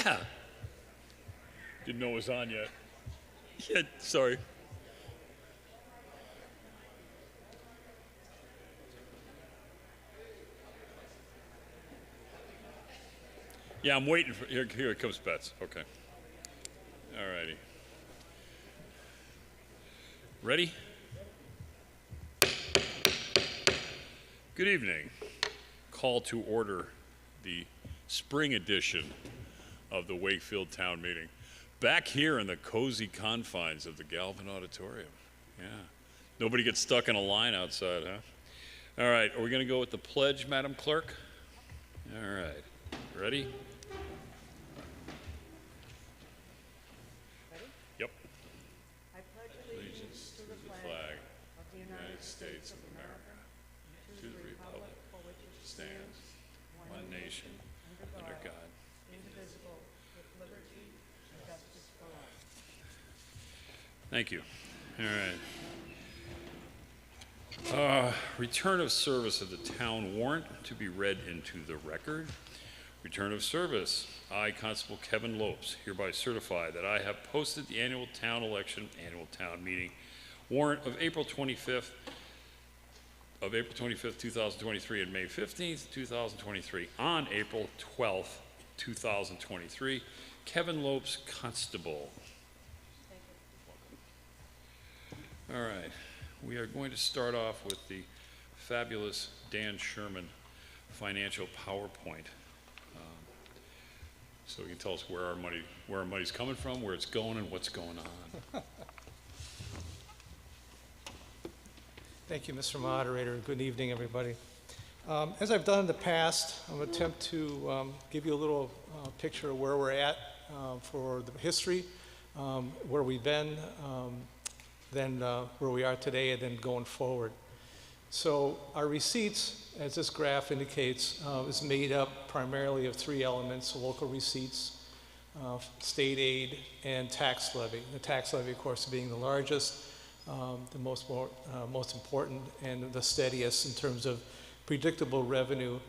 Yeah. Didn't know it was on yet. Yeah, sorry. Yeah, I'm waiting for, here it comes, Bets. Okay. All righty. Ready? Good evening. Call to order the spring edition of the Wakefield Town Meeting. Back here in the cozy confines of the Galvin Auditorium. Yeah. Nobody gets stuck in a line outside, huh? All right, are we going to go with the pledge, Madam Clerk? All right. Ready? Yep. I pledge allegiance to the flag of the United States of America, to the republic for which it stands, one nation, under God, indivisible, with liberty and justice for all. Thank you. All right. Return of service of the town warrant to be read into the record. Return of service. I, Constable Kevin Lopes, hereby certify that I have posted the annual town meeting warrant of April 25th, 2023 and May 15th, 2023 on April 12th, 2023. Kevin Lopes, Constable. All right, we are going to start off with the fabulous Dan Sherman financial PowerPoint. So you can tell us where our money's coming from, where it's going, and what's going on. Thank you, Mr. Moderator. Good evening, everybody. As I've done in the past, I'm going to attempt to give you a little picture of where we're at for the history, where we've been, then where we are today, and then going forward. So our receipts, as this graph indicates, is made up primarily of three elements: local receipts, state aid, and tax levy. The tax levy, of course, being the largest, the most important, and the steadiest in terms of predictable revenue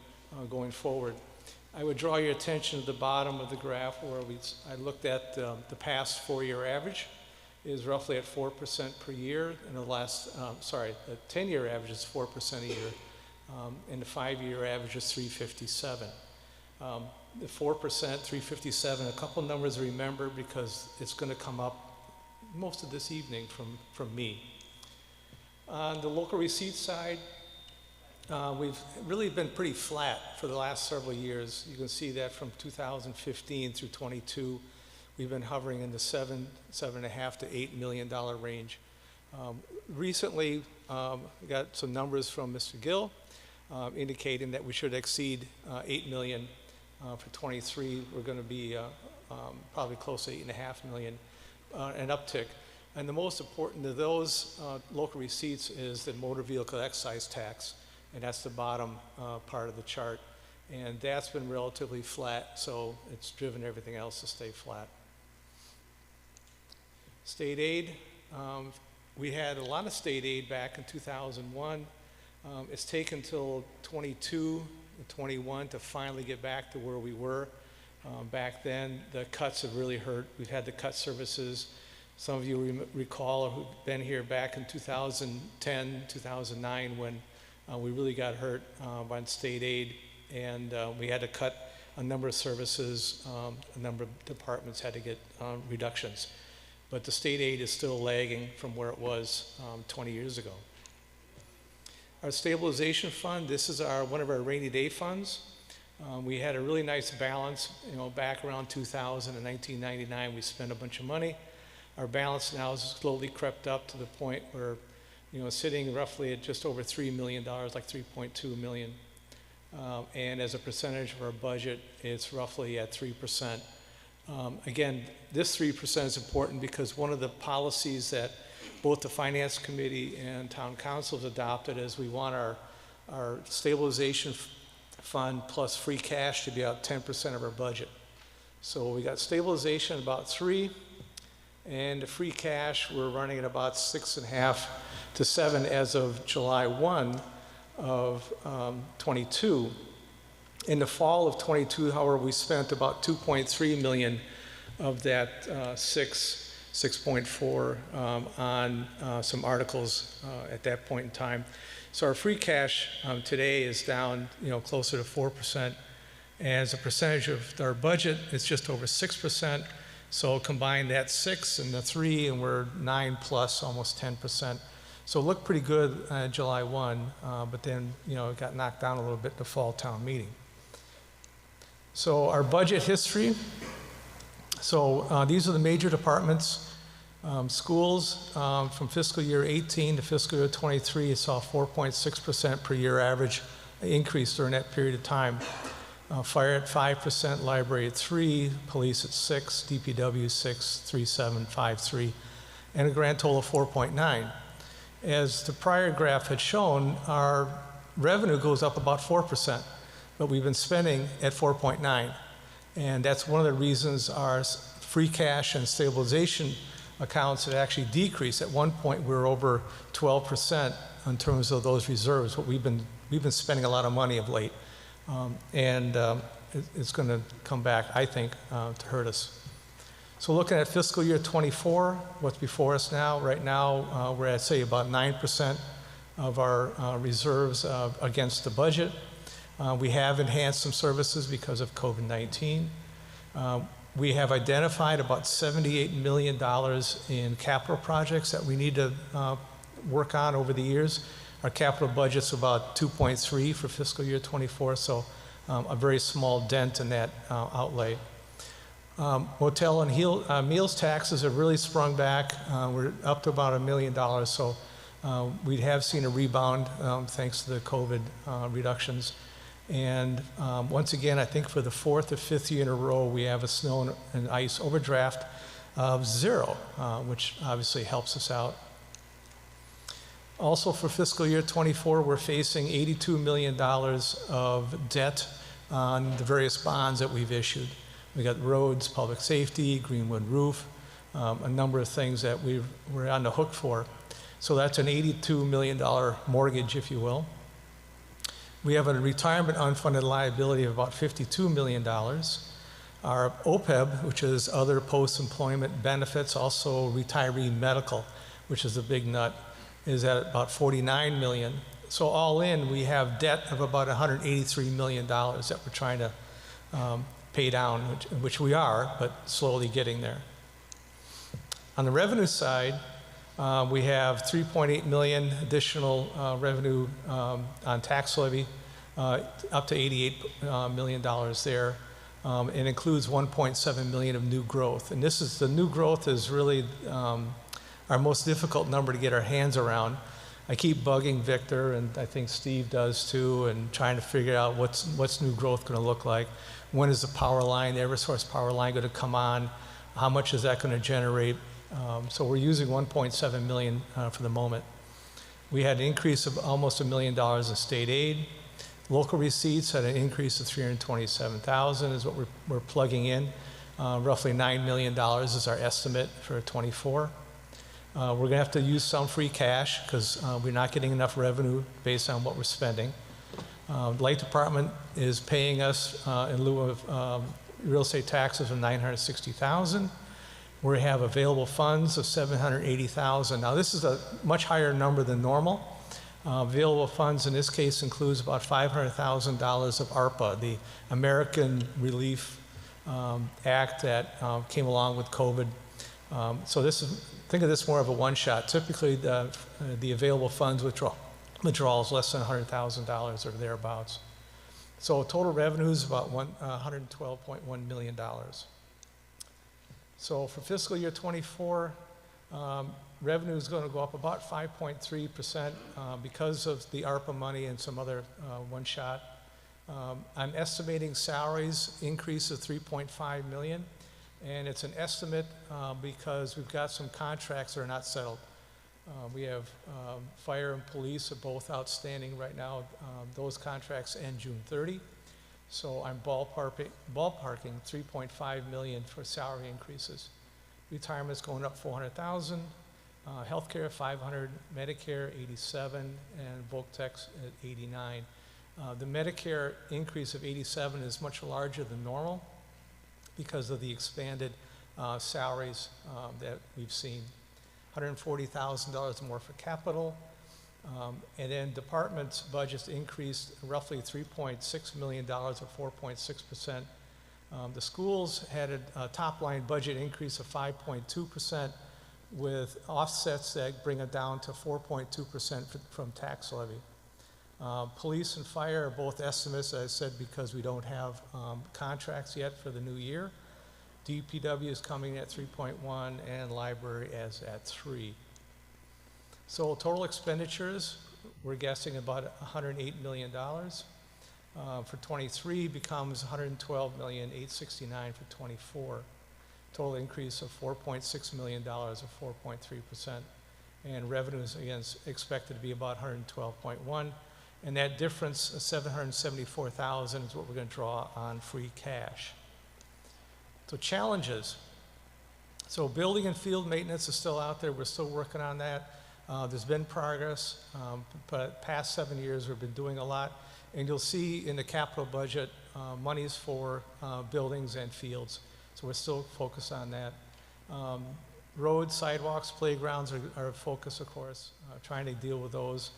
going forward. I would draw your attention to the bottom of the graph where I looked at the past 4-year average is roughly at 4% per year, and the 10-year average is 4% a year, and the 5-year average is 357. The 4%, 357, a couple numbers to remember because it's going to come up most of this evening from me. On the local receipt side, we've really been pretty flat for the last several years. You can see that from 2015 through 22. We've been hovering in the $7.5 to $8 million range. Recently, we got some numbers from Mr. Gill indicating that we should exceed $8 million for 23. We're going to be probably close to $8.5 million, an uptick. And the most important of those local receipts is the motor vehicle excise tax, and that's the bottom part of the chart. And that's been relatively flat, so it's driven everything else to stay flat. State aid, we had a lot of state aid back in 2001. It's taken till 22 and 21 to finally get back to where we were. Back then, the cuts have really hurt. We've had to cut services. Some of you recall who've been here back in 2010, 2009 when we really got hurt by state aid, and we had to cut a number of services. A number of departments had to get reductions. But the state aid is still lagging from where it was 20 years ago. Our stabilization fund, this is one of our rainy day funds. We had a really nice balance, back around 2000 and 1999, we spent a bunch of money. Our balance now has slowly crept up to the point where, sitting roughly at just over $3 million, like 3.2 million. And as a percentage of our budget, it's roughly at 3%. Again, this 3% is important because one of the policies that both the Finance Committee and Town Council has adopted is we want our stabilization fund plus free cash to be about 10% of our budget. So we got stabilization about 3, and the free cash we're running at about 6.5 to 7 as of July 1 of 22. In the fall of '22, however, we spent about 2.3 million of that 6.4 on some articles at that point in time. So our free cash today is down, closer to 4%. As a percentage of our budget, it's just over 6%. So combine that 6 and the 3, and we're 9 plus, almost 10%. So it looked pretty good July 1, but then, it got knocked down a little bit at the fall town meeting. So our budget history. So these are the major departments. Schools, from fiscal year 18 to fiscal year 23, it saw 4.6% per year average increase during that period of time. Fire at 5%, library at 3%, police at 6%, DPW 6%, 3.753, and a grand total of 4.9. As the prior graph had shown, our revenue goes up about 4%, but we've been spending at 4.9. And that's one of the reasons our free cash and stabilization accounts have actually decreased. At one point, we were over 12% in terms of those reserves, but we've been spending a lot of money of late. It's going to come back, I think, to hurt us. So looking at fiscal year 24, what's before us now, right now, we're at, say, about 9% of our reserves against the budget. We have enhanced some services because of COVID-19. We have identified about $78 million in capital projects that we need to work on over the years. Our capital budget's about 2.3 for fiscal year 24, so a very small dent in that outlay. Motel and meals taxes have really sprung back. We're up to about $1 million, so we have seen a rebound thanks to the COVID reductions. And once again, I think for the 4th or 5th year in a row, we have a snow and ice overdraft of 0, which obviously helps us out. Also for fiscal year 24, we're facing $82 million of debt on the various bonds that we've issued. We got roads, public safety, Greenwood roof, a number of things that we're on the hook for. So that's an $82 million mortgage, if you will. We have a retirement unfunded liability of about $52 million. Our OPEB, which is other post-employment benefits, also retiree medical, which is a big nut, is at about $49 million. So all in, we have debt of about $183 million that we're trying to pay down, which we are, but slowly getting there. On the revenue side, we have $3.8 million additional revenue on tax levy, up to $88 million there. It includes $1.7 million of new growth. And the new growth is really our most difficult number to get our hands around. I keep bugging Victor, and I think Steve does too, and trying to figure out what's new growth going to look like. When is the power line, the Eversource power line, going to come on? How much is that going to generate? So we're using $1.7 million for the moment. We had an increase of almost $1 million in state aid. Local receipts had an increase of $327,000 is what we're plugging in. Roughly $9 million is our estimate for 24. We're going to have to use some free cash because we're not getting enough revenue based on what we're spending. The Light Department is paying us in lieu of real estate taxes of $960,000. We have available funds of $780,000. Now this is a much higher number than normal. Available funds in this case includes about $500,000 of ARPA, the American Relief Act that came along with COVID. So think of this more of a one-shot. Typically the available funds withdrawal is less than $100,000 or thereabouts. So total revenue is about $112.1 million. So for fiscal year 24, revenue is going to go up about 5.3% because of the ARPA money and some other one-shot. I'm estimating salaries increase of 3.5 million, and it's an estimate because we've got some contracts that are not settled. We have fire and police are both outstanding right now. Those contracts end June 30. So I'm ballparking 3.5 million for salary increases. Retirement's going up 400,000. Healthcare 500, Medicare 87, and Voltex at 89. The Medicare increase of 87 is much larger than normal because of the expanded salaries that we've seen. $140,000 more for capital, and then departments' budgets increased roughly $3.6 million or 4.6%. The schools had a top-line budget increase of 5.2% with offsets that bring it down to 4.2% from tax levy. Police and fire are both estimates, as I said, because we don't have contracts yet for the new year. DPW is coming at 3.1 and library as at 3. So total expenditures, we're guessing about $108 million. For 23 becomes $112,869,000 for 24. Total increase of $4.6 million or 4.3%. And revenues, again, is expected to be about 112.1. And that difference of 774,000 is what we're going to draw on free cash. So challenges. So building and field maintenance is still out there. We're still working on that. There's been progress, but past 7 years we've been doing a lot. And you'll see in the capital budget monies for buildings and fields. So we're still focused on that. Roads, sidewalks, playgrounds are a focus, of course, trying to deal with those.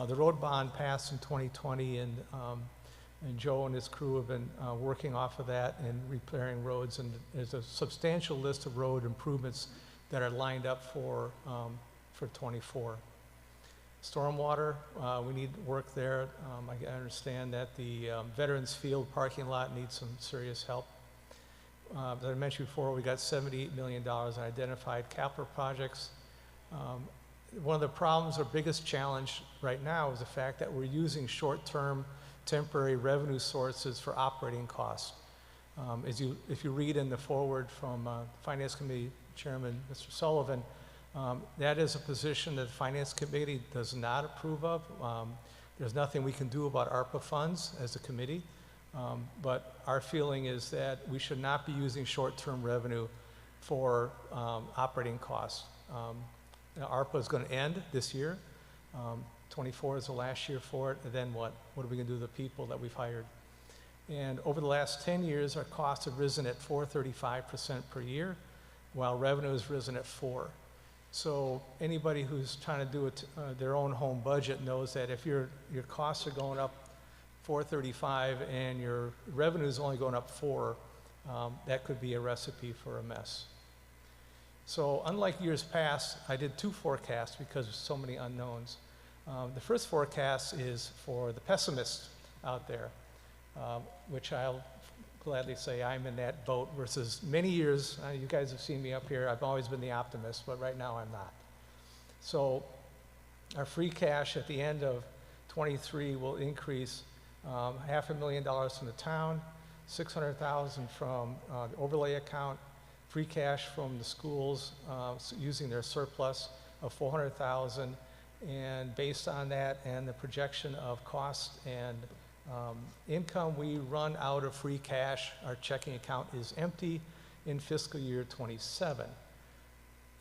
The road bond passed in 2020, and Joe and his crew have been working off of that and repairing roads. And there's a substantial list of road improvements that are lined up for 24. Stormwater, we need work there. I understand that the Veterans Field parking lot needs some serious help. As I mentioned before, we got $78 million in identified capital projects. One of the problems or biggest challenge right now is the fact that we're using short-term temporary revenue sources for operating costs. If you read in the forward from Finance Committee Chairman Mr. Sullivan, that is a position that the Finance Committee does not approve of. There's nothing we can do about ARPA funds as a committee, but our feeling is that we should not be using short-term revenue for operating costs. ARPA is going to end this year. 24 is the last year for it, and then what? What are we going to do with the people that we've hired? And over the last 10 years, our costs have risen at 435% per year, while revenue has risen at 4%. So anybody who's trying to do it, their own home budget knows that if your costs are going up 435 and your revenue is only going up 4, that could be a recipe for a mess. So unlike years past, I did 2 forecasts because of so many unknowns. The first forecast is for the pessimists out there, which I'll gladly say I'm in that boat versus many years. You guys have seen me up here. I've always been the optimist, but right now I'm not. So our free cash at the end of 23 will increase $500,000 from the town, $600,000 from the overlay account, free cash from the schools using their surplus of $400,000, and based on that and the projection of cost and income, we run out of free cash. Our checking account is empty in fiscal year 27.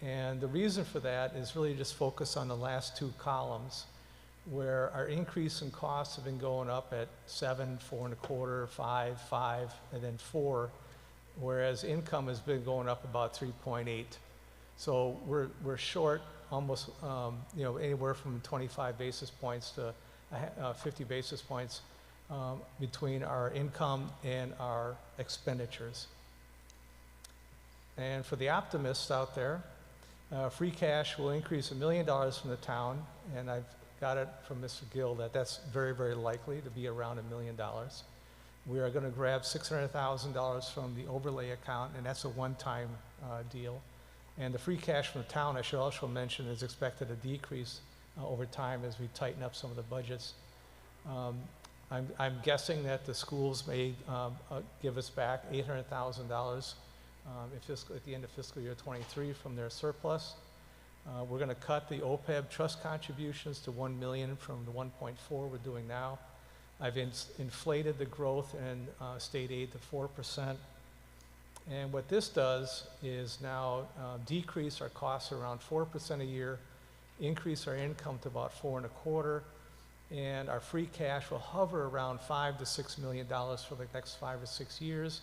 And the reason for that is really just focus on the last 2 columns, where our increase in costs have been going up at 7, 4.25, 5, 5, and then 4, whereas income has been going up about 3.8. So we're short almost anywhere from 25 basis points to 50 basis points between our income and our expenditures. And for the optimists out there, free cash will increase $1 million from the town, and I've got it from Mr. Gill that that's very, very likely to be around $1 million. We are going to grab $600,000 from the overlay account, and that's a one-time deal. And the free cash from the town, I should also mention, is expected to decrease over time as we tighten up some of the budgets. I'm guessing that the schools may give us back $800,000 at the end of fiscal year 23 from their surplus. We're going to cut the OPEB trust contributions to $1 million from the 1.4 we're doing now. I've inflated the growth in state aid to 4%. And what this does is now decrease our costs around 4% a year, increase our income to about 4.25, and our free cash will hover around $5 to $6 million for the next 5 or 6 years.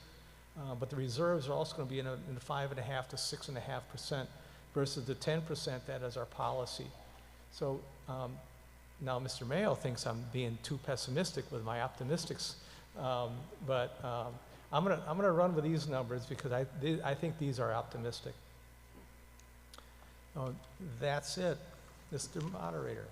But the reserves are also going to be in the 5.5% to 6.5% versus the 10% that is our policy. So now Mr. Mayo thinks I'm being too pessimistic with my optimistics, but I'm gonna run with these numbers because I think these are optimistic. That's it, Mr. Moderator.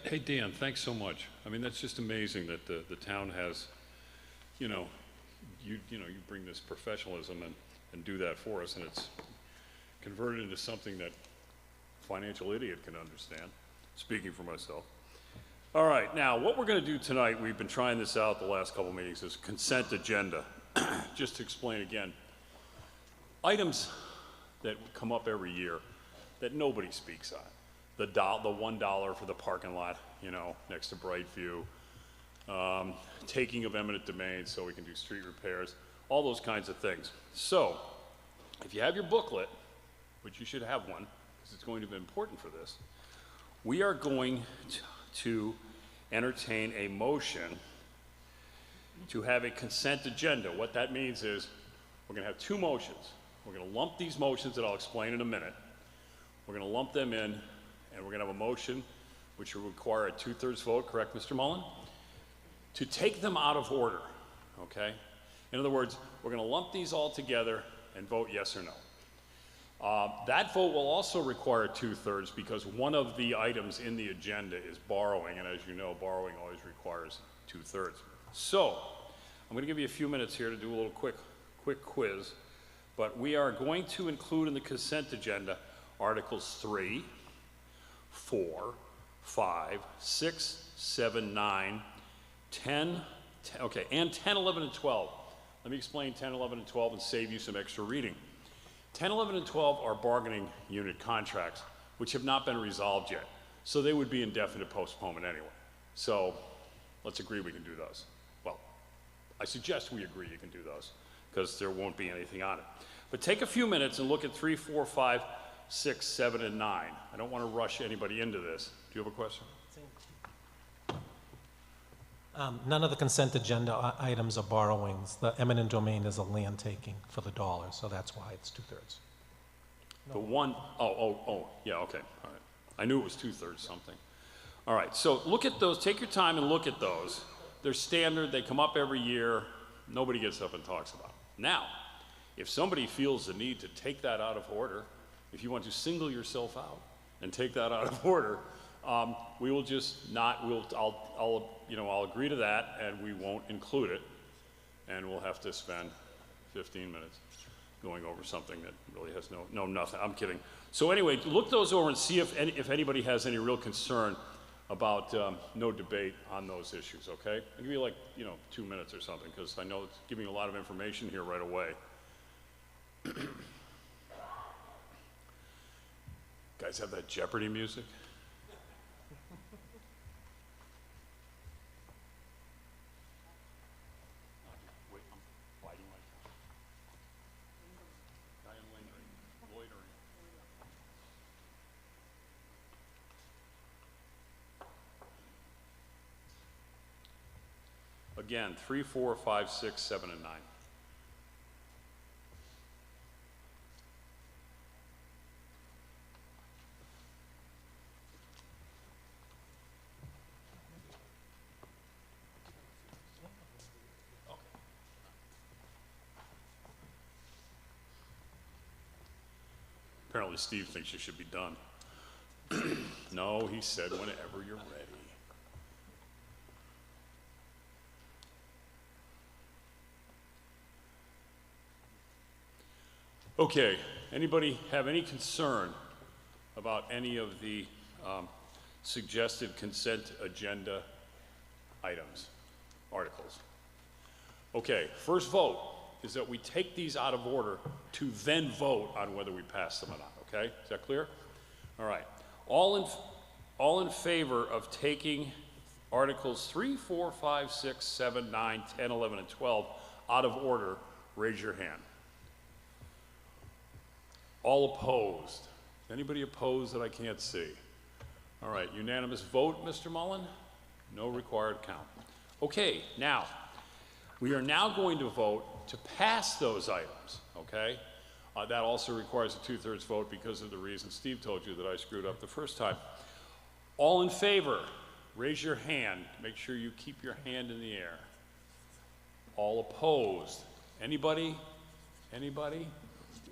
Hey, Dan, thanks so much. I mean, that's just amazing that the town has, you bring this professionalism and do that for us, and it's converted into something that a financial idiot can understand, speaking for myself. All right, now, what we're going to do tonight, we've been trying this out the last couple meetings, is consent agenda. Just to explain again, items that come up every year that nobody speaks on. The $1 for the parking lot, next to Brightview, taking of eminent domain so we can do street repairs, all those kinds of things. So, if you have your booklet, which you should have one, because it's going to be important for this, we are going to entertain a motion to have a consent agenda. What that means is we're going to have two motions. We're going to lump these motions that I'll explain in a minute. We're going to lump them in, and we're going to have a motion which will require a 2/3 vote, correct, Mr. Mullen? To take them out of order, okay? In other words, we're going to lump these all together and vote yes or no. That vote will also require 2/3 because one of the items in the agenda is borrowing, and as you know, borrowing always requires 2/3. So, I'm going to give you a few minutes here to do a little quick quiz, but we are going to include in the consent agenda Articles 3, 4, 5, 6, 7, 9, 10, and 10, 11, and 12. Let me explain 10, 11, and 12 and save you some extra reading. 10, 11, and 12 are bargaining unit contracts, which have not been resolved yet. So they would be indefinite postponement anyway. So let's agree we can do those. Well, I suggest we agree you can do those because there won't be anything on it. But take a few minutes and look at 3, 4, 5, 6, 7, and 9. I don't want to rush anybody into this. Do you have a question? None of the consent agenda items are borrowings. The eminent domain is a land taking for the dollar, so that's why it's 2/3. The one, yeah, okay, all right. I knew it was 2/3 something. All right, so look at those, take your time and look at those. They're standard, they come up every year, nobody gets up and talks about them. Now, if somebody feels the need to take that out of order, if you want to single yourself out and take that out of order, we will just not, I'll agree to that and we won't include it, and we'll have to spend 15 minutes going over something that really has nothing. I'm kidding. So anyway, look those over and see if anybody has any real concern about no debate on those issues, okay? I'll give you 2 minutes or something, because I know it's giving you a lot of information here right away. Guys have that Jeopardy music? Wait, I'm biting my tongue. I am loitering. Again, 3, 4, 5, 6, 7, and 9. Apparently Steve thinks you should be done. No, he said whenever you're ready. Okay, anybody have any concern about any of the suggested consent agenda items, articles? Okay, first vote is that we take these out of order to then vote on whether we pass them or not, okay? Is that clear? All right. All in favor of taking Articles 3, 4, 5, 6, 7, 9, 10, 11, and 12 out of order, raise your hand. All opposed? Anybody opposed that I can't see? All right, unanimous vote, Mr. Mullen? No required count. Okay, now, we are now going to vote to pass those items, okay? That also requires a 2/3 vote because of the reason Steve told you that I screwed up the first time. All in favor, raise your hand. Make sure you keep your hand in the air. All opposed? Anybody? Anybody?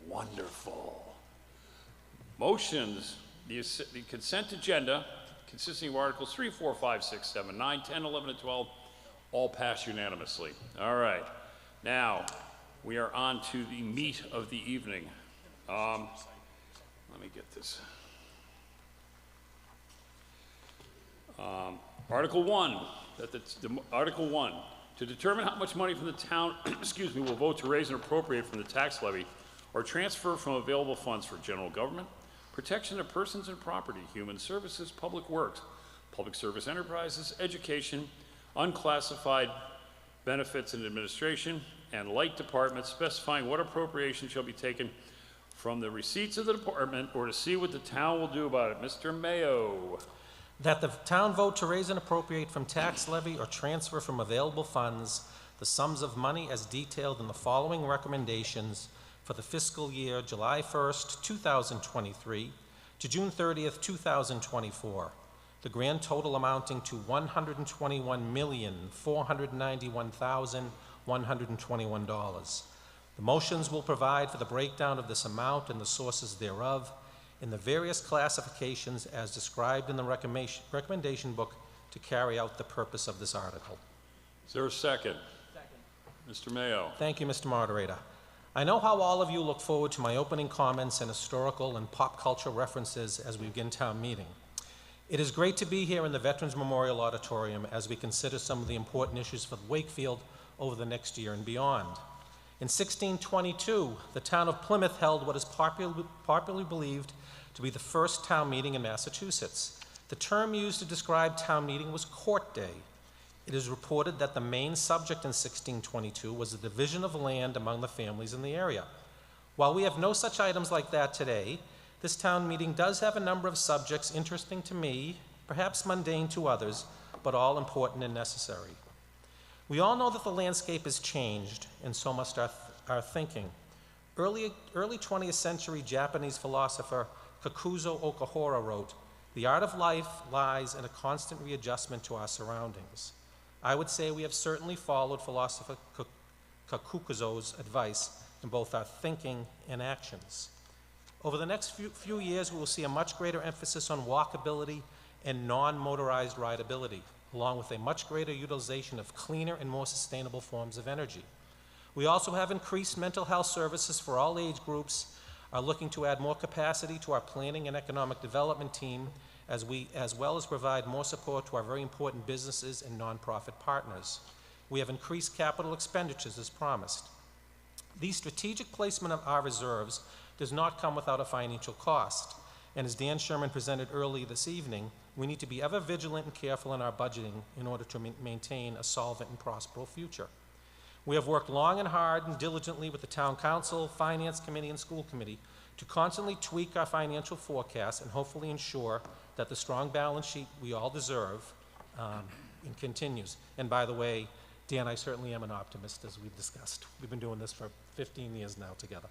Wonderful. Motions, the consent agenda consisting of Articles 3, 4, 5, 6, 7, 9, 10, 11, and 12, all pass unanimously. All right. Now, we are on to the meat of the evening. Let me get this. Article 1, Article 1, to determine how much money from the town, excuse me, will vote to raise and appropriate from the tax levy or transfer from available funds for general government, protection of persons and property, human services, public works, public service enterprises, education, unclassified benefits and administration, and light departments, specifying what appropriation shall be taken from the receipts of the department or to see what the town will do about it. Mr. Mayo. That the town vote to raise and appropriate from tax levy or transfer from available funds the sums of money as detailed in the following recommendations for the fiscal year July 1st, 2023 to June 30th, 2024. The grand total amounting to $121,491,121. The motions will provide for the breakdown of this amount and the sources thereof in the various classifications as described in the recommendation book to carry out the purpose of this article. Is there a second? Second. Mr. Mayo. Thank you, Mr. Moderator. I know how all of you look forward to my opening comments and historical and pop culture references as we begin town meeting. It is great to be here in the Veterans Memorial Auditorium as we consider some of the important issues for Wakefield over the next year and beyond. In 1622, the town of Plymouth held what is popularly believed to be the first town meeting in Massachusetts. The term used to describe town meeting was court day. It is reported that the main subject in 1622 was the division of land among the families in the area. While we have no such items like that today, this town meeting does have a number of subjects interesting to me, perhaps mundane to others, but all important and necessary. We all know that the landscape has changed, and so must our thinking. Early 20th century Japanese philosopher Kakuzo Okahara wrote, "The art of life lies in a constant readjustment to our surroundings." I would say we have certainly followed philosopher Kakuzo's advice in both our thinking and actions. Over the next few years, we will see a much greater emphasis on walkability and non-motorized rideability, along with a much greater utilization of cleaner and more sustainable forms of energy. We also have increased mental health services for all age groups, are looking to add more capacity to our planning and economic development team, as well as provide more support to our very important businesses and nonprofit partners. We have increased capital expenditures as promised. The strategic placement of our reserves does not come without a financial cost. And as Dan Sherman presented early this evening, we need to be ever vigilant and careful in our budgeting in order to maintain a solvent and prosperous future. We have worked long and hard and diligently with the Town Council, Finance Committee, and School Committee to constantly tweak our financial forecasts and hopefully ensure that the strong balance sheet we all deserve continues. And by the way, Dan, I certainly am an optimist, as we've discussed. We've been doing this for 15 years now together.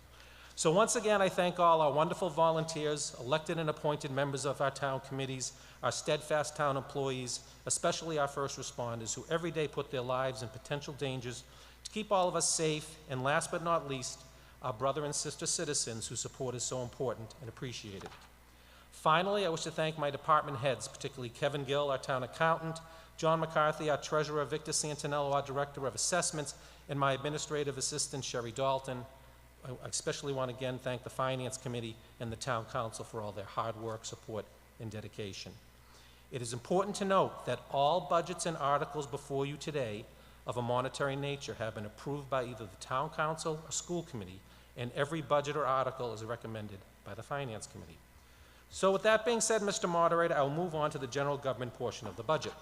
So once again, I thank all our wonderful volunteers, elected and appointed members of our town committees, our steadfast town employees, especially our first responders who every day put their lives in potential dangers to keep all of us safe, and last but not least, our brother and sister citizens whose support is so important and appreciated. Finally, I wish to thank my department heads, particularly Kevin Gill, our town accountant, John McCarthy, our treasurer, Victor Santinello, our director of assessments, and my administrative assistant, Sherry Dalton. I especially want to again thank the Finance Committee and the Town Council for all their hard work, support, and dedication. It is important to note that all budgets and articles before you today of a monetary nature have been approved by either the Town Council or School Committee, and every budget or article is recommended by the Finance Committee. So with that being said, Mr. Moderator, I will move on to the general government portion of the budget.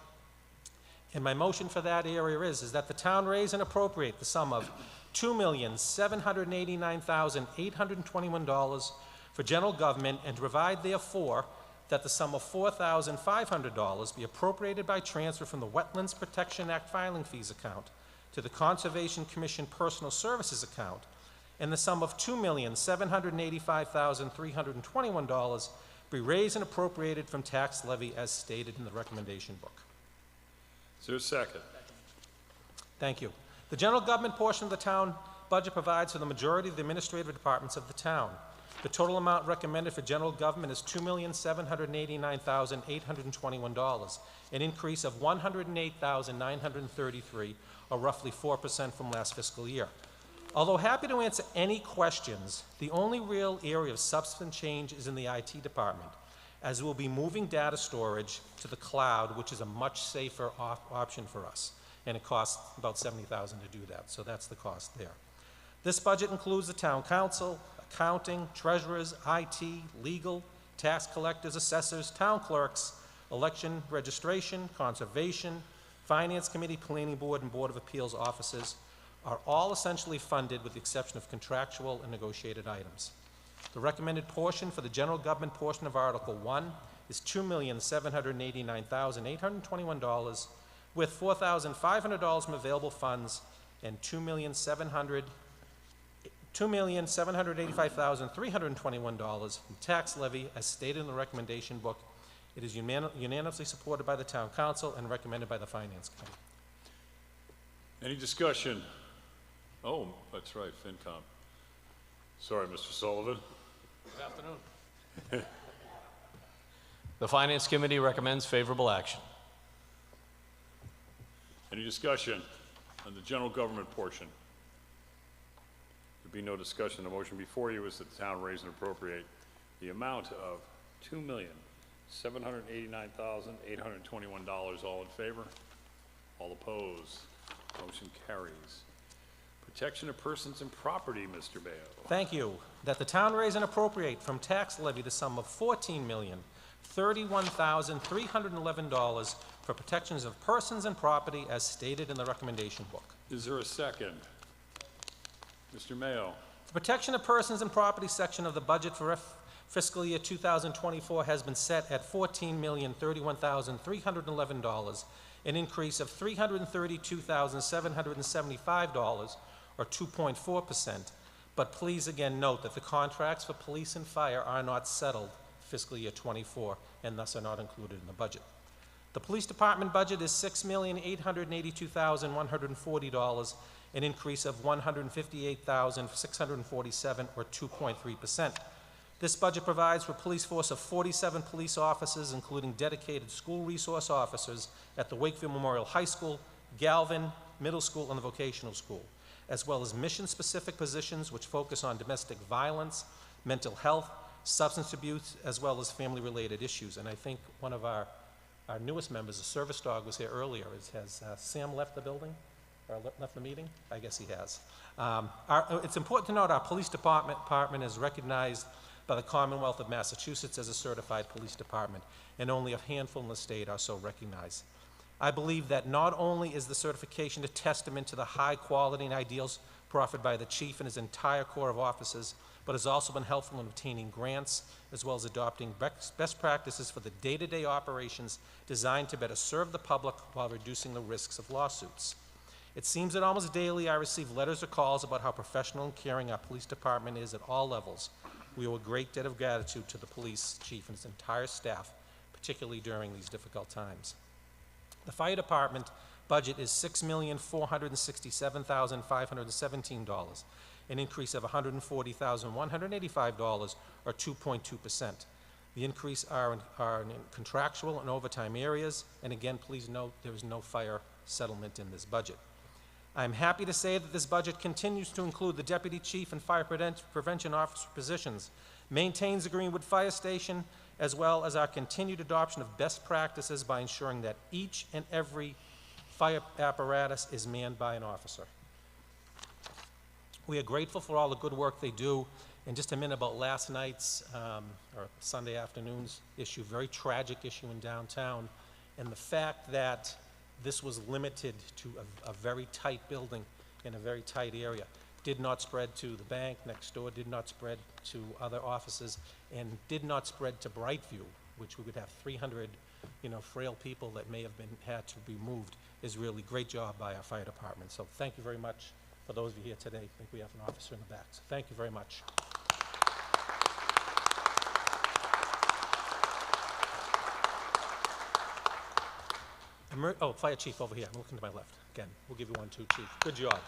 And my motion for that area is that the town raise and appropriate the sum of $2,789,821 for general government, and provide therefore that the sum of $4,500 be appropriated by transfer from the Wetlands Protection Act filing fees account to the Conservation Commission Personal Services account, and the sum of $2,785,321 be raised and appropriated from tax levy as stated in the recommendation book. Is there a second? Thank you. The general government portion of the town budget provides for the majority of the administrative departments of the town. The total amount recommended for general government is $2,789,821, an increase of $108,933, or roughly 4% from last fiscal year. Although happy to answer any questions, the only real area of substantive change is in the IT department, as we'll be moving data storage to the cloud, which is a much safer option for us, and it costs about $70,000 to do that, so that's the cost there. This budget includes the town council, accounting, treasurers, IT, legal, tax collectors, assessors, town clerks, election registration, conservation, finance committee, planning board, and board of appeals offices are all essentially funded with the exception of contractual and negotiated items. The recommended portion for the general government portion of Article 1 is $2,789,821, with $4,500 from available funds and $2,785,321 from tax levy as stated in the recommendation book. It is unanimously supported by the town council and recommended by the finance committee. Any discussion? Oh, that's right, FinCom. Sorry, Mr. Sullivan. Good afternoon. The Finance Committee recommends favorable action. Any discussion on the general government portion? There'd be no discussion. The motion before you is that the town raise and appropriate the amount of $2,789,821. All in favor? All opposed? Motion carries. Protection of persons and property, Mr. Baio. Thank you. That the town raise and appropriate from tax levy the sum of $14,031,311 for protections of persons and property as stated in the recommendation book. Is there a second? Mr. Mayo. The protection of persons and property section of the budget for fiscal year 2024 has been set at $14,031,311, an increase of $332,775, or 2.4%. But please again note that the contracts for police and fire are not settled fiscal year 24 and thus are not included in the budget. The police department budget is $6,882,140, an increase of $158,647, or 2.3%. This budget provides for a police force of 47 police officers, including dedicated school resource officers at the Wakefield Memorial High School, Galvin Middle School, and the vocational school, as well as mission-specific positions which focus on domestic violence, mental health, substance abuse, as well as family-related issues. And I think one of our newest members, a service dog, was here earlier. Has Sam left the building, or left the meeting? I guess he has. It's important to note our police department is recognized by the Commonwealth of Massachusetts as a certified police department, and only a handful in the state are so recognized. I believe that not only is the certification a testament to the high quality and ideals proffered by the chief and his entire corps of officers, but has also been helpful in obtaining grants, as well as adopting best practices for the day-to-day operations designed to better serve the public while reducing the risks of lawsuits. It seems that almost daily I receive letters or calls about how professional and caring our police department is at all levels. We owe a great debt of gratitude to the police chief and his entire staff, particularly during these difficult times. The fire department budget is $6,467,517, an increase of $140,185, or 2.2%. The increase are in contractual and overtime areas, and again, please note there is no fire settlement in this budget. I'm happy to say that this budget continues to include the deputy chief and fire prevention officer positions, maintains the Greenwood Fire Station, as well as our continued adoption of best practices by ensuring that each and every fire apparatus is manned by an officer. We are grateful for all the good work they do In just a minute about last night's, or Sunday afternoon's issue, very tragic issue in downtown, and the fact that this was limited to a very tight building in a very tight area, did not spread to the bank next door, did not spread to other offices, and did not spread to Brightview, which we would have 300, frail people that may have had to be moved, is really great job by our fire department. So thank you very much for those of you here today. I think we have an officer in the back, so thank you very much. Fire chief over here. I'm looking to my left. Again, we'll give you 1, 2, chief. Good job.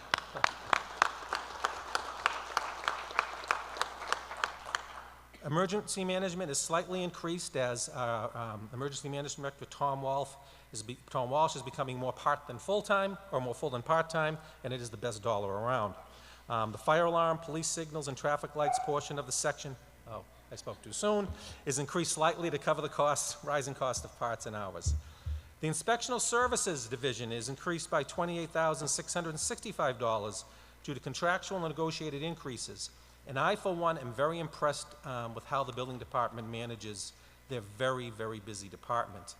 Emergency management is slightly increased as our emergency management director, Tom Walsh, is becoming more part than full-time, or more full than part-time, and it is the best dollar around. The fire alarm, police signals, and traffic lights portion of the section, I spoke too soon, is increased slightly to cover the rising cost of parts and hours. The inspectional services division is increased by $28,665 due to contractual and negotiated increases. And I, for one, am very impressed with how the building department manages their very, very busy department.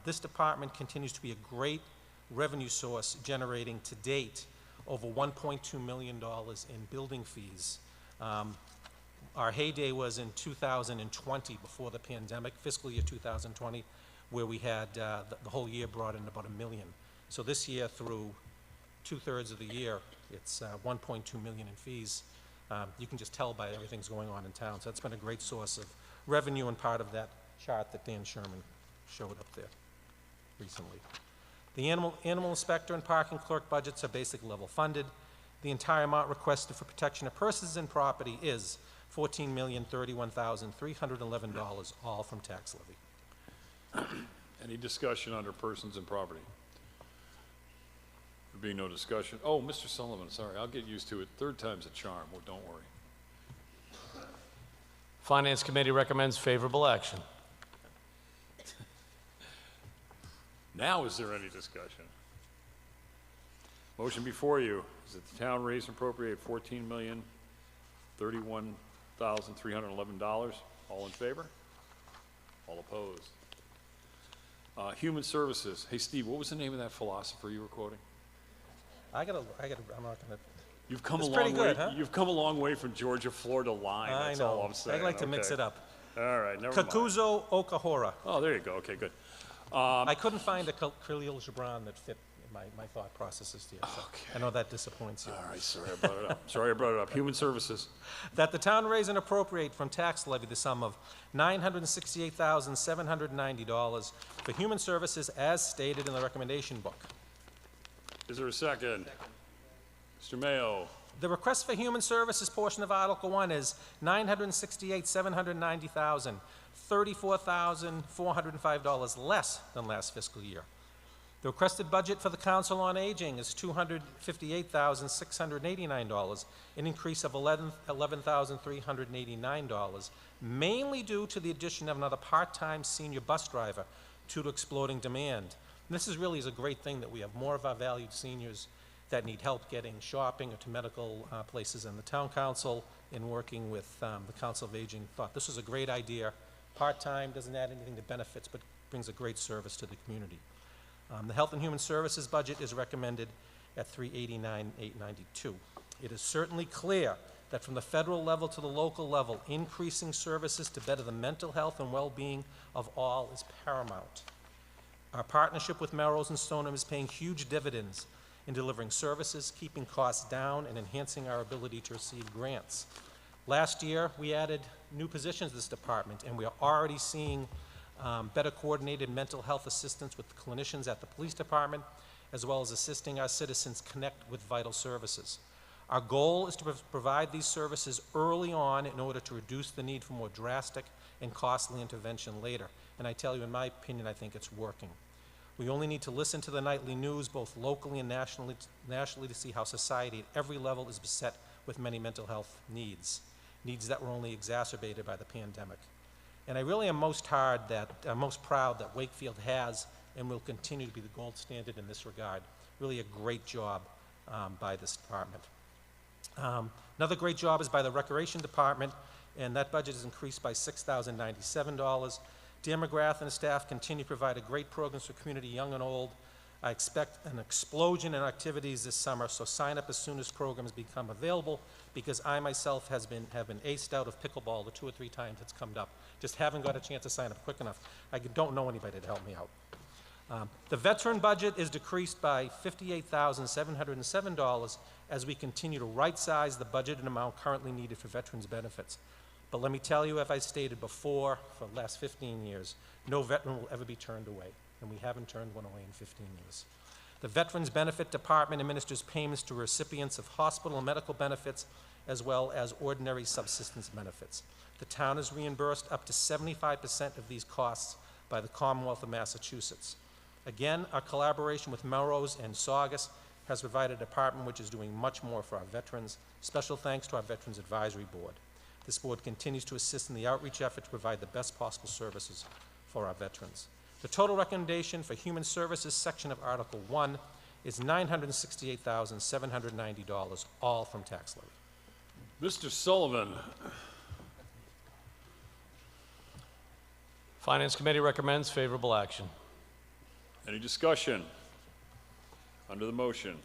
This department continues to be a great revenue source, generating to date over $1.2 million in building fees. Our heyday was in 2020, before the pandemic, fiscal year 2020, where we had the whole year brought in about $1 million. So this year, through 2/3 of the year, it's $1.2 million in fees. You can just tell by everything's going on in town. So that's been a great source of revenue, and part of that chart that Dan Sherman showed up there recently. The animal inspector and parking clerk budgets are basic level funded. The entire amount requested for protection of persons and property is $14,031,311, all from tax levy. Any discussion under persons and property? There being no discussion. Oh, Mr. Sullivan, sorry, I'll get used to it. Third time's a charm. Well, don't worry. Finance Committee recommends favorable action. Now is there any discussion? Motion before you is that the town raise and appropriate $14,031,311. All in favor? All opposed? Human Services. Hey, Steve, what was the name of that philosopher you were quoting? I'm not gonna, You've come It's a long pretty good, way. huh? You've come a long way from Georgia, Florida line. That's I know. all I'm saying. I like to mix it up. All right, never mind. Kakuzo Okahora. Oh, there you go. Okay, good. I couldn't find a Khalil Gibran that fit my thought processes here. So Okay. I know that disappoints you. All right, sorry I brought it up. Sorry I brought it up. Human Services. That the town raise and appropriate from tax levy the sum of $968,790 for human services as stated in the recommendation book. Is there a second? Mr. Mayo. The request for human services portion of Article 1 is $968,790,000, $34,405 less than last fiscal year. The requested budget for the Council on Aging is $258,689, an increase of $11,389, mainly due to the addition of another part-time senior bus driver due to exploding demand. And this is really a great thing that we have more of our valued seniors that need help getting shopping or to medical places, and the Town Council, in working with the Council of Aging, thought this was a great idea. Part-time, doesn't add anything to benefits, but brings a great service to the community. The Health and Human Services budget is recommended at $389,892. It is certainly clear that from the federal level to the local level, increasing services to better the mental health and well-being of all is paramount. Our partnership with Melrose and Stoneham is paying huge dividends in delivering services, keeping costs down, and enhancing our ability to receive grants. Last year, we added new positions to this department, and we are already seeing better coordinated mental health assistance with the clinicians at the police department, as well as assisting our citizens connect with vital services. Our goal is to provide these services early on in order to reduce the need for more drastic and costly intervention later. And I tell you, in my opinion, I think it's working. We only need to listen to the nightly news, both locally and nationally, to see how society at every level is beset with many mental health needs that were only exacerbated by the pandemic. And I really am most proud that Wakefield has and will continue to be the gold standard in this regard. Really a great job by this department. Another great job is by the Recreation Department, and that budget is increased by $6,097. Dan McGrath and his staff continue to provide a great programs for community, young and old. I expect an explosion in activities this summer, so sign up as soon as programs become available, because I myself have been aced out of pickleball the 2 or 3 times it's come up. Just haven't got a chance to sign up quick enough. I don't know anybody to help me out. The veteran budget is decreased by $58,707 as we continue to right-size the budgeted amount currently needed for veterans' benefits. But let me tell you, as I stated before, for the last 15 years, no veteran will ever be turned away, and we haven't turned one away in 15 years. The Veterans Benefit Department administers payments to recipients of hospital and medical benefits, as well as ordinary subsistence benefits. The town is reimbursed up to 75% of these costs by the Commonwealth of Massachusetts. Again, our collaboration with Melrose and Saugus has provided a department which is doing much more for our veterans. Special thanks to our Veterans Advisory Board. This board continues to assist in the outreach effort to provide the best possible services for our veterans. The total recommendation for Human Services section of Article 1 is $968,790, all from tax levy. Mr. Sullivan. Finance Committee recommends favorable action. Any discussion? Under the motion.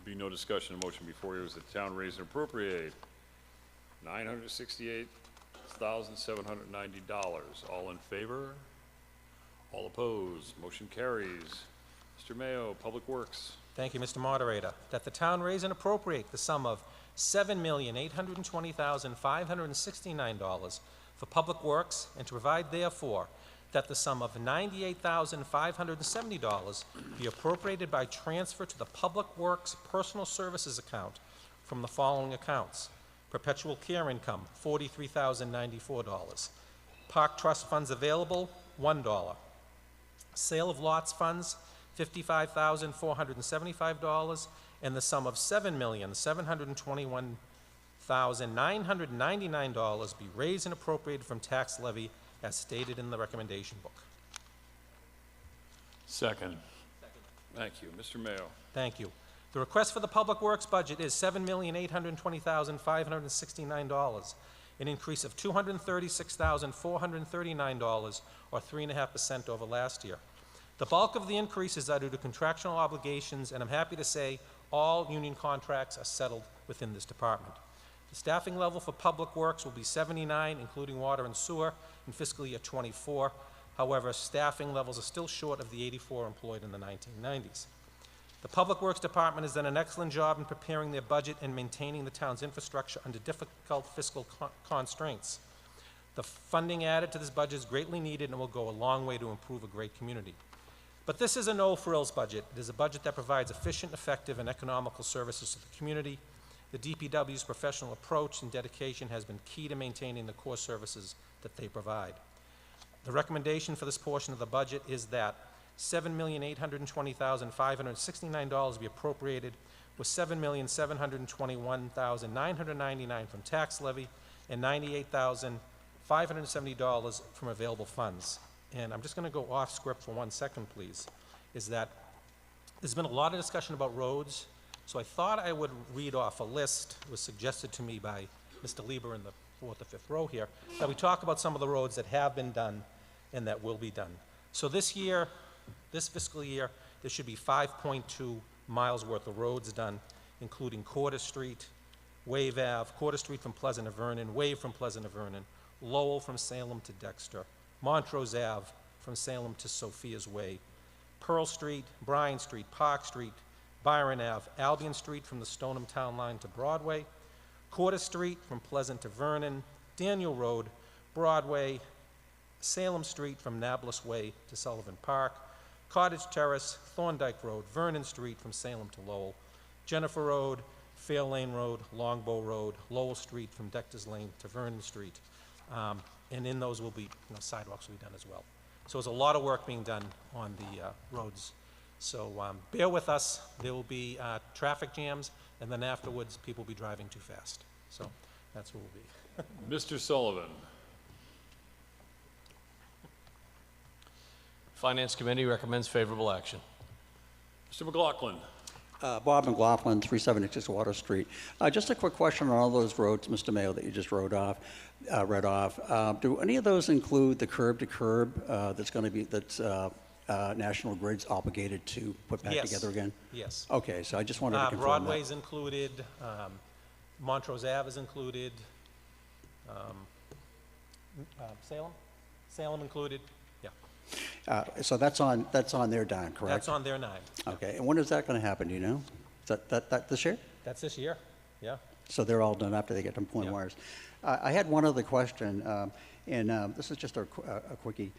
There be no discussion. The motion before you is that the town raise and appropriate $968,790. All in favor? All opposed? Motion carries. Mr. Mayo, Public Works. Thank you, Mr. Moderator. That the town raise and appropriate the sum of $7,820,569 for public works, and to provide therefore that the sum of $98,570 be appropriated by transfer to the Public Works Personal Services account from the following accounts: perpetual care income, $43,094; park trust funds available, $1; sale of lots funds, $55,475, and the sum of $7,721,999 be raised and appropriated from tax levy as stated in the recommendation book. Second. Thank you. Mr. Mayo. Thank you. The request for the Public Works budget is $7,820,569, an increase of $236,439, or 3.5% over last year. The bulk of the increases are due to contractual obligations, and I'm happy to say all union contracts are settled within this department. The staffing level for Public Works will be 79, including water and sewer, in fiscal year '24. However, staffing levels are still short of the 84 employed in the 1990s. The Public Works Department has done an excellent job in preparing their budget and maintaining the town's infrastructure under difficult fiscal constraints. The funding added to this budget is greatly needed and will go a long way to improve a great community. But this is a no-frills budget. It is a budget that provides efficient, effective, and economical services to the community. The DPW's professional approach and dedication has been key to maintaining the core services that they provide. The recommendation for this portion of the budget is that $7,820,569 be appropriated, with $7,721,999 from tax levy and $98,570 from available funds. And I'm just going to go off script for 1 second, please, is that there's been a lot of discussion about roads, so I thought I would read off a list. It was suggested to me by Mr. Lieber in the 4th or 5th row here, that we talk about some of the roads that have been done and that will be done. So this year, this fiscal year, there should be 5.2 miles worth of roads done, including Quarter Street, Wave Ave, Quarter Street from Pleasant to Vernon, Wave from Pleasant to Vernon, Lowell from Salem to Dexter, Montrose Ave from Salem to Sophia's Way, Pearl Street, Bryan Street, Park Street, Byron Ave, Albion Street from the Stoneham Town Line to Broadway, Quarter Street from Pleasant to Vernon, Daniel Road, Broadway, Salem Street from Nablus Way to Sullivan Park, Cottage Terrace, Thorndike Road, Vernon Street from Salem to Lowell, Jennifer Road, Fair Lane Road, Longbow Road, Lowell Street from Dector's Lane to Vernon Street. And in those will be, sidewalks will be done as well. So there's a lot of work being done on the roads. So bear with us. There will be traffic jams, and then afterwards, people will be driving too fast. So that's what we'll be. Mr. Sullivan. Finance Committee recommends favorable action. Mr. McLaughlin. Bob McLaughlin, 376 Water Street. Just a quick question on all those roads, Mr. Mayo, that you just read off. Do any of those include the curb-to-curb that's going to be, National Grid's obligated to put back Yes. together again? Yes. Okay, so I just wanted to confirm that. Broadway's included, Montrose Ave is included, Salem included, yeah. So that's on their dime, correct? That's on their nine. Okay, and when is that going to happen, do you know? Is that this year? That's this year, yeah. So they're all done after they get to point Yeah. wires. I had one other question, and this is just a quickie.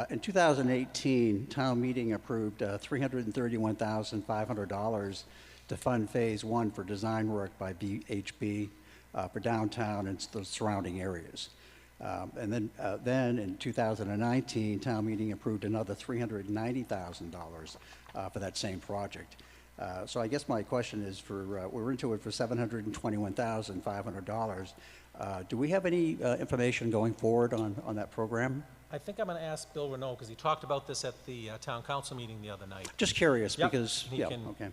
In 2018, town meeting approved $331,500 to fund Phase 1 for design work by BHB for downtown and the surrounding areas. And then in 2019, town meeting approved another $390,000 for that same project. So I guess my question is we're into it for $721,500. Do we have any information going forward on that program? I think I'm going to ask Bill Renaud, because he talked about this at the town council meeting the other night. Just curious, Yep, because, he yeah, can- okay.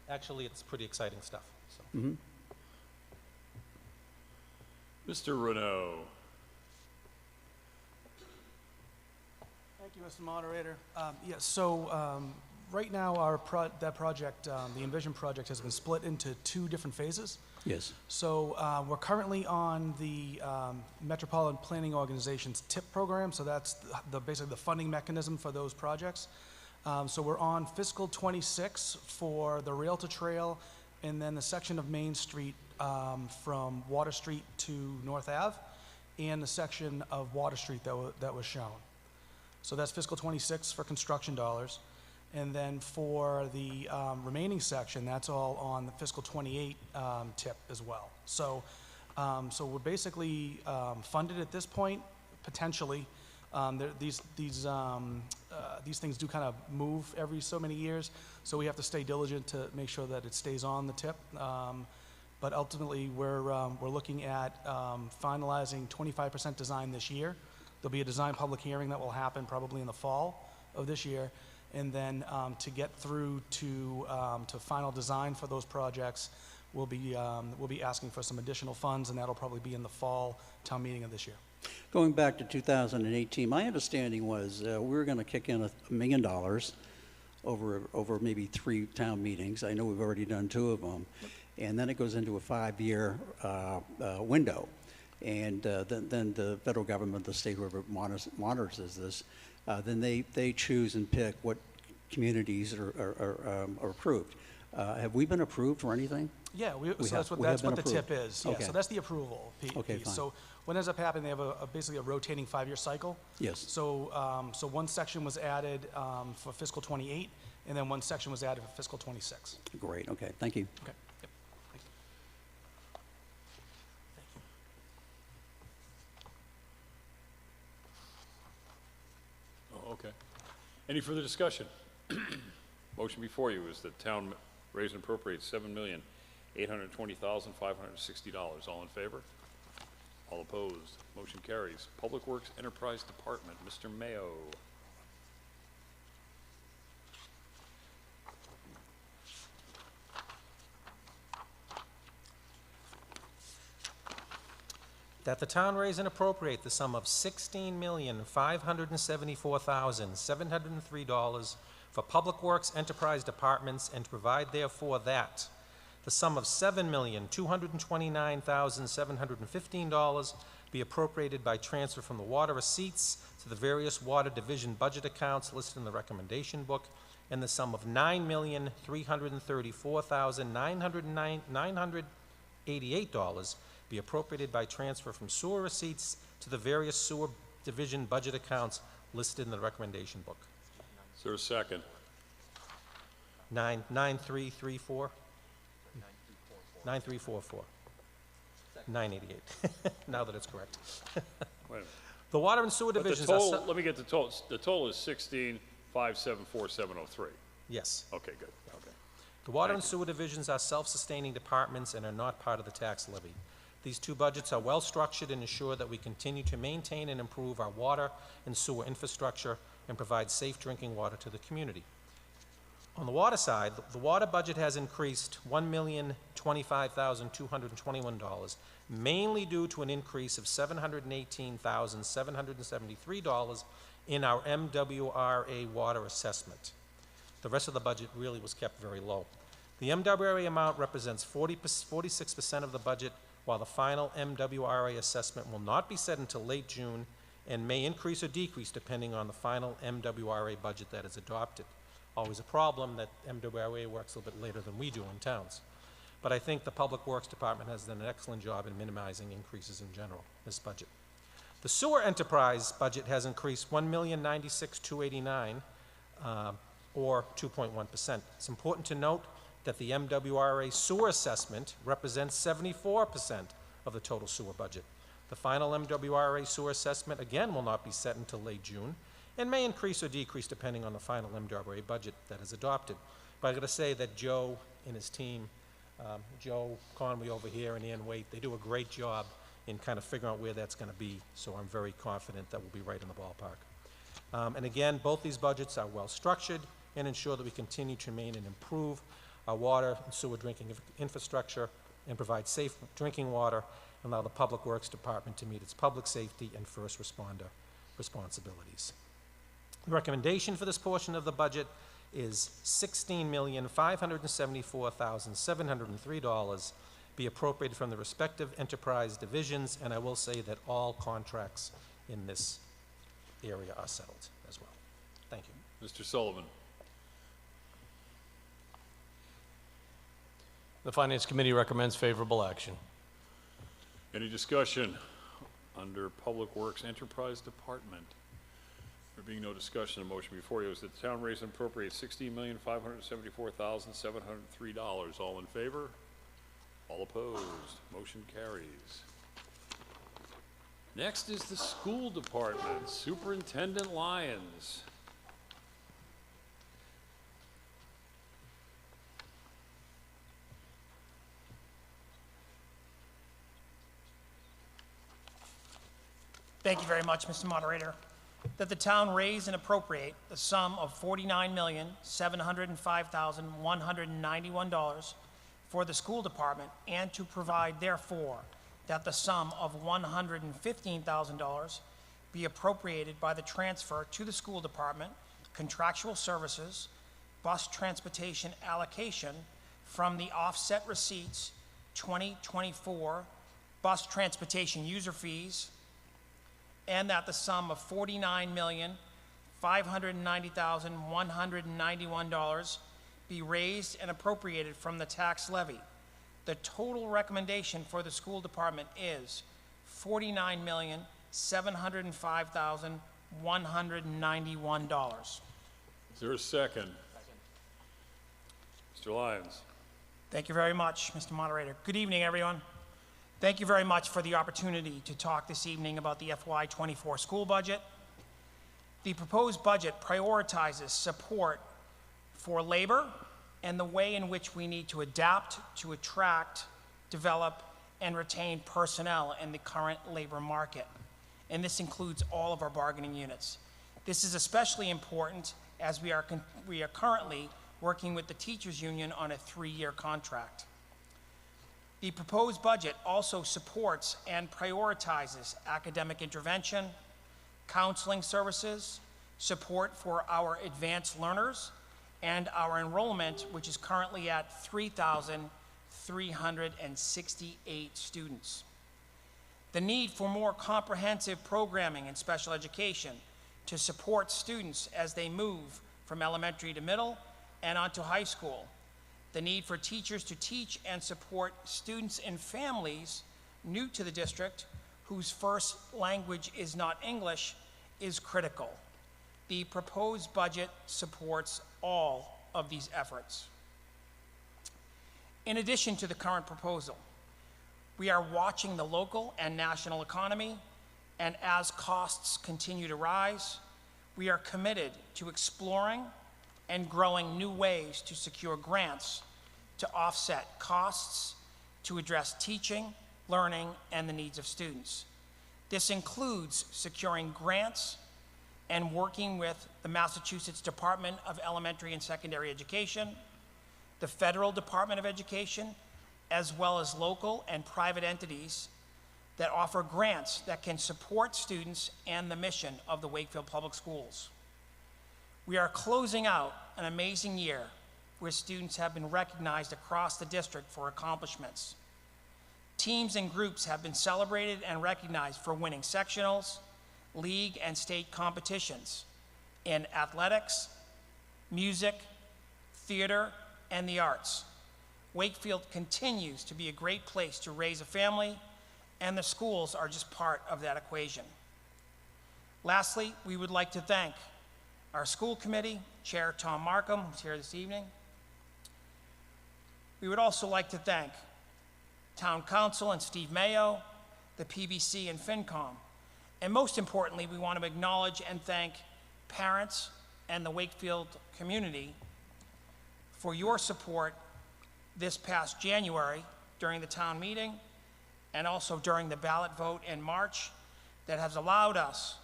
Actually, it's pretty exciting stuff, so. Mr. Renaud. Thank you, Mr. Moderator. Yes, so right now, that project, the Envision project, has been split into 2 different phases. Yes. So we're currently on the Metropolitan Planning Organization's TIP program, so that's basically the funding mechanism for those projects. So we're on fiscal 26 for the rail to trail, and then the section of Main Street from Water Street to North Ave, and the section of Water Street that was shown. So that's fiscal 26 for construction dollars. And then for the remaining section, that's all on the fiscal 28 tip as well. So, so we're basically funded at this point, potentially. These things do kind of move every so many years, so we have to stay diligent to make sure that it stays on the tip. But ultimately, we're looking at finalizing 25% design this year. There'll be a design public hearing that will happen probably in the fall of this year. And then to get through to final design for those projects, we'll be asking for some additional funds, and that'll probably be in the fall town meeting of this year. Going back to 2018, my understanding was we were going to kick in $1 million over maybe 3 town meetings. I know we've already done 2 of them. And then it goes into a 5-year window. And then the federal government, the state, whoever monitors this, then they choose and pick what communities are approved. Have we been approved for anything? Yeah, We so have- that's what we have the been tip approved. is. Yeah, Okay. so that's the approval piece. Okay, fine. So what ends up happening, they have basically a rotating 5-year cycle. Yes. So so one section was added for fiscal 28, and then one section was added for fiscal 26. Great, okay, thank you. Okay. Yep. Thank you. Oh, okay. Any further discussion? Motion before you is that town raise and appropriate $7,820,560. All in favor? All opposed? Motion carries. Public Works Enterprise Department, Mr. Mayo. That the town raise and appropriate the sum of $16,574,703 for Public Works Enterprise Departments, and to provide therefore that the sum of $7,229,715 be appropriated by transfer from the water receipts to the various water division budget accounts listed in the recommendation book, and the sum of $9,334,988 be appropriated by transfer from sewer receipts to the various sewer division budget accounts listed in the recommendation book. Is there a second? 9334? 9344. 988, now that it's correct. Wait a minute. The water and sewer But the divisions are... total, let me get the total. The total is 16,574,703. Yes. Okay, good. Okay. The water Thank and sewer divisions are self-sustaining departments and are not part of the tax levy. These 2 budgets are well-structured and ensure that we continue to maintain and improve our water and sewer infrastructure and provide safe drinking water to the community. On the water side, the water budget has increased $1,025,221, mainly due to an increase of $718,773 in our MWRA water assessment. The rest of the budget really was kept very low. The MWRA amount represents 46% of the budget, while the final MWRA assessment will not be set until late June and may increase or decrease depending on the final MWRA budget that is adopted. Always a problem that MWRA works a little bit later than we do in towns. But I think the Public Works Department has done an excellent job in minimizing increases in general, this budget. The sewer enterprise budget has increased $1,096,289, or 2.1%. It's important to note that the MWRA sewer assessment represents 74% of the total sewer budget. The final MWRA sewer assessment, again, will not be set until late June and may increase or decrease depending on the final MWRA budget that is adopted. But I gotta say that Joe and his team, Joe Conway over here and Ann Waite, they do a great job in kind of figuring out where that's gonna be, so I'm very confident that we'll be right in the ballpark. And again, both these budgets are well-structured and ensure that we continue to maintain and improve our water and sewer drinking infrastructure and provide safe drinking water and allow the Public Works Department to meet its public safety and first responder responsibilities. The recommendation for this portion of the budget is $16,574,703 be appropriated from the respective enterprise divisions, and I will say that all contracts in this area are settled as well. Thank you. Mr. Sullivan. The Finance Committee recommends favorable action. Any discussion under Public Works Enterprise Department? There being no discussion, a motion before you is that the town raise and appropriate $16,574,703. All in favor? All opposed? Motion carries. Next is the School Department. Superintendent Lyons. Thank you very much, Mr. Moderator. That the town raise and appropriate the sum of $49,705,191 for the school department, and to provide therefore that the sum of $115,000 be appropriated by the transfer to the school department contractual services bus transportation allocation from the offset receipts 2024 bus transportation user fees, and that the sum of $49,590,191 be raised and appropriated from the tax levy. The total recommendation for the school department is $49,705,191. Is there a second? Mr. Lyons. Thank you very much, Mr. Moderator. Good evening, everyone. Thank you very much for the opportunity to talk this evening about the FY24 school budget. The proposed budget prioritizes support for labor and the way in which we need to adapt to attract, develop, and retain personnel in the current labor market. And this includes all of our bargaining units. This is especially important as we are currently working with the teachers union on a 3-year contract. The proposed budget also supports and prioritizes academic intervention, counseling services, support for our advanced learners, and our enrollment, which is currently at 3,368 students. The need for more comprehensive programming in special education to support students as they move from elementary to middle and onto high school. The need for teachers to teach and support students and families new to the district whose first language is not English is critical. The proposed budget supports all of these efforts. In addition to the current proposal, we are watching the local and national economy, and as costs continue to rise, we are committed to exploring and growing new ways to secure grants to offset costs to address teaching, learning, and the needs of students. This includes securing grants and working with the Massachusetts Department of Elementary and Secondary Education, the Federal Department of Education, as well as local and private entities that offer grants that can support students and the mission of the Wakefield Public Schools. We are closing out an amazing year where students have been recognized across the district for accomplishments. Teams and groups have been celebrated and recognized for winning sectionals, league, and state competitions in athletics, music, theater, and the arts. Wakefield continues to be a great place to raise a family, and the schools are just part of that equation. Lastly, we would like to thank our school committee, Chair Tom Markham, who's here this evening. We would also like to thank Town Council and Steve Mayo, the PBC and FinCom. And most importantly, we want to acknowledge and thank parents and the Wakefield community for your support this past January during the town meeting and also during the ballot vote in March that has allowed us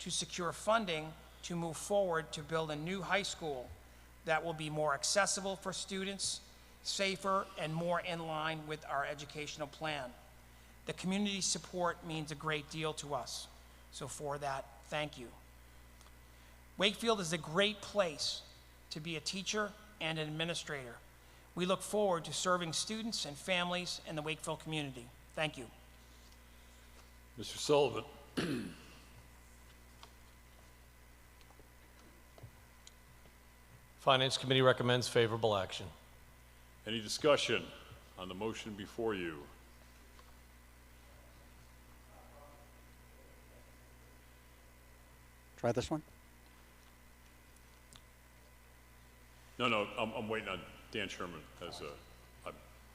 to secure funding to move forward to build a new high school that will be more accessible for students, safer, and more in line with our educational plan. The community support means a great deal to us. So for that, thank you. Wakefield is a great place to be a teacher and an administrator. We look forward to serving students and families in the Wakefield community. Thank you. Mr. Sullivan. Finance Committee recommends favorable action. Any discussion on the motion before you? Try this one? No, I'm waiting on Dan Sherman has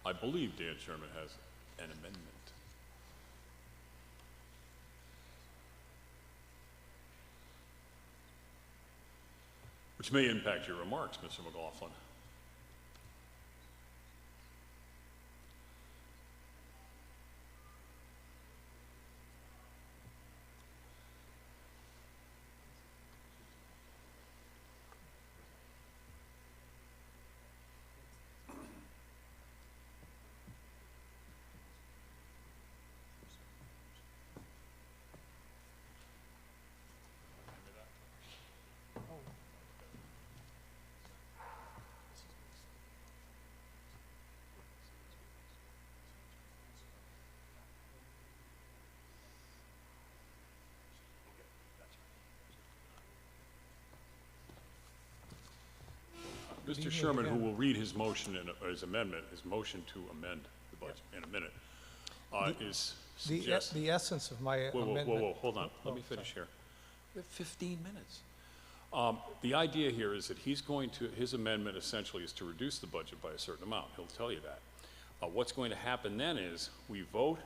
I believe Dan Sherman has an amendment. Which may impact your remarks, Mr. McLaughlin. Mr. Sherman, who will read his motion or his amendment, his motion to amend the budget in a minute, is suggest. The essence of my amendment. Whoa, hold on. Let me finish here. We have 15 minutes. The idea here is that his amendment essentially is to reduce the budget by a certain amount. He'll tell you that. What's going to happen then is we vote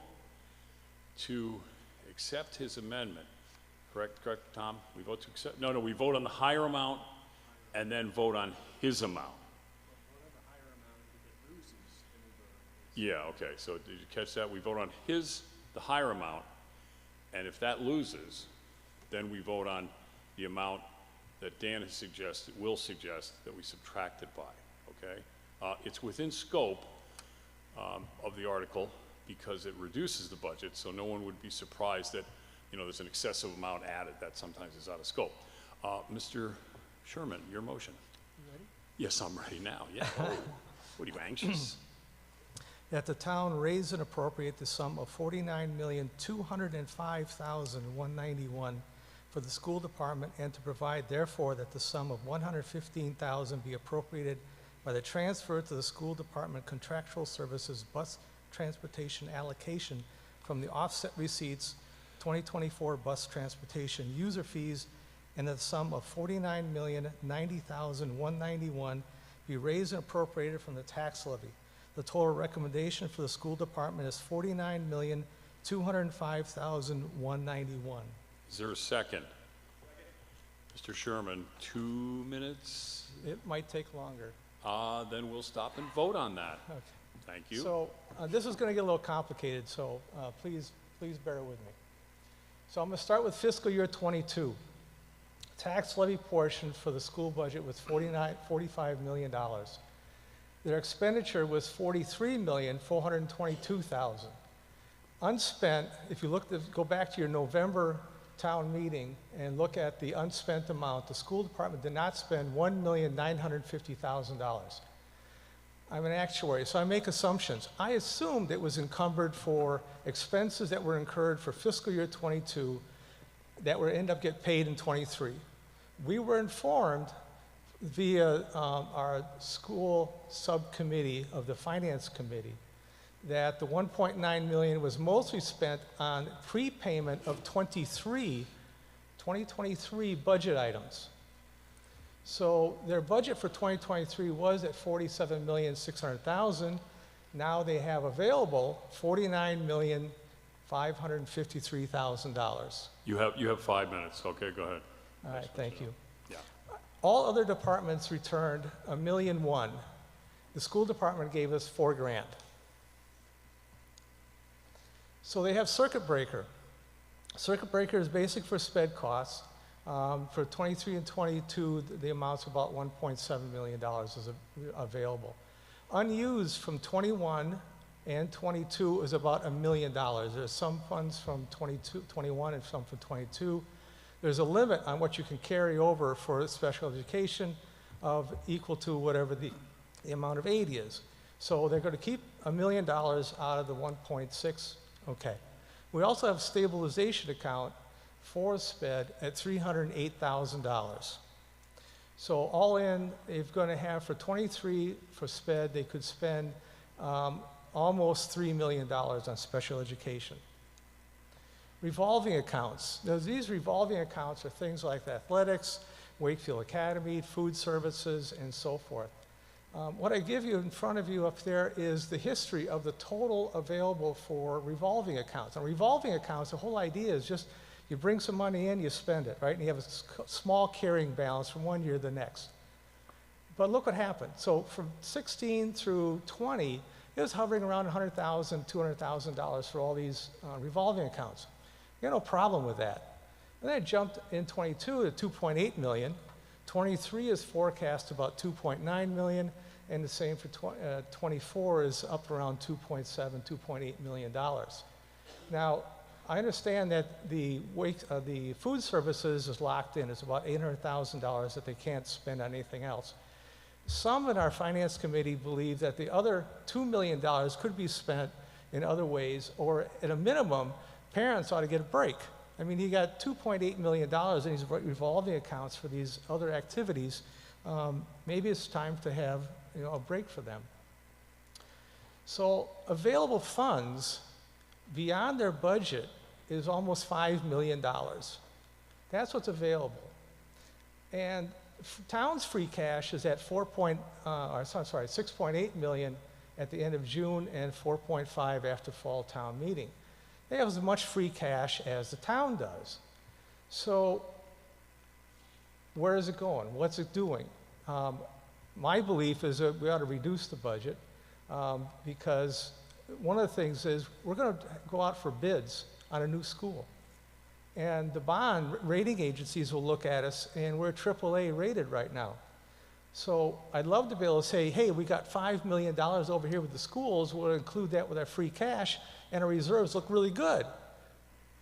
to accept his amendment. Correct, Tom? We vote to accept, no, we vote on the higher amount and then vote on his amount. Yeah, okay, so did you catch that? We vote on the higher amount, and if that loses, then we vote on the amount that Dan will suggest that we subtract it by, okay? It's within scope of the article because it reduces the budget, so no one would be surprised that, there's an excessive amount added that sometimes is out of scope. Mr. Sherman, your motion. You ready? Yes, I'm ready now, yeah. Oh, what are you, anxious? That the town raise and appropriate the sum of $49,205,191 for the school department, and to provide therefore that the sum of $115,000 be appropriated by the transfer to the school department contractual services bus transportation allocation from the offset receipts 2024 bus transportation user fees, and the sum of $49,090,191 be raised and appropriated from the tax levy. The total recommendation for the school department is $49,205,191. Is there a second? Mr. Sherman, 2 minutes? It might take longer. Then we'll stop and vote on that. Okay. Thank you. So this is going to get a little complicated, so please bear with me. So I'm going to start with fiscal year '22. tax levy portion for the school budget was $45 million. Their expenditure was $43,422,000. Unspent, if you go back to your November town meeting and look at the unspent amount, the school department did not spend $1,950,000. I'm an actuary, so I make assumptions. I assumed it was encumbered for expenses that were incurred for fiscal year 22 that would end up get paid in 23. We were informed via our school subcommittee of the finance committee that the 1.9 million was mostly spent on prepayment of 2023 budget items. So their budget for 2023 was at $47,600,000. Now they have available $49,553,000. You have 5 minutes. Okay, go ahead. All right, thank you. Yeah. All other departments returned $1.1 million. The school department gave us $4 grand. So they have circuit breaker. Circuit breaker is basic for sped costs. For 23 and 22, the amount's about $1.7 million is available. Unused from 21 and 22 is about $1 million. There's some funds from 21 and some from 22. There's a limit on what you can carry over for special education of equal to whatever the amount of aid is. So they're going to keep $1 million out of the 1.6. Okay. We also have a stabilization account for SPED at $308,000. So all in, they're going to have for 23 for SPED, they could spend almost $3 million on special education. Revolving accounts. Now, these revolving accounts are things like athletics, Wakefield Academy, food services, and so forth. What I give you in front of you up there is the history of the total available for revolving accounts. And revolving accounts, the whole idea is just you bring some money in, you spend it, right? And you have a small carrying balance from one year to the next. But look what happened. So from 16 through 20, it was hovering around $100,000, $200,000 for all these revolving accounts. You got no problem with that. And then it jumped in 22 to 2.8 million. 23 is forecast about 2.9 million, and the same for 24 is up around 2.7, 2.8 million dollars. Now, I understand that the food services is locked in. It's about $800,000 that they can't spend on anything else. Some in our finance committee believe that the other $2 million could be spent in other ways, or at a minimum, parents ought to get a break. I mean, he got $2.8 million in his revolving accounts for these other activities. Maybe it's time to have a break for them. So available funds beyond their budget is almost $5 million. That's what's available. And town's free cash is at 6.8 million at the end of June and 4.5 after fall town meeting. They have as much free cash as the town does. So where is it going? What's it doing? My belief is that we ought to reduce the budget because one of the things is we're going to go out for bids on a new school. And the bond rating agencies will look at us, and we're AAA rated right now. So I'd love to be able to say, hey, we got $5 million over here with the schools. We'll include that with our free cash, and our reserves look really good.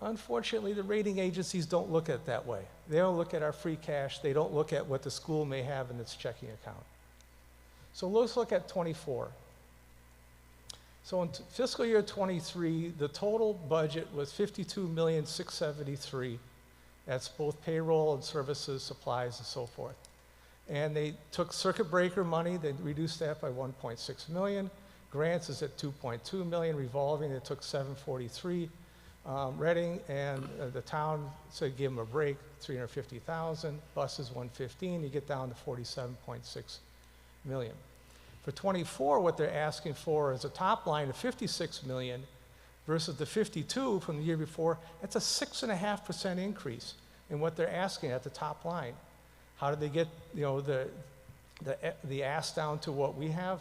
Unfortunately, the rating agencies don't look at it that way. They don't look at our free cash. They don't look at what the school may have in its checking account. So let's look at 24. So in fiscal year 23, the total budget was $52,673,000. That's both payroll and services, supplies, and so forth. And they took circuit breaker money, they reduced that by 1.6 million. Grants is at 2.2 million, revolving, they took 743. Reading and the town said give them a break, 350,000. Buses, 115, you get down to 47.6 million. For 24, what they're asking for is a top line of 56 million versus the 52 from the year before. That's a 6.5% increase in what they're asking at the top line. How did they get the ask down to what we have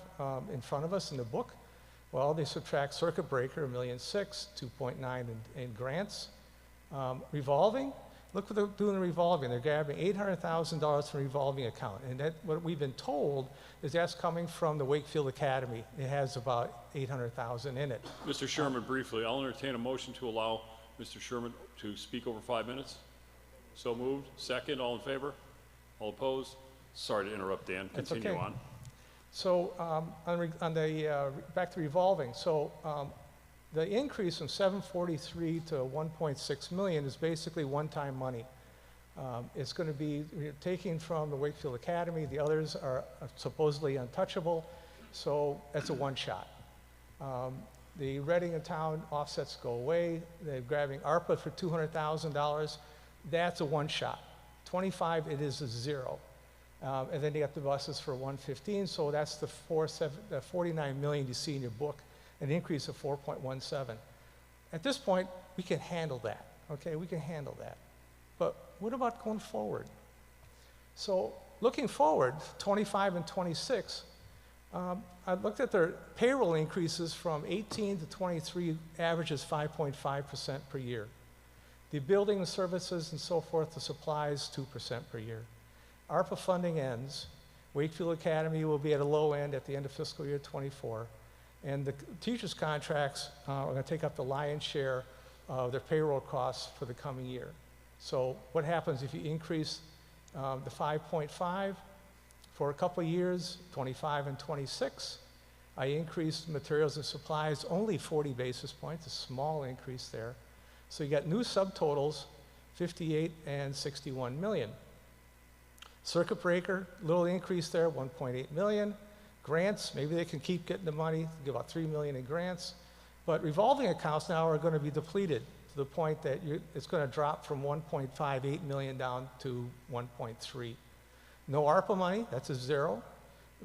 in front of us in the book? Well, they subtract circuit breaker, $1.6 million, 2.9 in grants. Revolving, Look what they're doing in revolving. They're grabbing $800,000 from revolving account. And that, what we've been told is that's coming from the Wakefield Academy. It has about 800,000 in it. Mr. Sherman, briefly, I'll entertain a motion to allow Mr. Sherman to speak over 5 minutes. So moved. Second, all in favor? All opposed? Sorry to interrupt, Dan. That's Continue okay. on. So on the, back to revolving, so the increase from 743 to 1.6 million is basically one-time money. It's going to be taking from the Wakefield Academy. The others are supposedly untouchable, so that's a one-shot. The Reading and Town offsets go away. They're grabbing ARPA for $200,000. That's a one-shot. 25, it is a zero. And then you got the buses for 115, so that's the 49 million you see in your book, an increase of 4.17. At this point, we can handle that, okay? We can handle that. But what about going forward? So looking forward, 25 and 26, I looked at their payroll increases from 18 to 23 averages 5.5% per year. The building and services and so forth, the supplies, 2% per year. ARPA funding ends. Wakefield Academy will be at a low end at the end of fiscal year 24. And the teachers' contracts are going to take up the lion's share of their payroll costs for the coming year. So what happens if you increase the 5.5 for a couple of years, 25 and 26? I increased materials and supplies only 40 basis points, a small increase there. So you got new subtotals, 58 and 61 million. Circuit breaker, little increase there, 1.8 million. Grants, maybe they can keep getting the money, get about 3 million in grants. But revolving accounts now are going to be depleted to the point that it's going to drop from 1.58 million down to 1.3. No ARPA money, that's a zero.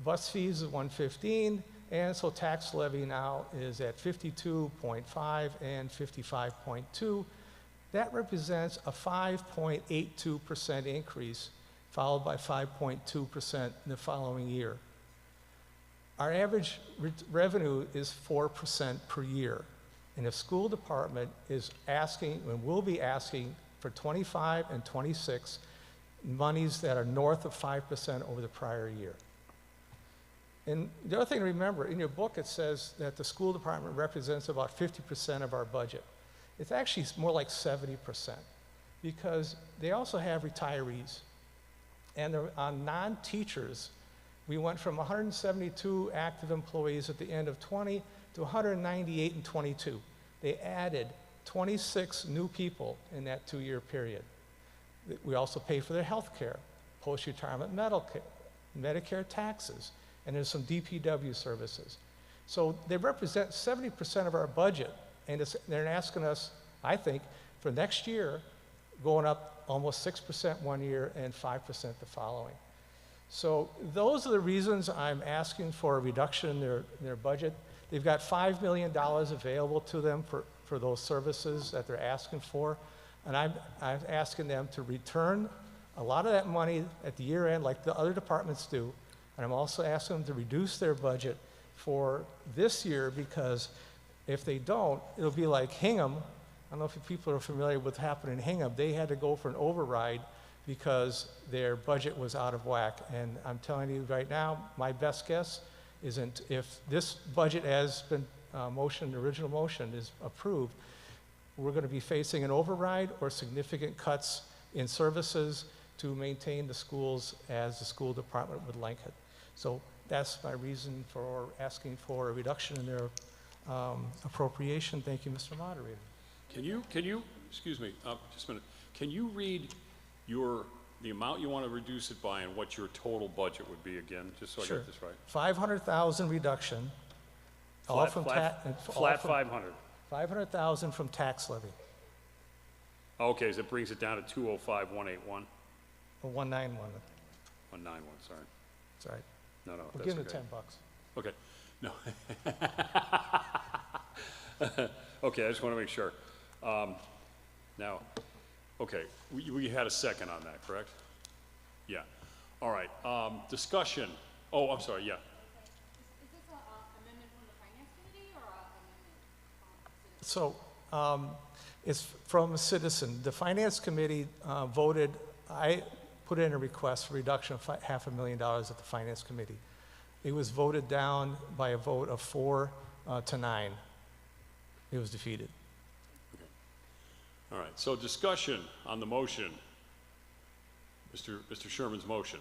Bus fees is 115, and so tax levy now is at 52.5 and 55.2. That represents a 5.82% increase, followed by 5.2% in the following year. Our average revenue is 4% per year. And the school department is asking, and will be asking, for 25 and 26 monies that are north of 5% over the prior year. And the other thing to remember, in your book it says that the school department represents about 50% of our budget. It's actually more like 70%, because they also have retirees. And on non-teachers, we went from 172 active employees at the end of 20 to 198 in 22. They added 26 new people in that 2-year period. We also pay for their health care, post-retirement medical care, Medicare taxes, and there's some DPW services. So they represent 70% of our budget, and they're asking us, I think, for next year, going up almost 6% one year and 5% the following. So those are the reasons I'm asking for a reduction in their budget. They've got $5 million available to them for those services that they're asking for, and I'm asking them to return a lot of that money at the year end like the other departments do, and I'm also asking them to reduce their budget for this year, because if they don't, it'll be like Hingham. I don't know if people are familiar with what happened in Hingham. They had to go for an override because their budget was out of whack. And I'm telling you right now, my best guess isn't, if this budget has been the original motion is approved, we're going to be facing an override or significant cuts in services to maintain the schools as the school department would like it. So that's my reason for asking for a reduction in their appropriation. Thank you, Mr. Moderator. Can you, excuse me, just a minute. Can you read the amount you want to reduce it by and what your total budget would be again, just so I get this right? 500,000 reduction. Flat 500. 500,000 from tax levy, Okay, so it brings it down to 205,181. or 191. 191, sorry. That's right. No, We're that's giving okay. it $10. Okay, no. Okay, I just want to make sure. Now, okay, we had a second on that, correct? Yeah. All right, discussion. Oh, I'm sorry, yeah. Is this an amendment from the Finance Committee or an amendment from the So It's from a citizen. The Finance Committee voted, I put in a request for reduction of $500,000 at the Finance Committee. It was voted down by a vote of 4 to 9. It was defeated. All right, so discussion on the motion. Mr. Sherman's motion.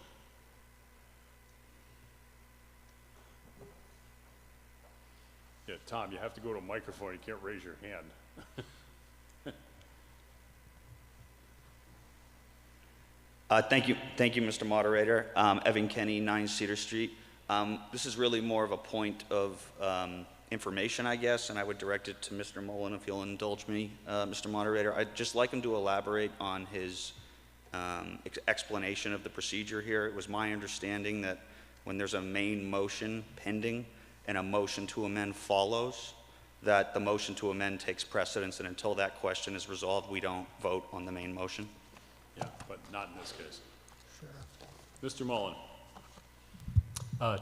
Yeah, Tom, you have to go to a microphone. You can't raise your hand. Thank you, Mr. Moderator. Evan Kenny, 9 Cedar Street. This is really more of a point of information, I guess, and I would direct it to Mr. Mullen if you'll indulge me, Mr. Moderator. I'd just like him to elaborate on his explanation of the procedure here. It was my understanding that when there's a main motion pending and a motion to amend follows, that the motion to amend takes precedence, and until that question is resolved, we don't vote on the main motion. Yeah, but not in this case. Sure. Mr. Mullen.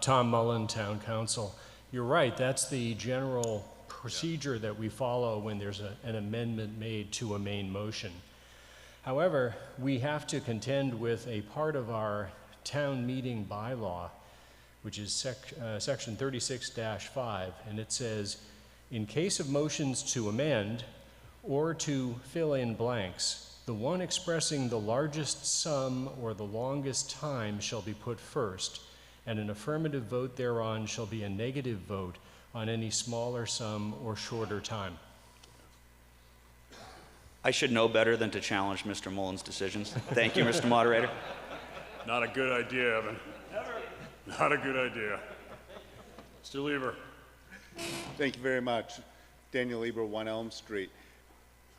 Tom Mullen, Town Council. You're right, that's the general procedure that we follow when there's an amendment made to a main motion. However, we have to contend with a part of our town meeting bylaw, which is section 36-5, and it says, in case of motions to amend or to fill in blanks, the one expressing the largest sum or the longest time shall be put first, and an affirmative vote thereon shall be a negative vote on any smaller sum or shorter time. I should know better than to challenge Mr. Mullen's decisions. Thank you, Mr. Moderator. Not a good idea, Evan. Never. Not a good idea. Mr. Lieber. Thank you very much. Daniel Lieber, 1 Elm Street.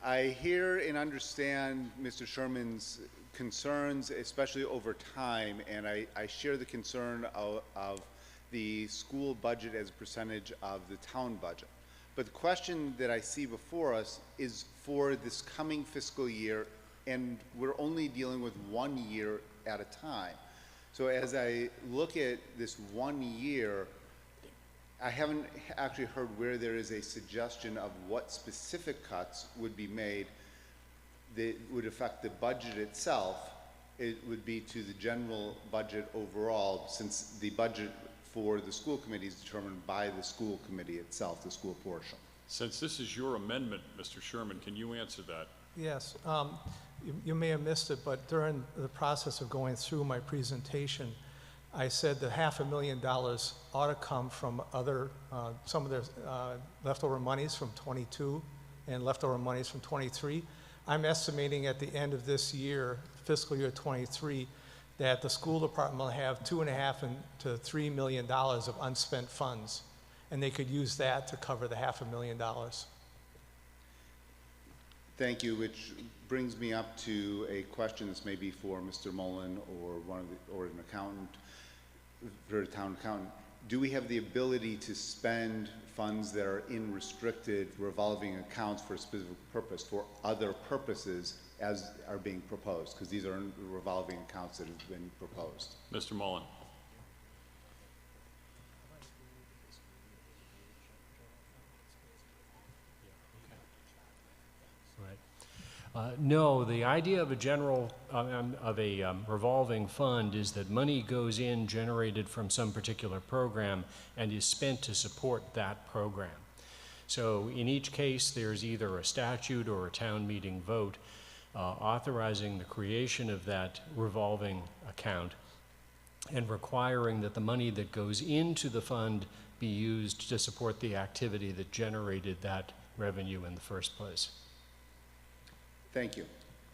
I hear and understand Mr. Sherman's concerns, especially over time, and I share the concern of the school budget as a percentage of the town budget. But the question that I see before us is for this coming fiscal year, and we're only dealing with 1 year at a time. So as I look at this 1 year, I haven't actually heard where there is a suggestion of what specific cuts would be made that would affect the budget itself. It would be to the general budget overall, since the budget for the school committee is determined by the school committee itself, the school portion. Since this is your amendment, Mr. Sherman, can you answer that? Yes. You may have missed it, but during the process of going through my presentation, I said that $500,000 ought to come from other, some of the leftover monies from 22 and leftover monies from 23. I'm estimating at the end of this year, fiscal year 23, that the school department will have $2.5 to $3 million of unspent funds, and they could use that to cover the $500,000. Thank you, which brings me up to a question that's maybe for Mr. Mullen or an accountant, for a town accountant. Do we have the ability to spend funds that are in restricted revolving accounts for a specific purpose, for other purposes as are being proposed? Because these are revolving accounts that have been proposed. Mr. Mullen. No, the idea of a general, revolving fund is that money goes in generated from some particular program and is spent to support that program. So in each case, there's either a statute or a town meeting vote authorizing the creation of that revolving account and requiring that the money that goes into the fund be used to support the activity that generated that revenue in the first place. Thank you.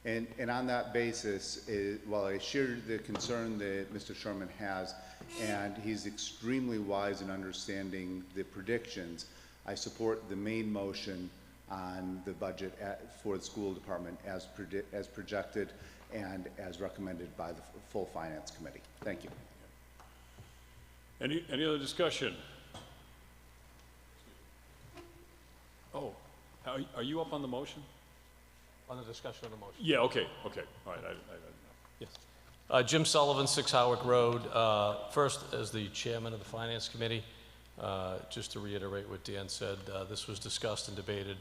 And on that basis, while I share the concern that Mr. Sherman has, and he's extremely wise in understanding the predictions, I support the main motion on the budget for the school department as projected and as recommended by the full finance committee. Thank you. Any other discussion? Oh, are you up on the motion? On the discussion of the motion. Yeah, okay, all right, I didn't know. Jim Sullivan, 6 Howick Road. First, as the chairman of the Finance Committee, just to reiterate what Dan said, this was discussed and debated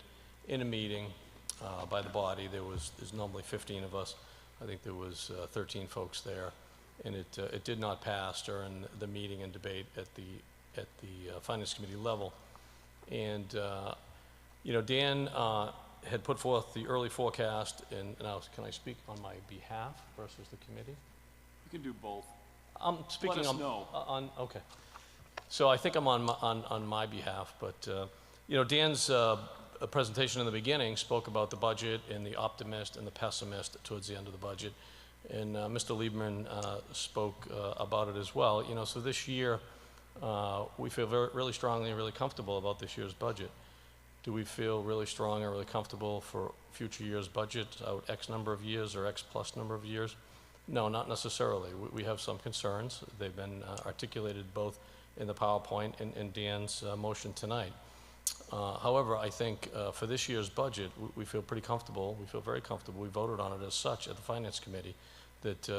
in a meeting by the body. There's normally 15 of us. I think there was 13 folks there, and it did not pass during the meeting and debate at the Finance Committee level. And you know, Dan had put forth the early forecast, and now can I speak on my behalf versus the committee? You can do both. I'm speaking Let us on, know. okay. So I think I'm on my behalf, but you know, Dan's presentation in the beginning spoke about the budget and the optimist and the pessimist towards the end of the budget, and Mr. Lieberman spoke about it as well. You know, so this year we feel really strongly and really comfortable about this year's budget. Do we feel really strong and really comfortable for future years' budget out X number of years or X plus number of years? No, not necessarily. We have some concerns. They've been articulated both in the PowerPoint and Dan's motion tonight. However, I think for this year's budget, we feel pretty comfortable. We feel very comfortable. We voted on it as such at the Finance Committee that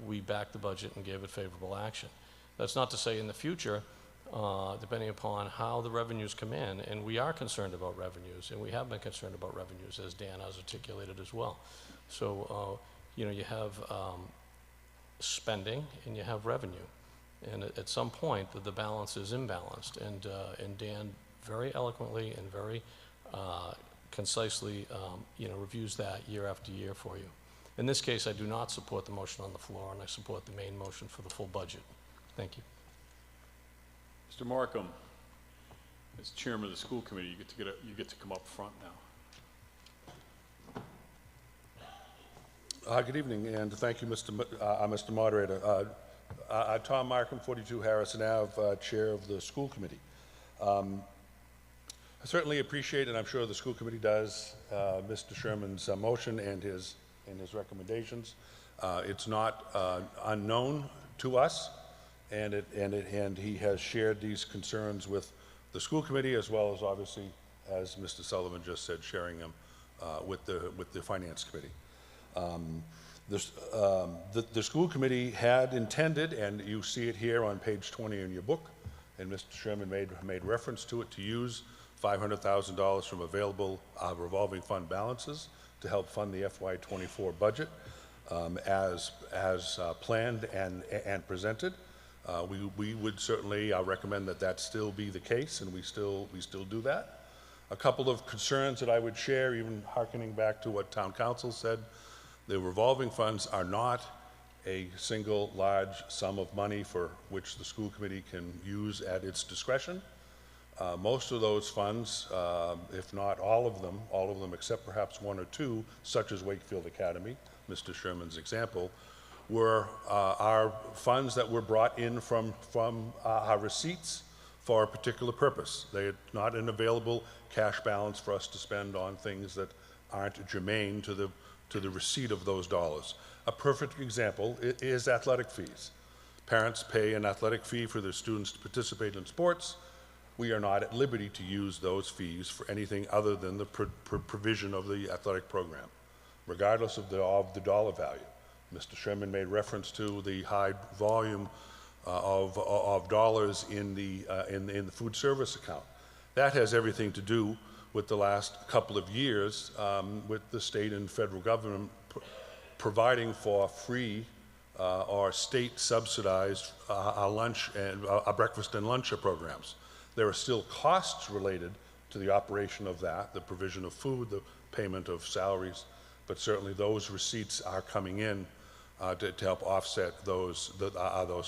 we backed the budget and gave it favorable action. That's not to say in the future, depending upon how the revenues come in, and we are concerned about revenues, and we have been concerned about revenues, as Dan has articulated as well. So, you know, you have spending and you have revenue. And at some point, the balance is imbalanced. And Dan very eloquently and very concisely, you know, reviews that year after year for you. In this case, I do not support the motion on the floor, and I support the main motion for the full budget. Thank you. Mr. Markham, as chairman of the school committee, you get to come up front now. Good evening, and thank you, Mr. Moderator. Tom Markham, 42 Harrison Ave, Chair of the School Committee. I certainly appreciate, and I'm sure the school committee does, Mr. Sherman's motion and his recommendations. It's not unknown to us, and he has shared these concerns with the school committee, as well as, obviously, as Mr. Sullivan just said, sharing them with the finance committee. The school committee had intended, and you see it here on page 20 in your book, and Mr. Sherman made reference to it, to use $500,000 from available revolving fund balances to help fund the FY24 budget as planned and presented. We would certainly recommend that still be the case, and we still do that. A couple of concerns that I would share, even hearkening back to what town council said. The revolving funds are not a single large sum of money for which the school committee can use at its discretion. Most of those funds, if not all of them except perhaps one or two, such as Wakefield Academy, Mr. Sherman's example, were our funds that were brought in from our receipts for a particular purpose. They are not an available cash balance for us to spend on things that aren't germane to the receipt of those dollars. A perfect example is athletic fees. Parents pay an athletic fee for their students to participate in sports. We are not at liberty to use those fees for anything other than the provision of the athletic program, regardless of the dollar value. Mr. Sherman made reference to the high volume of dollars in the food service account. That has everything to do with the last couple of years with the state and federal government providing for free or state subsidized lunch and breakfast and lunch programs. There are still costs related to the operation of that, the provision of food, the payment of salaries, but certainly those receipts are coming in to help offset those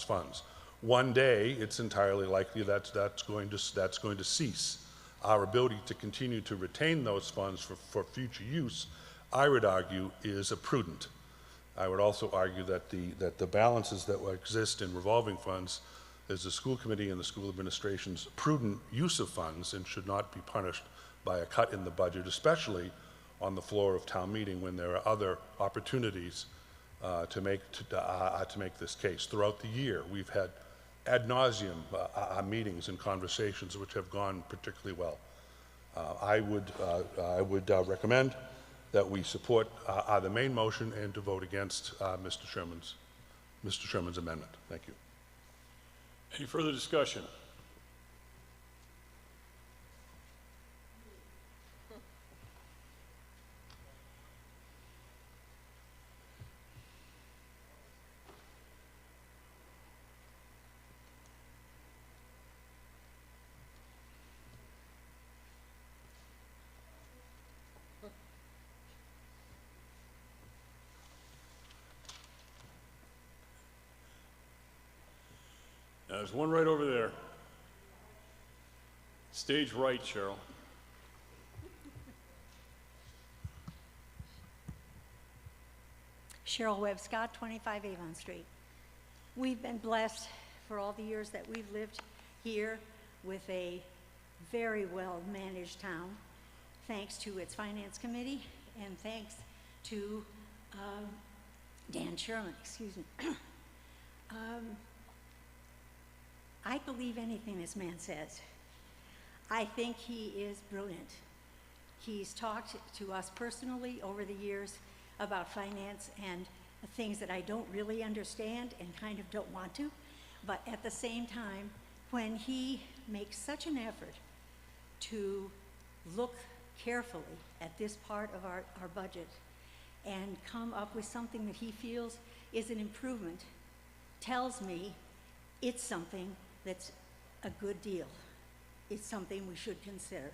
funds. One day, it's entirely likely that's going to cease. Our ability to continue to retain those funds for future use, I would argue, is prudent. I would also argue that the balances that exist in revolving funds is the school committee and the school administration's prudent use of funds and should not be punished by a cut in the budget, especially on the floor of town meeting when there are other opportunities to make this case. Throughout the year, we've had ad nauseum meetings and conversations which have gone particularly well. I would recommend that we support the main motion and to vote against Mr. Sherman's amendment. Thank you. Any further discussion? There's one right over there. Stage right, Cheryl. Cheryl Webb Scott, 25 Avon Street. We've been blessed for all the years that we've lived here with a very well-managed town, thanks to its finance committee and thanks to Dan Sherman, excuse me. I believe anything this man says. I think he is brilliant. He's talked to us personally over the years about finance and things that I don't really understand and kind of don't want to, but at the same time, when he makes such an effort to look carefully at this part of our budget and come up with something that he feels is an improvement, tells me it's something that's a good deal. It's something we should consider.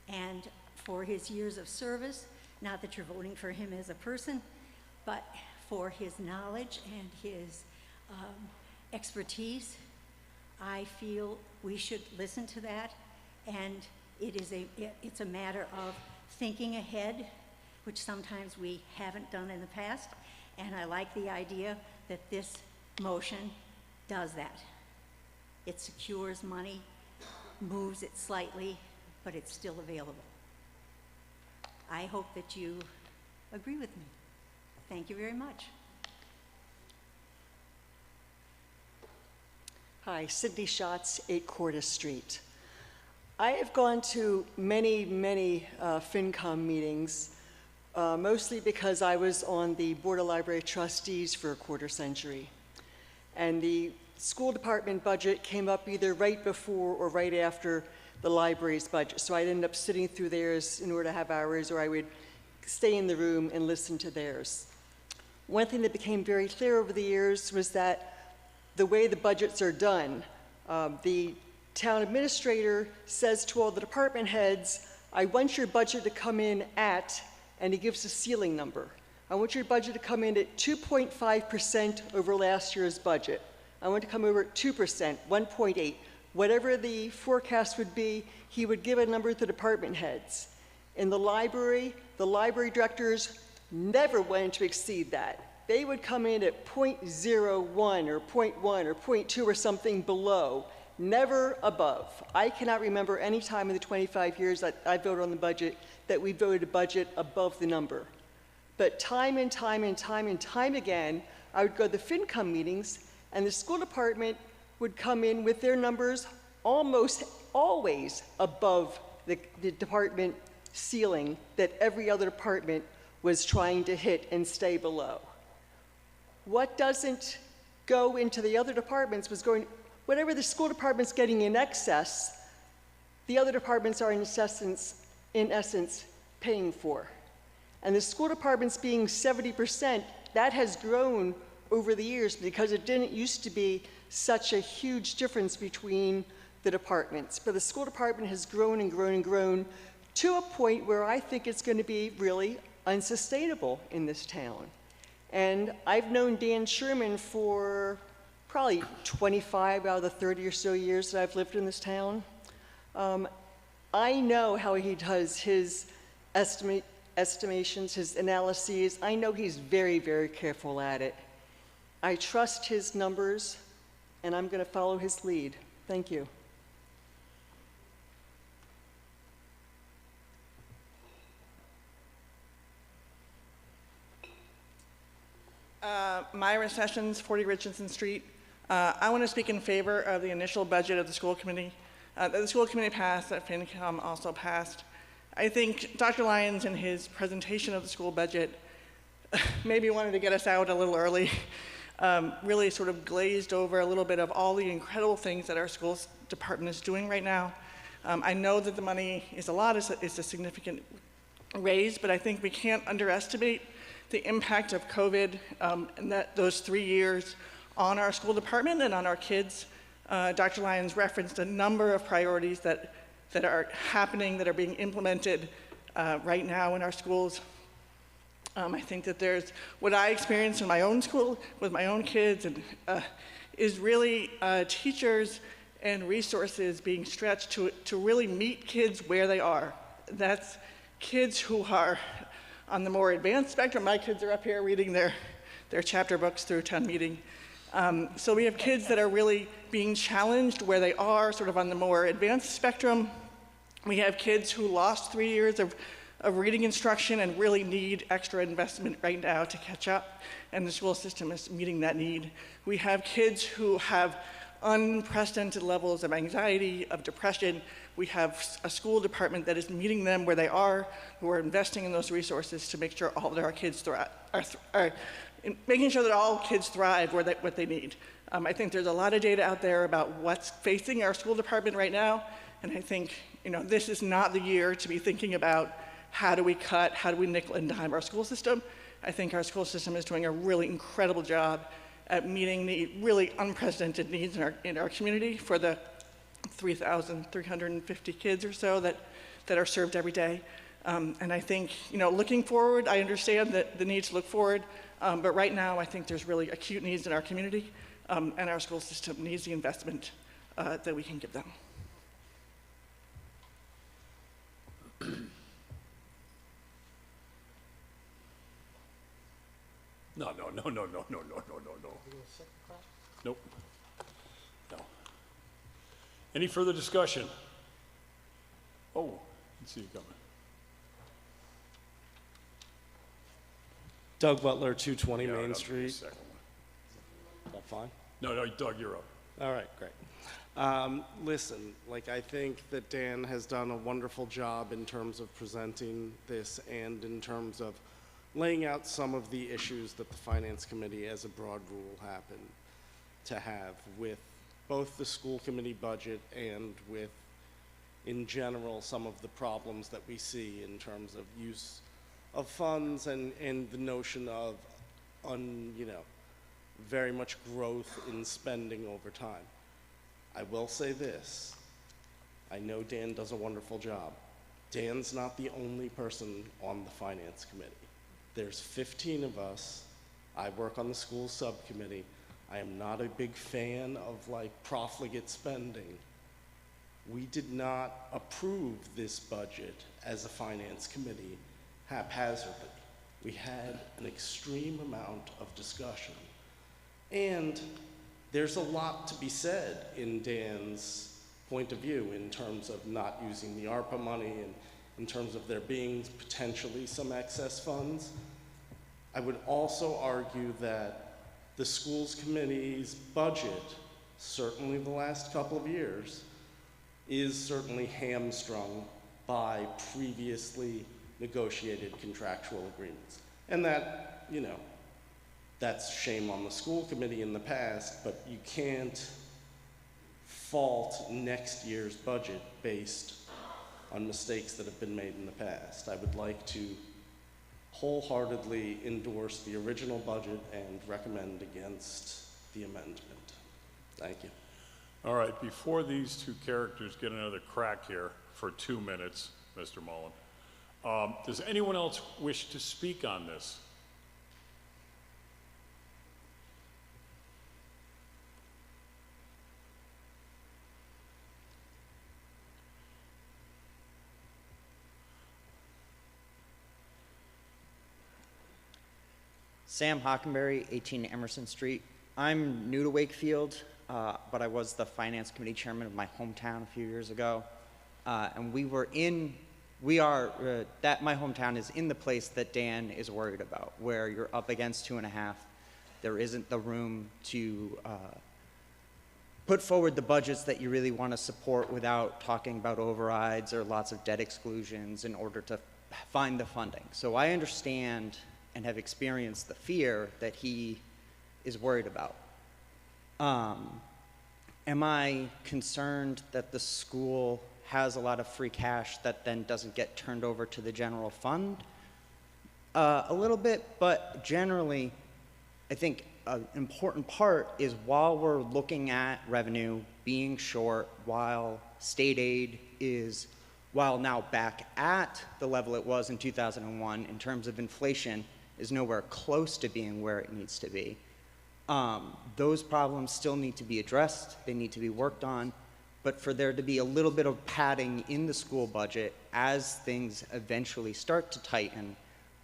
And for his years of service, not that you're voting for him as a person, but for his knowledge and his expertise, I feel we should listen to that. And it's a matter of thinking ahead, which sometimes we haven't done in the past. And I like the idea that this motion does that. It secures money, moves it slightly, but it's still available. I hope that you agree with me. Thank you very much. Hi, Sydney Schatz, 8 Cordis Street. I have gone to many, many FinCom meetings, mostly because I was on the Board of Library Trustees for a quarter century. And the school department budget came up either right before or right after the library's budget. So I'd end up sitting through theirs in order to have hours, or I would stay in the room and listen to theirs. One thing that became very clear over the years was that the way the budgets are done, the town administrator says to all the department heads, I want your budget to come in at, and he gives a ceiling number. I want your budget to come in at 2.5% over last year's budget. I want to come over at 2%, 1.8. Whatever the forecast would be, he would give a number to the department heads. In the library directors never wanted to exceed that. They would come in at 0.01 or 0.1 or 0.2 or something below, never above. I cannot remember any time in the 25 years that I voted on the budget that we voted a budget above the number. But time and time and time and time again, I would go to the FinCom meetings, and the school department would come in with their numbers almost always above the department ceiling that every other department was trying to hit and stay below. What doesn't go into the other departments was going, whatever the school department's getting in excess, the other departments are in essence paying for. And the school departments being 70%, that has grown over the years because it didn't used to be such a huge difference between the departments. But the school department has grown and grown and grown to a point where I think it's going to be really unsustainable in this town. And I've known Dan Sherman for probably 25 out of the 30 or so years that I've lived in this town. I know how he does his estimations, his analyses. I know he's very, very careful at it. I trust his numbers, and I'm going to follow his lead. Thank you. Myra Sessions, 40 Richardson Street. I want to speak in favor of the initial budget of the school committee. That the school committee passed, that FinCom also passed. I think Dr. Lyons in his presentation of the school budget maybe wanted to get us out a little early, really sort of glazed over a little bit of all the incredible things that our school department is doing right now. I know that the money is a lot, it's a significant raise, but I think we can't underestimate the impact of COVID and those 3 years on our school department and on our kids. Dr. Lyons referenced a number of priorities that are happening, that are being implemented right now in our schools. I think that there's what I experienced in my own school with my own kids, and is really teachers and resources being stretched to really meet kids where they are. That's kids who are on the more advanced spectrum. My kids are up here reading their chapter books through town meeting. So we have kids that are really being challenged where they are, sort of on the more advanced spectrum. We have kids who lost 3 years of reading instruction and really need extra investment right now to catch up, and the school system is meeting that need. We have kids who have unprecedented levels of anxiety, of depression. We have a school department that is meeting them where they are, who are investing in those resources to make sure all of our kids thrive, making sure that all kids thrive what they need. I think there's a lot of data out there about what's facing our school department right now, and I think this is not the year to be thinking about how do we cut, how do we nickel and dime our school system. I think our school system is doing a really incredible job at meeting the really unprecedented needs in our community for the 3,350 kids or so that are served every day. And I think, looking forward, I understand that the need to look forward, but right now I think there's really acute needs in our community, and our school system needs the investment that we can give them. No. Nope. No. Any further discussion? Oh, let's see you coming. Doug Butler, 220 Yeah, Main that'll be the Street. second one. That fine? No, Doug, you're up. All right, great. Listen, I think that Dan has done a wonderful job in terms of presenting this and in terms of laying out some of the issues that the Finance Committee, as a broad rule, happen to have with both the school committee budget and with, in general, some of the problems that we see in terms of use of funds and the notion of, very much growth in spending over time. I will say this. I know Dan does a wonderful job. Dan's not the only person on the Finance Committee. There's 15 of us. I work on the school subcommittee. I am not a big fan of profligate spending. We did not approve this budget as a Finance Committee haphazardly. We had an extreme amount of discussion. And there's a lot to be said in Dan's point of view in terms of not using the ARPA money and in terms of there being potentially some excess funds. I would also argue that the schools committee's budget, certainly the last couple of years, is certainly hamstrung by previously negotiated contractual agreements. And that, that's shame on the school committee in the past, but you can't fault next year's budget based on mistakes that have been made in the past. I would like to wholeheartedly endorse the original budget and recommend against the amendment. Thank you. All right, before these two characters get another crack here for 2 minutes, Mr. Mullen, does anyone else wish to speak on this? Sam Hockenberry, 18 Emerson Street. I'm new to Wakefield, but I was the finance committee chairman of my hometown a few years ago. And my hometown is in the place that Dan is worried about, where you're up against 2.5. There isn't the room to put forward the budgets that you really want to support without talking about overrides or lots of debt exclusions in order to find the funding. So I understand and have experienced the fear that he is worried about. Am I concerned that the school has a lot of free cash that then doesn't get turned over to the general fund? A little bit, but generally, I think an important part is while we're looking at revenue being short, while state aid is, while now back at the level it was in 2001 in terms of inflation, is nowhere close to being where it needs to be. Those problems still need to be addressed, they need to be worked on, but for there to be a little bit of padding in the school budget as things eventually start to tighten,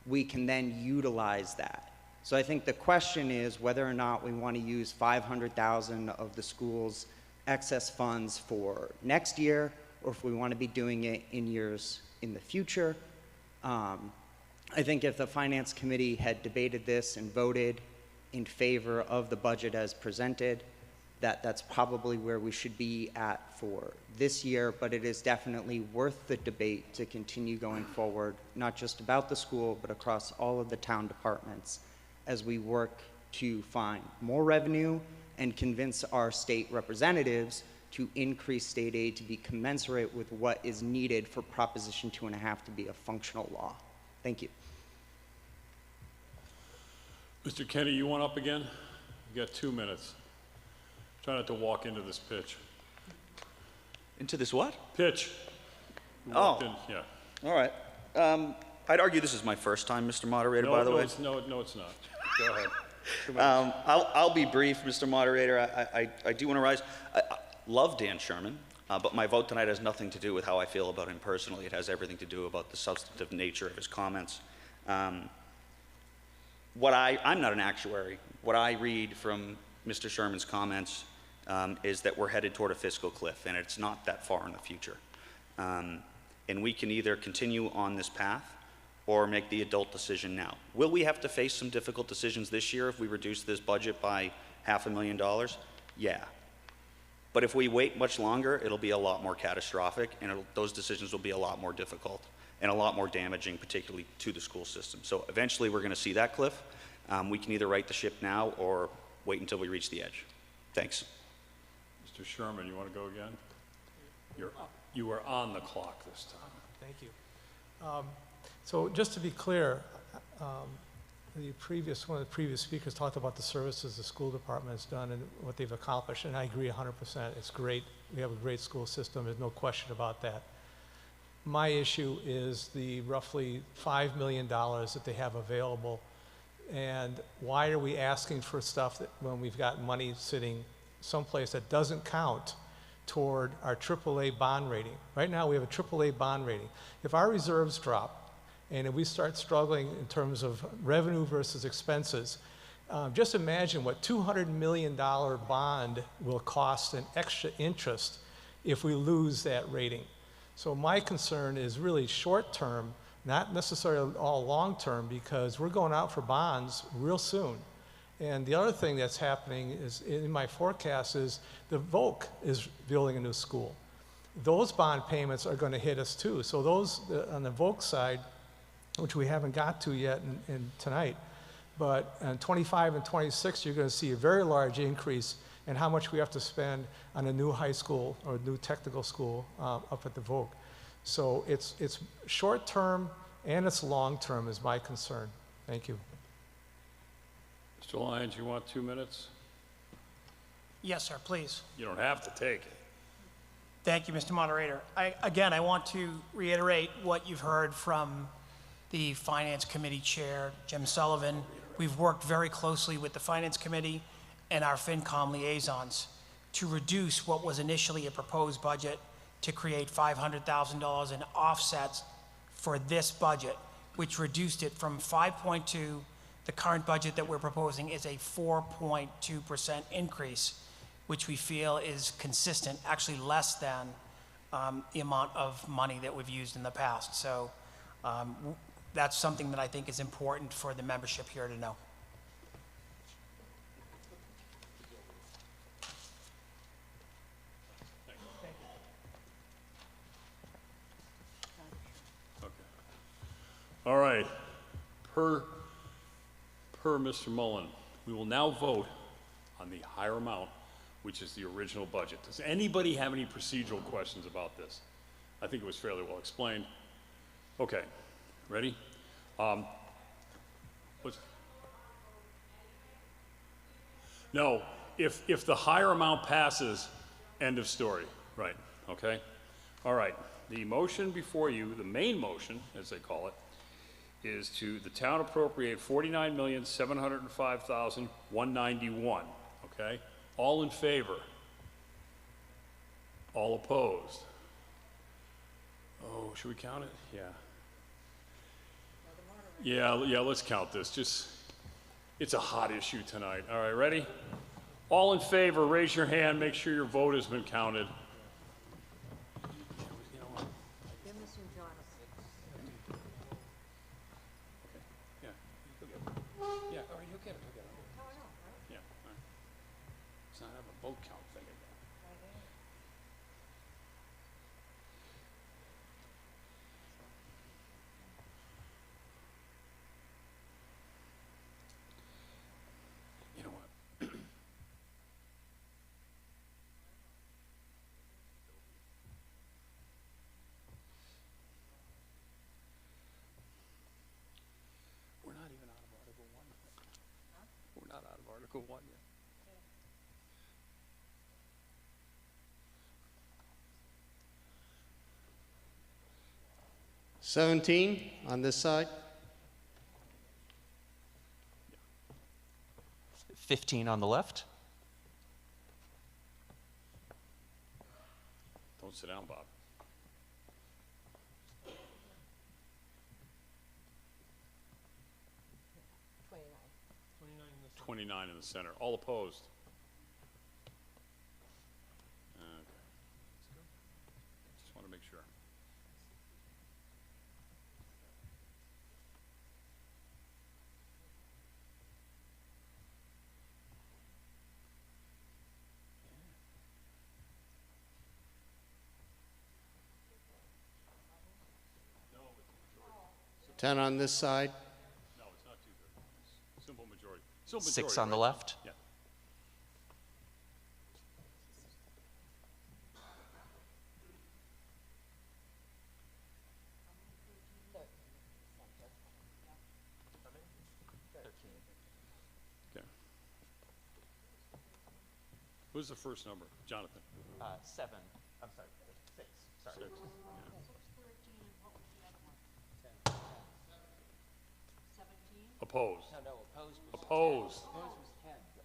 we can then utilize that. So I think the question is whether or not we want to use 500,000 of the school's excess funds for next year, or if we want to be doing it in years in the future. I think if the Finance Committee had debated this and voted in favor of the budget as presented, that's probably where we should be at for this year, but it is definitely worth the debate to continue going forward, not just about the school, but across all of the town departments as we work to find more revenue and convince our state representatives to increase state aid to be commensurate with what is needed for Proposition 2.5 to be a functional law. Thank you. Mr. Kenny, you want up again? You got 2 minutes. Try not to walk into this pitch. Into this what? Pitch. You Oh. walked in, yeah. All right. I'd argue this is my first time, Mr. Moderator, No, by the no, way. no, it's not. Go ahead. I'll be brief, Mr. Moderator. I do want to rise. I love Dan Sherman, but my vote tonight has nothing to do with how I feel about him personally. It has everything to do about the substantive nature of his comments. I'm not an actuary. What I read from Mr. Sherman's comments is that we're headed toward a fiscal cliff, and it's not that far in the future. And we can either continue on this path or make the adult decision now. Will we have to face some difficult decisions this year if we reduce this budget by $500,000? Yeah. But if we wait much longer, it'll be a lot more catastrophic, and those decisions will be a lot more difficult and a lot more damaging, particularly to the school system. So eventually we're going to see that cliff. We can either right the ship now or wait until we reach the edge. Thanks. Mr. Sherman, you want to go again? You are on the clock this time. Thank you. So just to be clear, one of the previous speakers talked about the services the school department has done and what they've accomplished, and I agree 100%. It's great. We have a great school system. There's no question about that. My issue is the roughly $5 million that they have available, and why are we asking for stuff that when we've got money sitting someplace that doesn't count toward our AAA bond rating? Right now we have a AAA bond rating. If our reserves drop and if we start struggling in terms of revenue versus expenses, just imagine what $200 million bond will cost in extra interest if we lose that rating. So my concern is really short term, not necessarily all long term, because we're going out for bonds real soon. And the other thing that's happening is, in my forecast, is the VOC is building a new school. Those bond payments are going to hit us too. So those on the VOC side, which we haven't got to yet in tonight, but in 25 and 26, you're going to see a very large increase in how much we have to spend on a new high school or a new technical school up at the VOC. So it's short term and it's long term is my concern. Thank you. Mr. Lyons, you want 2 minutes? Yes, sir, please. You don't have to take it. Thank you, Mr. Moderator. Again, I want to reiterate what you've heard from the Finance Committee Chair, Jim Sullivan. We've worked very closely with the Finance Committee and our FinCom liaisons to reduce what was initially a proposed budget to create $500,000 in offsets for this budget, which reduced it from 5.2. The current budget that we're proposing is a 4.2% increase, which we feel is consistent, actually less than the amount of money that we've used in the past. So that's something that I think is important for the membership here to know. All right. Per Mr. Mullen, we will now vote on the higher amount, which is the original budget. Does anybody have any procedural questions about this? I think it was fairly well explained. Okay, ready? No, if the higher amount passes, end of story, right, okay? All right, the motion before you, the main motion, as they call it, is to the town appropriate $49,705,191, okay? All in favor? All opposed? Oh, should we count it? Yeah. Yeah, let's count this. It's a hot issue tonight. All right, ready? All in favor, raise your hand, make sure your vote has been counted. Yeah, all right, you'll get it. Yeah, all right. Let's not have a vote count thing again. You know what? We're not even out of Article 1 yet. We're not out of Article 1 yet. $17 on this side. 15 on the left. Don't sit down, Bob. 29 in the center. All opposed? Okay. Just want to make sure. No, it's majority. 10 on this side. No, it's not 2/3. Simple majority. Simple 6 majority, on the right? left. Yeah. Okay. Who's the first number? Jonathan. 7. I'm sorry, 6. Sorry. 6. Opposed? No, opposed was Opposed? 10. Opposed was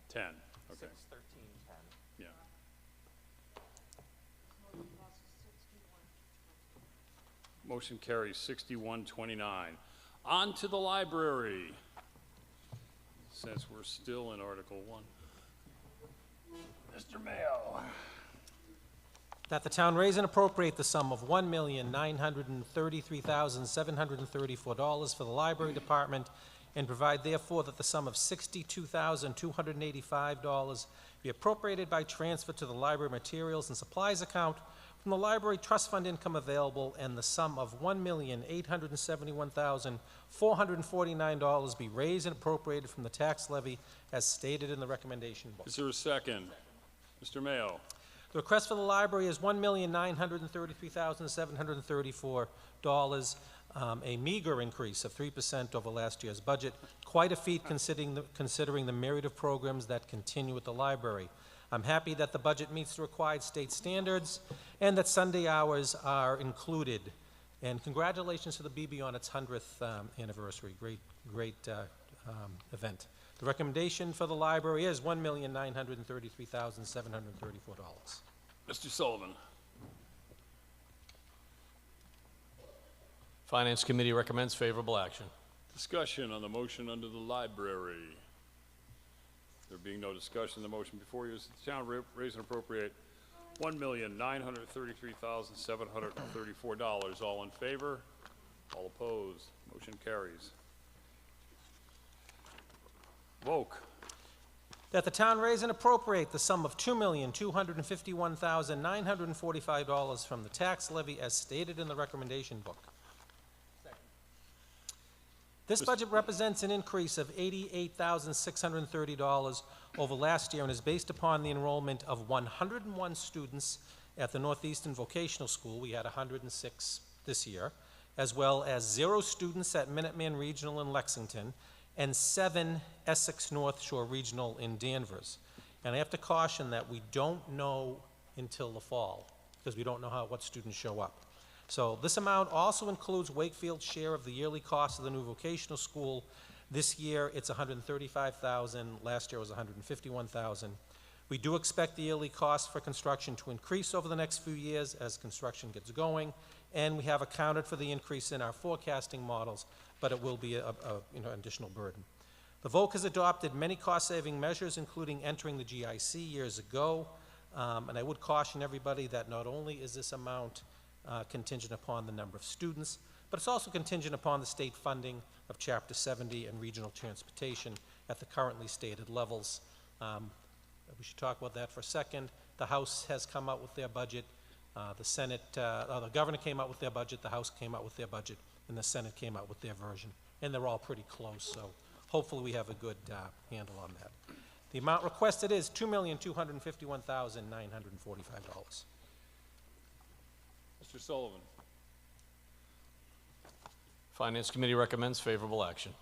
10. 10, okay. 6, 13, 10. Yeah. Motion carries 61-29. On to the library. Since we're still in Article 1. Mr. Mayo. That the town raise and appropriate the sum of $1,933,734 for the library department, and provide therefore that the sum of $62,285 be appropriated by transfer to the library materials and supplies account from the library trust fund income available, and the sum of $1,871,449 be raised and appropriated from the tax levy as stated in the recommendation book. Is there a second? Mr. Mayo. The request for the library is $1,933,734, a meager increase of 3% over last year's budget. Quite a feat considering the myriad of programs that continue at the library. I'm happy that the budget meets the required state standards and that Sunday hours are included. And congratulations to the BB on its 100th anniversary. Great event. The recommendation for the library is $1,933,734. Mr. Sullivan. Finance Committee recommends favorable action. Discussion on the motion under the library. There being no discussion, the motion before you is that the town raise and appropriate $1,933,734. All in favor? All opposed? Motion carries. Woke. That the town raise and appropriate the sum of $2,251,945 from the tax levy as stated in the recommendation book. This budget represents an increase of $88,630 over last year and is based upon the enrollment of 101 students at the Northeastern Vocational School. We had 106 this year, as well as 0 students at Minuteman Regional in Lexington and 7 Essex North Shore Regional in Danvers. And I have to caution that we don't know until the fall, because we don't know what students show up. So this amount also includes Wakefield's share of the yearly cost of the new vocational school. This year, it's $135,000. Last year was $151,000. We do expect the yearly cost for construction to increase over the next few years as construction gets going, and we have accounted for the increase in our forecasting models, but it will be an additional burden. The VOC has adopted many cost-saving measures, including entering the GIC years ago, and I would caution everybody that not only is this amount contingent upon the number of students, but it's also contingent upon the state funding of Chapter 70 and regional transportation at the currently stated levels. We should talk about that for a second. The House has come out with their budget. The Senate, the governor came out with their budget, the House came out with their budget, and the Senate came out with their version. And they're all pretty close, so hopefully we have a good handle on that. The amount requested is $2,251,945. Mr. Sullivan. Finance Committee recommends favorable action.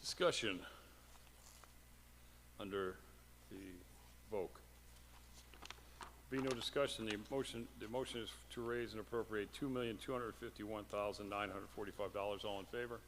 Discussion under the VOC. Be no discussion. The motion is to raise and appropriate $2,251,945. All in favor?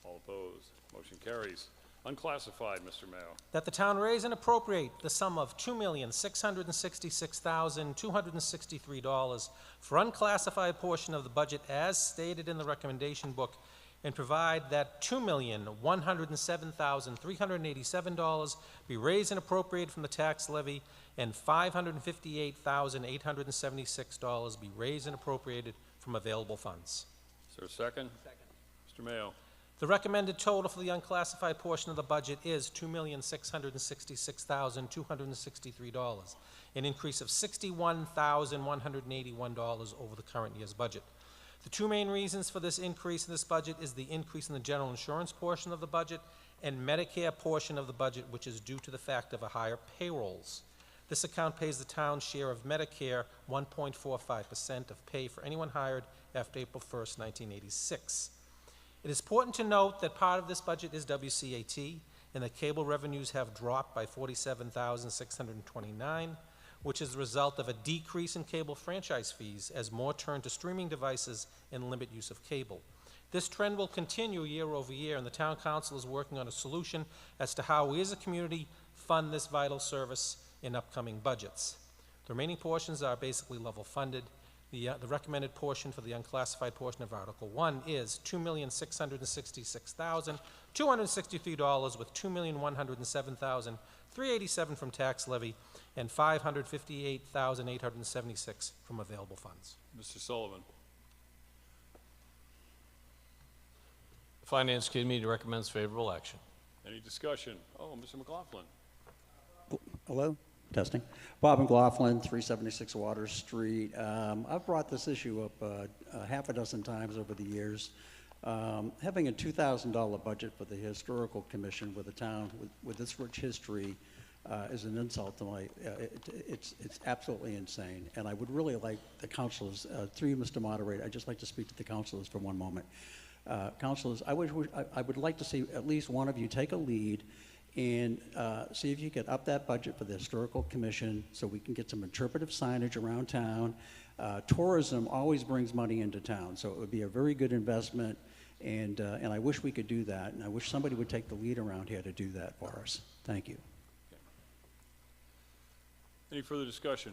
All opposed? Motion carries. Unclassified, Mr. Mayo. That the town raise and appropriate the sum of $2,666,263 for unclassified portion of the budget as stated in the recommendation book, and provide that $2,107,387 be raised and appropriated from the tax levy, and $558,876 be raised and appropriated from available funds. Is there a second? Second. Mr. Mayo. The recommended total for the unclassified portion of the budget is $2,666,263, an increase of $61,181 over the current year's budget. The two main reasons for this increase in this budget is the increase in the general insurance portion of the budget and Medicare portion of the budget, which is due to the fact of a higher payrolls. This account pays the town's share of Medicare 1.45% of pay for anyone hired after April 1st, 1986. It is important to note that part of this budget is WCAT, and that cable revenues have dropped by $47,629, which is the result of a decrease in cable franchise fees as more turn to streaming devices and limit use of cable. This trend will continue year over year, and the town council is working on a solution as to how we as a community fund this vital service in upcoming budgets. The remaining portions are basically level funded. The recommended portion for the unclassified portion of Article 1 is $2,666,263, with $2,107,387 from tax levy and $558,876 from available funds. Mr. Sullivan. Finance Committee recommends favorable action. Any discussion? Oh, Mr. McLaughlin. Hello? Testing. Bob McLaughlin, 376 Water Street. I've brought this issue up half a dozen times over the years. Having a $2,000 budget for the Historical Commission with a town with this rich history is an insult to my, it's absolutely insane. And I would really like the councilors, through you, Mr. Moderator, I'd just like to speak to the councilors for one moment. Councilors, I would like to see at least one of you take a lead and see if you could up that budget for the Historical Commission so we can get some interpretive signage around town. Tourism always brings money into town, so it would be a very good investment, and I wish we could do that, and I wish somebody would take the lead around here to do that for us. Thank you. Okay. Any further discussion?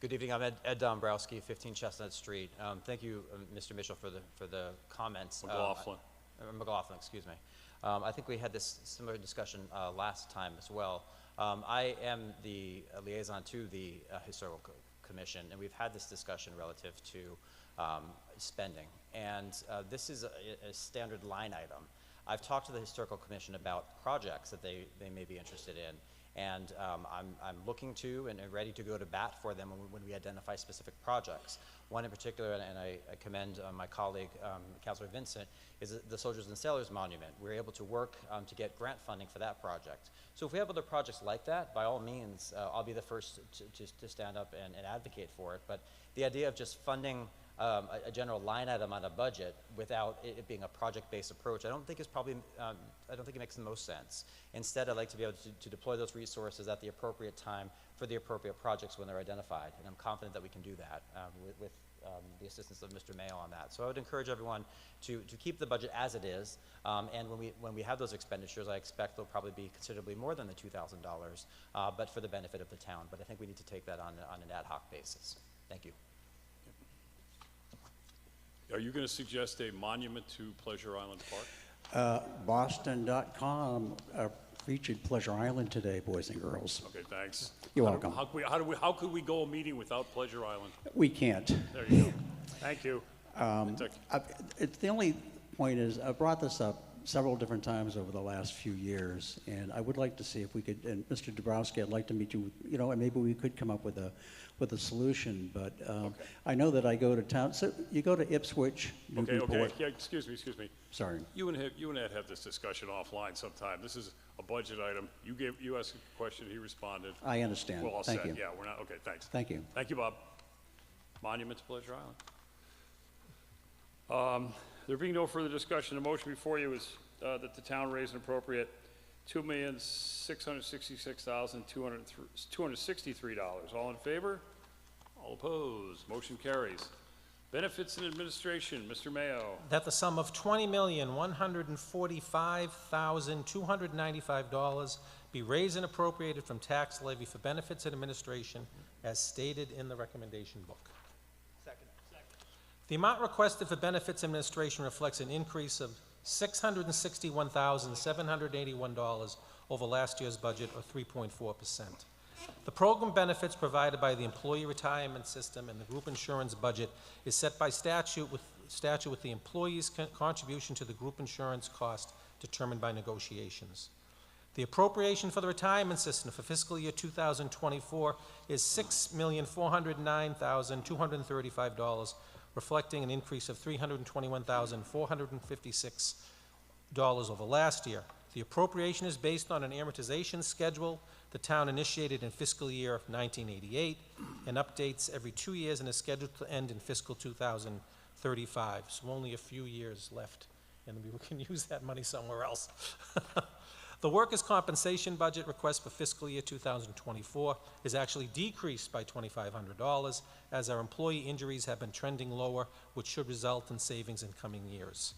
Good evening. I'm Ed Dombrowski, 15 Chestnut Street. Thank you, Mr. Mitchell, for the comments. McLaughlin. McLaughlin, excuse me. I think we had this similar discussion last time as well. I am the liaison to the Historical Commission, and we've had this discussion relative to spending. And this is a standard line item. I've talked to the Historical Commission about projects that they may be interested in. And I'm looking to and ready to go to bat for them when we identify specific projects. One in particular, and I commend my colleague, Councilor Vincent, is the Soldiers and Sailors Monument. We're able to work to get grant funding for that project. So if we have other projects like that, by all means, I'll be the first to stand up and advocate for it. But the idea of just funding a general line item on a budget without it being a project-based approach, I don't think is probably, I don't think it makes the most sense. Instead, I'd like to be able to deploy those resources at the appropriate time for the appropriate projects when they're identified, and I'm confident that we can do that with the assistance of Mr. Mayo on that. So I would encourage everyone to keep the budget as it is, and when we have those expenditures, I expect they'll probably be considerably more than the $2,000, but for the benefit of the town. But I think we need to take that on an ad hoc basis. Thank you. Are you going to suggest a monument to Pleasure Island Park? Boston.com featured Pleasure Island today, boys and girls. Okay, thanks. You're welcome. How could we go a meeting without Pleasure Island? We can't. There you go. Thank you. It's the only point is, I brought this up several different times over the last few years, and I would like to see if we could, and Mr. Dabrowski, I'd like to meet you, you know, and maybe we could come up with a solution, but I know that I go to town, so you go to Ipswich, Newburyport. Yeah, excuse me. Sorry. You and Ed have this discussion offline sometime. This is a budget item. You asked a question, he responded. I understand. We're all Thank set. you. Yeah, we're not, okay, thanks. Thank you. Thank you, Bob. Monument to Pleasure Island. There being no further discussion, the motion before you is that the town raise an appropriate $2,666,263. All in favor? All opposed? Motion carries. Benefits and administration, Mr. Mayo. That the sum of $20,145,295 be raised and appropriated from tax levy for benefits and administration as stated in the recommendation book. Second. The amount requested for benefits administration reflects an increase of $661,781 over last year's budget, or 3.4%. The program benefits provided by the employee retirement system and the group insurance budget is set by statute with the employee's contribution to the group insurance cost determined by negotiations. The appropriation for the retirement system for fiscal year 2024 is $6,409,235, reflecting an increase of $321,456 over last year. The appropriation is based on an amortization schedule the town initiated in fiscal year 1988 and updates every 2 years and is scheduled to end in fiscal 2035. So only a few years left, and we can use that money somewhere else. The workers' compensation budget request for fiscal year 2024 is actually decreased by $2,500 as our employee injuries have been trending lower, which should result in savings in coming years.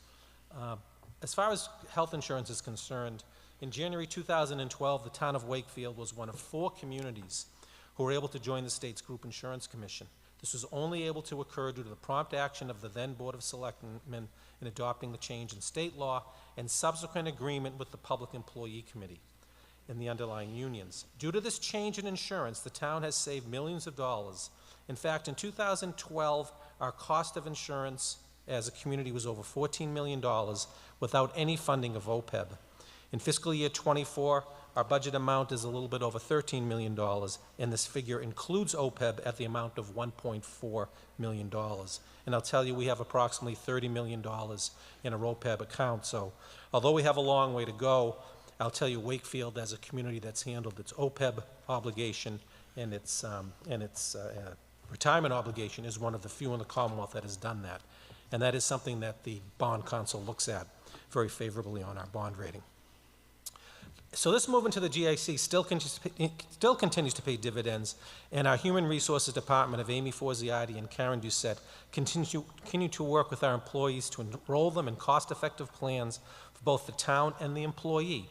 As far as health insurance is concerned, in January 2012, the town of Wakefield was one of 4 communities who were able to join the state's Group Insurance Commission. This was only able to occur due to the prompt action of the then Board of Selectmen in adopting the change in state law and subsequent agreement with the Public Employee Committee and the underlying unions. Due to this change in insurance, the town has saved millions of dollars. In fact, in 2012, our cost of insurance as a community was over $14 million without any funding of OPEB. In fiscal year 24, our budget amount is a little bit over $13 million, and this figure includes OPEB at the amount of $1.4 million. And I'll tell you, we have approximately $30 million in our OPEB account. So although we have a long way to go, I'll tell you, Wakefield, as a community that's handled its OPEB obligation and its retirement obligation, is one of the few in the Commonwealth that has done that. And that is something that the Bond Council looks at very favorably on our bond rating. So this movement to the GIC still continues to pay dividends, and our Human Resources Department of Amy Forziati and Karen Doucette continue to work with our employees to enroll them in cost-effective plans for both the town and the employee.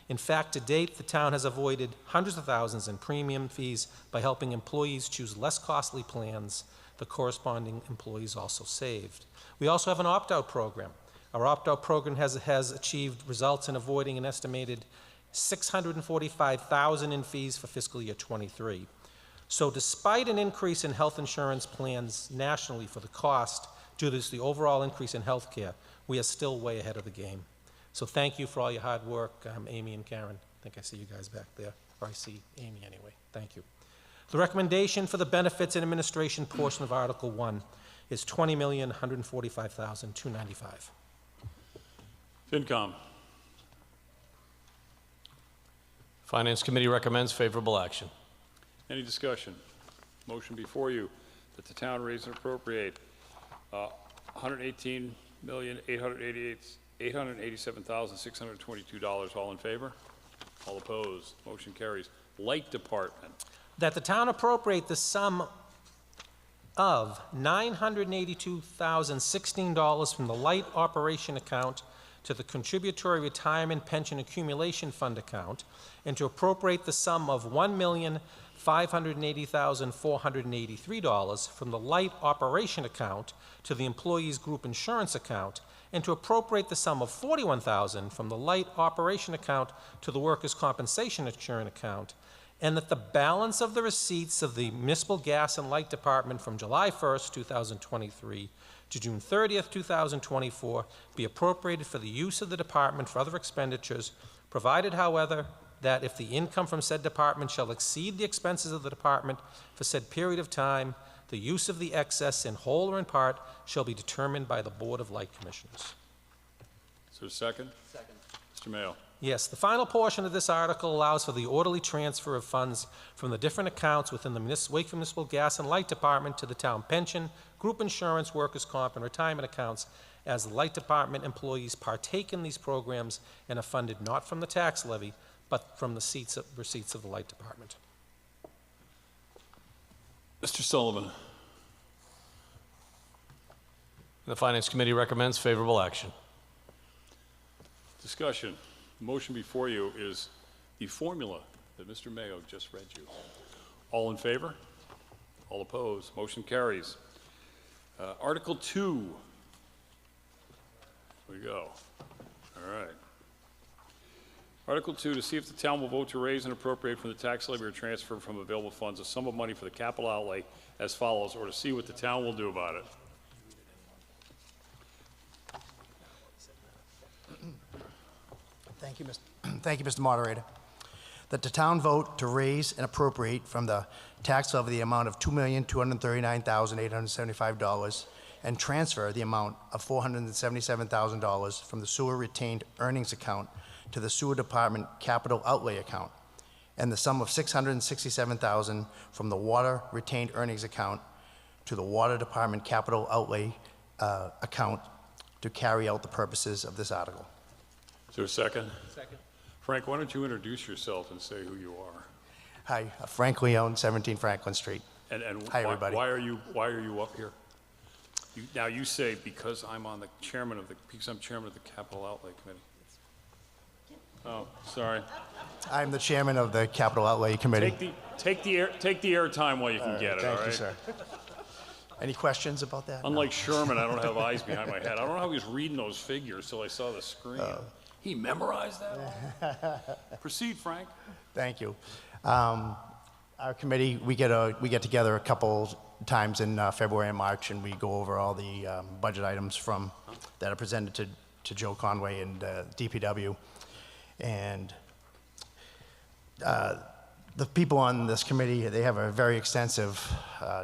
In fact, to date, the town has avoided hundreds of thousands in premium fees by helping employees choose less costly plans. The corresponding employees also saved. We also have an opt-out program. Our opt-out program has achieved results in avoiding an estimated $645,000 in fees for fiscal year 23. So despite an increase in health insurance plans nationally for the cost due to the overall increase in health care, we are still way ahead of the game. So thank you for all your hard work, Amy and Karen. I think I see you guys back there, or I see Amy anyway. Thank you. The recommendation for the benefits and administration portion of Article 1 is $20,145,295. FinCom. Finance Committee recommends favorable action. Any discussion? Motion before you that the town raise and appropriate $118,887,622. All in favor? All opposed? Motion carries. Light Department. That the town appropriate the sum of $982,016 from the light operation account to the contributory retirement pension accumulation fund account, and to appropriate the sum of $1,580,483 from the light operation account to the employees group insurance account, and to appropriate the sum of $41,000 from the light operation account to the workers' compensation insurance account, and that the balance of the receipts of the municipal gas and light department from July 1st, 2023 to June 30th, 2024 be appropriated for the use of the department for other expenditures, provided, however, that if the income from said department shall exceed the expenses of the department for said period of time, the use of the excess in whole or in part shall be determined by the Board of Light Commissioners. Is there a second? Second. Mr. Mayo. Yes, the final portion of this article allows for the orderly transfer of funds from the different accounts within the Wakefield Municipal Gas and Light Department to the town pension, group insurance, workers' comp, and retirement accounts as the Light Department employees partake in these programs and are funded not from the tax levy, but from the receipts of the Light Department. Mr. Sullivan. The Finance Committee recommends favorable action. Discussion. The motion before you is the formula that Mr. Mayo just read you. All in favor? All opposed? Motion carries. Article 2. Here we go. All right. Article 2, to see if the town will vote to raise and appropriate from the tax levy or transfer from available funds a sum of money for the capital outlay as follows, or to see what the town will do about it. Thank you, Mr. Moderator. That the town vote to raise and appropriate from the tax levy the amount of $2,239,875 and transfer the amount of $477,000 from the sewer retained earnings account to the sewer department capital outlay account, and the sum of $667,000 from the water retained earnings account to the water department capital outlay account to carry out the purposes of this article. Is there a second? Second. Frank, why don't you introduce yourself and say who you are? Hi, Frank Leone, 17 Franklin Street. And hi, everybody. Why are you up here? Now you say because I'm chairman of the capital outlay committee. Oh, sorry. I'm the chairman of the capital outlay committee. Take the air time while you can get it. All right. Thank you, sir. Any questions about that? Unlike Sherman, I don't have eyes behind my head. I don't know how he was reading those figures till I saw the screen. He memorized that all? Proceed, Frank. Thank you. Our committee, we get together a couple times in February and March, and we go over all the budget items that are presented to Joe Conway and DPW. And the people on this committee, they have a very extensive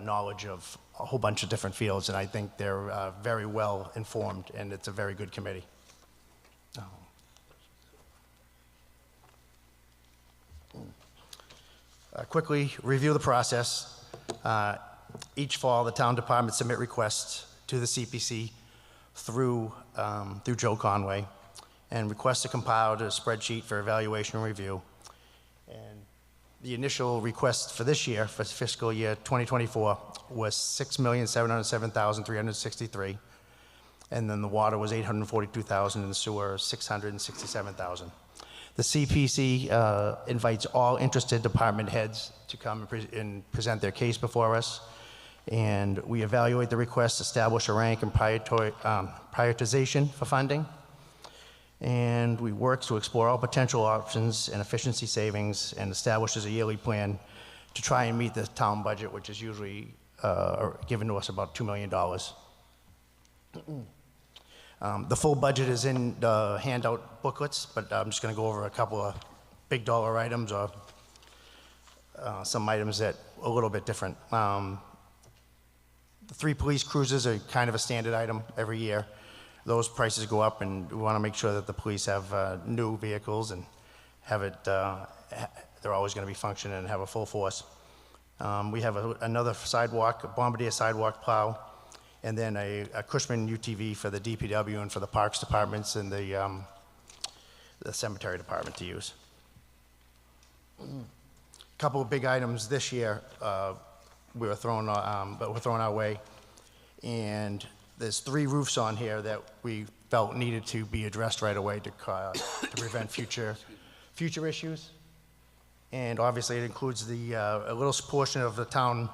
knowledge of a whole bunch of different fields, and I think they're very well informed, and it's a very good committee. Quickly review the process. Each fall, the town departments submit requests to the CPC through Joe Conway, and requests are compiled a spreadsheet for evaluation and review. And the initial request for this year, for fiscal year 2024, was $6,707,363, and then the water was $842,000, and the sewer $667,000. The CPC invites all interested department heads to come and present their case before us, and we evaluate the request, establish a rank and prioritization for funding, and we work to explore all potential options and efficiency savings, and establishes a yearly plan to try and meet the town budget, which is usually given to us about $2 million. The full budget is in the handout booklets, but I'm just going to go over a couple of big dollar items or some items that are a little bit different. The 3 police cruisers are kind of a standard item every year. Those prices go up, and we want to make sure that the police have new vehicles and have it, they're always going to be functioning and have a full force. We have another sidewalk, a Bombardier sidewalk plow, and then a Cushman UTV for the DPW and for the Parks Departments and the Cemetery Department to use. Couple of big items this year were thrown our way, and there's 3 roofs on here that we felt needed to be addressed right away to prevent future issues. And obviously, it includes a little portion of the town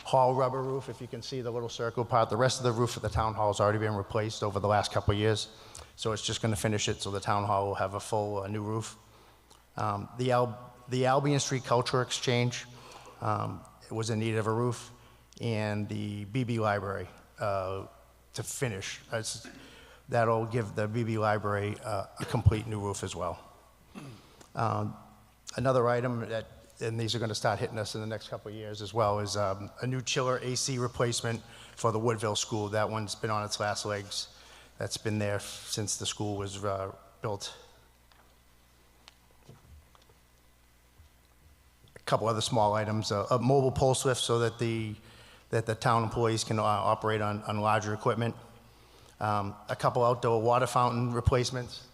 hall rubber roof, if you can see the little circle part. The rest of the roof of the town hall has already been replaced over the last couple of years, so it's just going to finish it so the town hall will have a full new roof. The Albion Street Culture Exchange, it was in need of a roof, and the BB Library to finish. That'll give the BB Library a complete new roof as well. Another item and these are going to start hitting us in the next couple of years as well, is a new chiller AC replacement for the Woodville School. That one's been on its last legs. That's been there since the school was built. A couple other small items, a mobile pulse lift so that the town employees can operate on larger equipment. A couple outdoor water fountain replacements.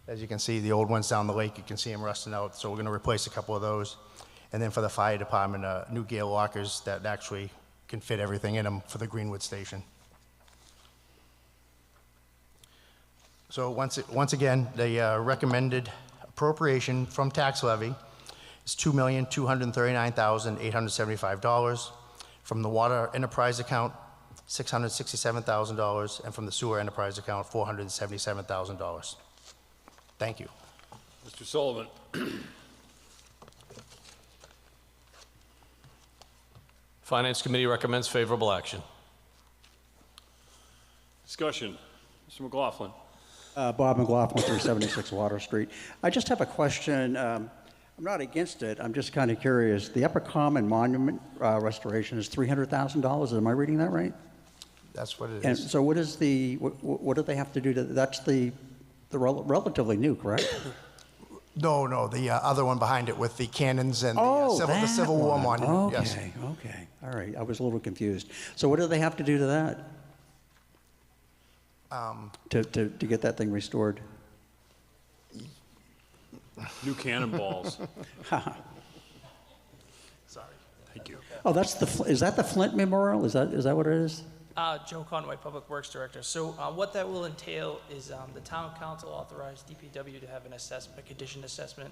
As you can see, the old ones down the lake, you can see them rusting out, so we're going to replace a couple of those. And then for the fire department, new gale lockers that actually can fit everything in them for the Greenwood Station. So once again, the recommended appropriation from tax levy is $2,239,875. From the water enterprise account, $667,000, and from the sewer enterprise account, $477,000. Thank you. Mr. Sullivan. Finance Committee recommends favorable action. Discussion. Mr. McLaughlin. Bob McLaughlin, 376 Water Street. I just have a question. I'm not against it. I'm just kind of curious. The Upper Common Monument restoration is $300,000. Am I reading that right? That's what it is. And so what is what do they have to do to, that's the relatively new, correct? No, the other one behind it with the cannons and the Civil War monument. Okay, Yes. okay. All right. I was a little confused. So what do they have to do to that? To get that thing restored? New cannonballs. Sorry. Thank you. Oh, is that the Flint Memorial? Is that what it is? Joe Conway, Public Works Director. So what that will entail is the town council authorized DPW to have a condition assessment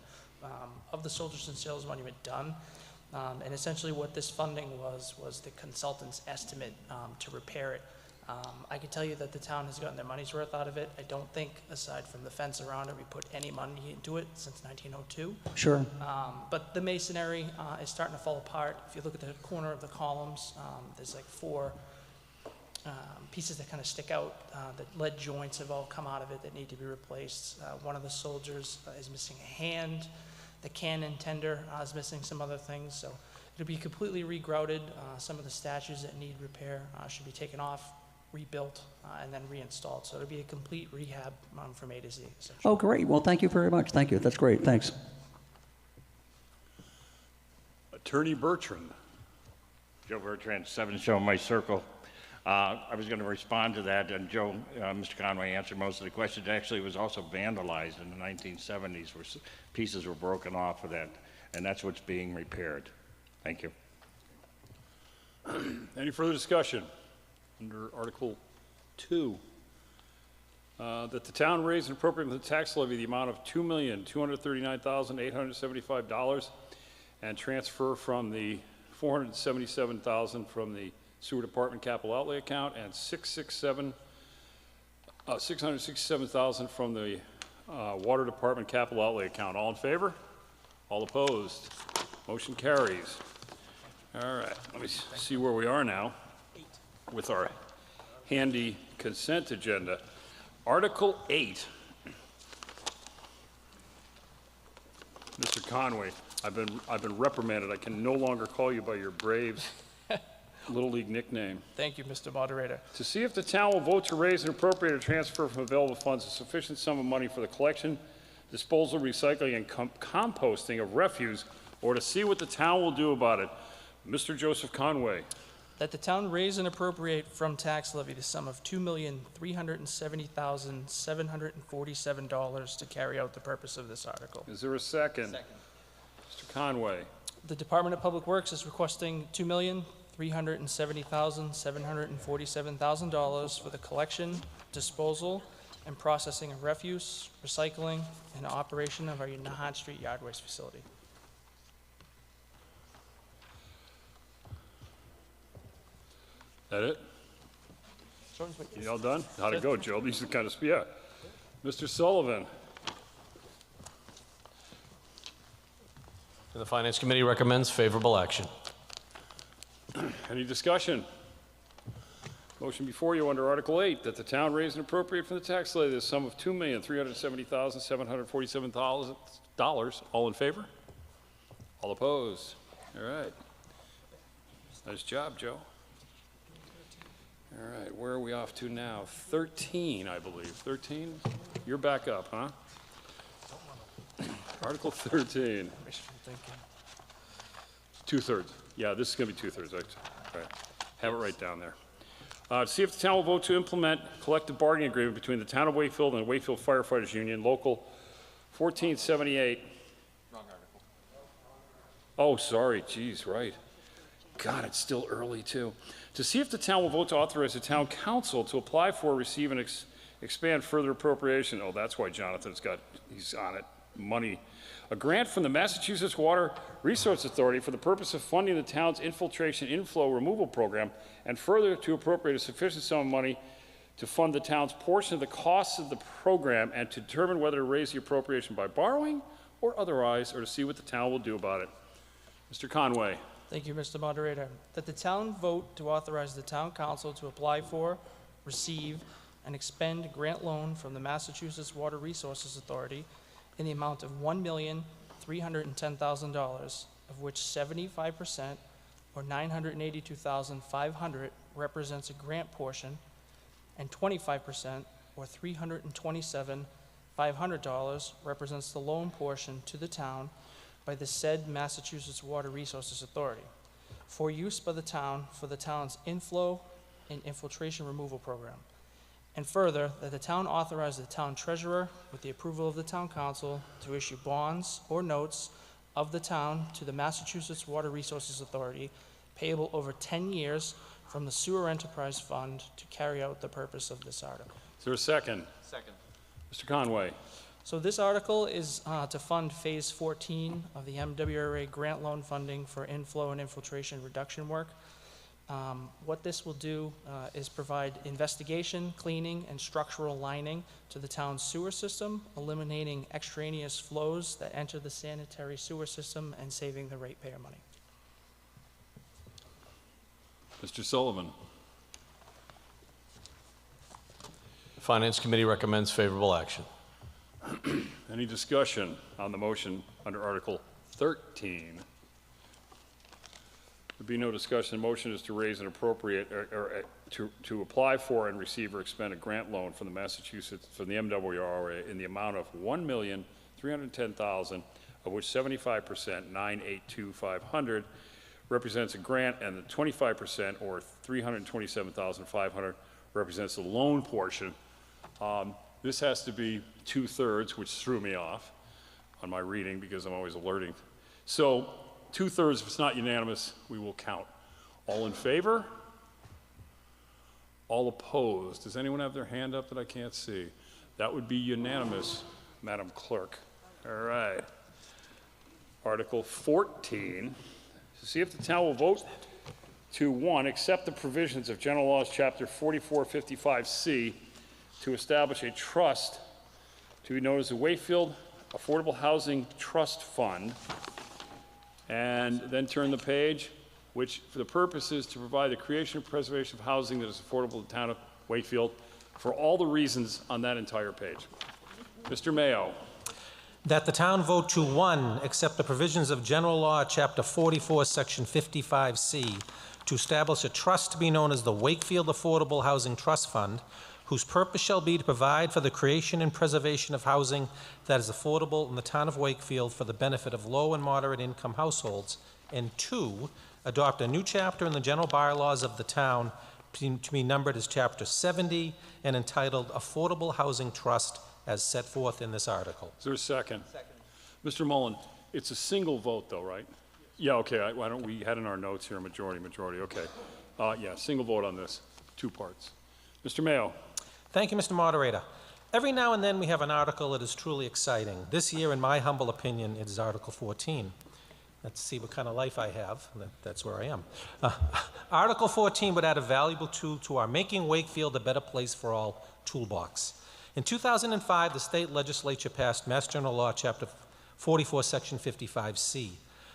of the Soldiers and Sailors Monument done. And essentially what this funding was the consultant's estimate to repair it. I can tell you that the town has gotten their money's worth out of it. I don't think, aside from the fence around it, we put any money into it since 1902. Sure. But the masonry is starting to fall apart. If you look at the corner of the columns, there's like 4 pieces that kind of stick out. The lead joints have all come out of it that need to be replaced. One of the soldiers is missing a hand. The cannon tender is missing some other things. So it'll be completely regrouted. Some of the statues that need repair should be taken off, rebuilt, and then reinstalled. So it'll be a complete rehab from A to Z. Oh, great. Well, thank you very much. Thank you. That's great. Thanks. Attorney Bertrand. Joe Bertrand, 7 Show My Circle. I was going to respond to that, and Mr. Conway answered most of the questions. Actually, it was also vandalized in the 1970s, where pieces were broken off of that, and that's what's being repaired. Thank you. Any further discussion? Under Article 2, that the town raise and appropriate from the tax levy the amount of $2,239,875 and transfer from the $477,000 from the Sewer Department capital outlay account and $667,000 from the Water Department capital outlay account. All in favor? All opposed? Motion carries. All right, let me see where we are now with our handy consent agenda. Article 8. Mr. Conway, I've been reprimanded. I can no longer call you by your Braves Little League nickname. Thank you, Mr. Moderator. To see if the town will vote to raise and appropriate or transfer from available funds a sufficient sum of money for the collection, disposal, recycling, and composting of refuse, or to see what the town will do about it. Mr. Joseph Conway. that the town raise and appropriate from tax levy the sum of $2,370,747 to carry out the purpose of this article. Is there a second? Second. Mr. Conway. The Department of Public Works is requesting $2,370,747 for the collection, disposal, and processing of refuse, recycling, and operation of our Nahant Street Yard Waste Facility. That it? You all done? How'd it go, Joe? These are kind of, yeah. Mr. Sullivan. And the Finance Committee recommends favorable action. Any discussion? Motion before you under Article 8, that the town raise and appropriate from the tax levy the sum of $2,370,747. All in favor? All opposed? All right. Nice job, Joe. All right, where are we off to now? 13, I believe. 13? You're back up, huh? Article 13. Two-thirds. Yeah, this is going to be two-thirds, actually. All right. Have it right down there. To see if the town will vote to implement collective bargaining agreement between the town of Wakefield and the Wakefield Firefighters Union, Local 1478. Wrong article. Oh, sorry. Geez, right. God, it's still early, too. To see if the town will vote to authorize the town council to apply for, receive, and expand further appropriation. Oh, that's why Jonathan's he's on it. Money. A grant from the Massachusetts Water Resource Authority for the purpose of funding the town's infiltration inflow removal program, and further to appropriate a sufficient sum of money to fund the town's portion of the costs of the program, and to determine whether to raise the appropriation by borrowing or otherwise, or to see what the town will do about it. Mr. Conway. Thank you, Mr. Moderator. That the town vote to authorize the town council to apply for, receive, and expend a grant loan from the Massachusetts Water Resources Authority in the amount of $1,310,000, of which 75%, or $982,500, represents a grant portion, and 25%, or $327,500, represents the loan portion to the town by the said Massachusetts Water Resources Authority for use by the town for the town's inflow and infiltration removal program. And further, that the town authorize the town treasurer, with the approval of the town council, to issue bonds or notes of the town to the Massachusetts Water Resources Authority, payable over 10 years from the Sewer Enterprise Fund, to carry out the purpose of this article. Is there a second? Second. Mr. Conway. So this article is to fund Phase 14 of the MWRA grant loan funding for inflow and infiltration reduction work. What this will do is provide investigation, cleaning, and structural lining to the town's sewer system, eliminating extraneous flows that enter the sanitary sewer system and saving the ratepayer money. Mr. Sullivan. The Finance Committee recommends favorable action. Any discussion on the motion under Article 13? There'd be no discussion. The motion is to raise and appropriate, to apply for and receive or expend a grant loan from the MWRA in the amount of $1,310,000, of which 75%, $982,500, represents a grant, and the 25%, or $327,500, represents the loan portion. This has to be two-thirds, which threw me off on my reading because I'm always alerting. So two-thirds, if it's not unanimous, we will count. All in favor? All opposed? Does anyone have their hand up that I can't see? That would be unanimous, Madam Clerk. All right. Article 14, to see if the town will vote to, 1, accept the provisions of General Laws, Chapter 4455C, to establish a trust to be known as the Wakefield Affordable Housing Trust Fund, and then turn the page, which for the purpose is to provide the creation and preservation of housing that is affordable to the town of Wakefield, for all the reasons on that entire page. Mr. Mayo. That the town vote to, 1, accept the provisions of General Law, Chapter 44, Section 55C, to establish a trust to be known as the Wakefield Affordable Housing Trust Fund, whose purpose shall be to provide for the creation and preservation of housing that is affordable in the town of Wakefield for the benefit of low and moderate income households, and 2, adopt a new chapter in the general bylaws of the town to be numbered as Chapter 70 and entitled Affordable Housing Trust as set forth in this article. Is there a second? Second. Mr. Mullen, it's a single vote though, right? Yeah, okay, why don't, we had in our notes here, majority, okay. Yeah, single vote on this, 2 parts. Mr. Mayo. Thank you, Mr. Moderator. Every now and then we have an article that is truly exciting. This year, in my humble opinion, it is Article 14. Let's see what kind of life I have. That's where I am. Article 14 would add a valuable tool to our Making Wakefield a Better Place for All toolbox. In 2005, the state legislature passed Mass General Law, Chapter 44, Section 55C.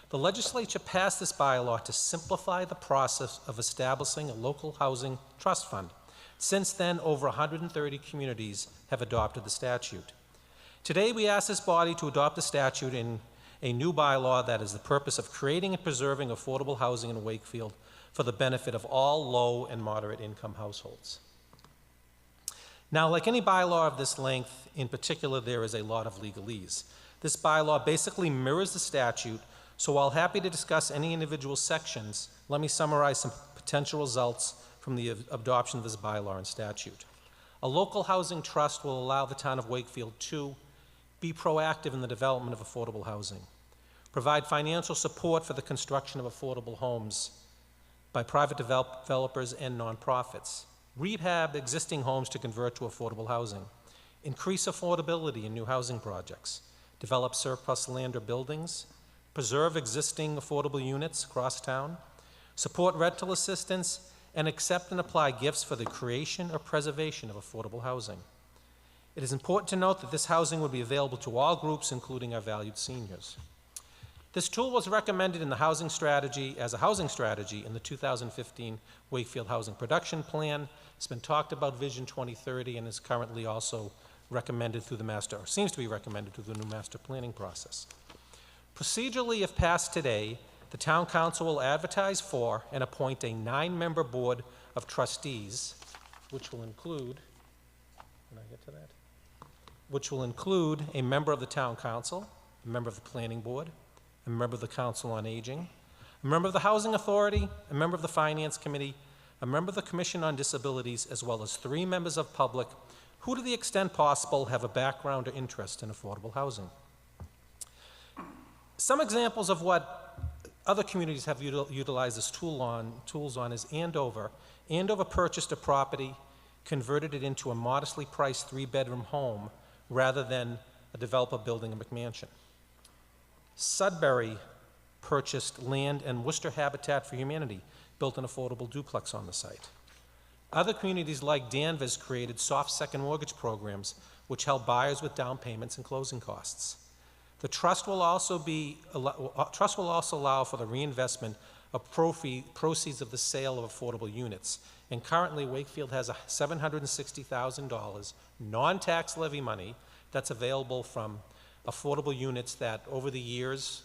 The legislature passed this bylaw to simplify the process of establishing a local housing trust fund. Since then, over 130 communities have adopted the statute. Today, we ask this body to adopt the statute in a new bylaw that is the purpose of creating and preserving affordable housing in Wakefield for the benefit of all low and moderate income households. Now, like any bylaw of this length, in particular, there is a lot of legalese. This bylaw basically mirrors the statute, so while happy to discuss any individual sections, let me summarize some potential results from the adoption of this bylaw and statute. A local housing trust will allow the town of Wakefield to be proactive in the development of affordable housing, provide financial support for the construction of affordable homes by private developers and nonprofits, rehab existing homes to convert to affordable housing, increase affordability in new housing projects, develop surplus land or buildings, preserve existing affordable units across town, support rental assistance, and accept and apply gifts for the creation or preservation of affordable housing. It is important to note that this housing would be available to all groups, including our valued seniors. This tool was recommended in the housing strategy as a housing strategy in the 2015 Wakefield Housing Production Plan. It's been talked about Vision 2030 and is currently also recommended through the master, or seems to be recommended through the new master planning process. Procedurally, if passed today, the Town Council will advertise for and appoint a 9-member board of trustees, which will include, can I get to that? Which will include a member of the Town Council, a member of the Planning Board, a member of the Council on Aging, a member of the Housing Authority, a member of the Finance Committee, a member of the Commission on Disabilities, as well as 3 members of public who, to the extent possible, have a background or interest in affordable housing. Some examples of what other communities have utilized this tools on is Andover. Andover purchased a property, converted it into a modestly priced 3-bedroom home rather than a developer building a McMansion. Sudbury purchased land and Worcester Habitat for Humanity built an affordable duplex on the site. Other communities like Danvers created soft second mortgage programs which help buyers with down payments and closing costs. The trust will also allow for the reinvestment of proceeds of the sale of affordable units. And currently, Wakefield has $760,000 non-tax levy money that's available from affordable units that over the years,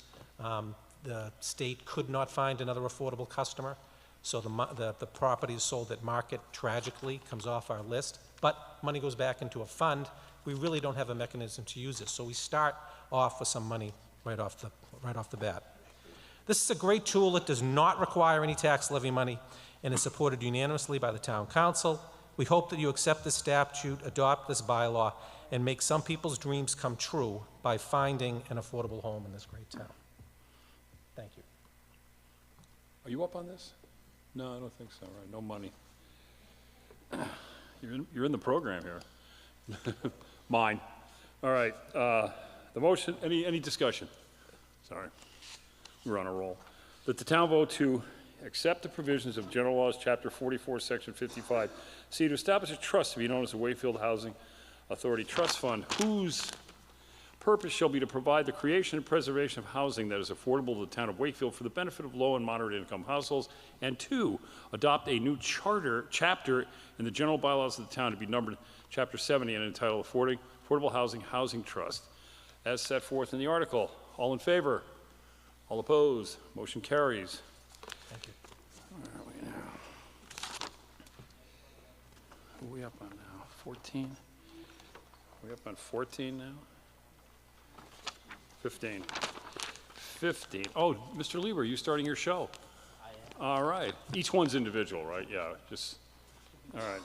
the state could not find another affordable customer. So the property is sold at market, tragically, comes off our list, but money goes back into a fund. We really don't have a mechanism to use it. So we start off with some money right off the bat. This is a great tool. It does not require any tax levy money and is supported unanimously by the Town Council. We hope that you accept this statute, adopt this bylaw, and make some people's dreams come true by finding an affordable home in this great town. Thank you. Are you up on this? No, I don't think so, right? No money. You're in the program here. Mine. All right. The motion, any discussion? Sorry. We're on a roll. That the town vote to accept the provisions of General Laws, Chapter 44, Section 55, C, to establish a trust to be known as the Wakefield Housing Authority Trust Fund, whose purpose shall be to provide the creation and preservation of housing that is affordable to the town of Wakefield for the benefit of low and moderate income households, and 2, adopt a new chapter in the general bylaws of the town to be numbered Chapter 70 and entitled Affordable Housing Trust, as set forth in the article. All in favor? All opposed? Motion carries. Thank you. Where are we now? Who are we up on now? 14? Are we up on 14 now? 15. 15. Oh, Mr. Lieber, you starting your show? I am All right. Each one's individual, right? Yeah, just, all right.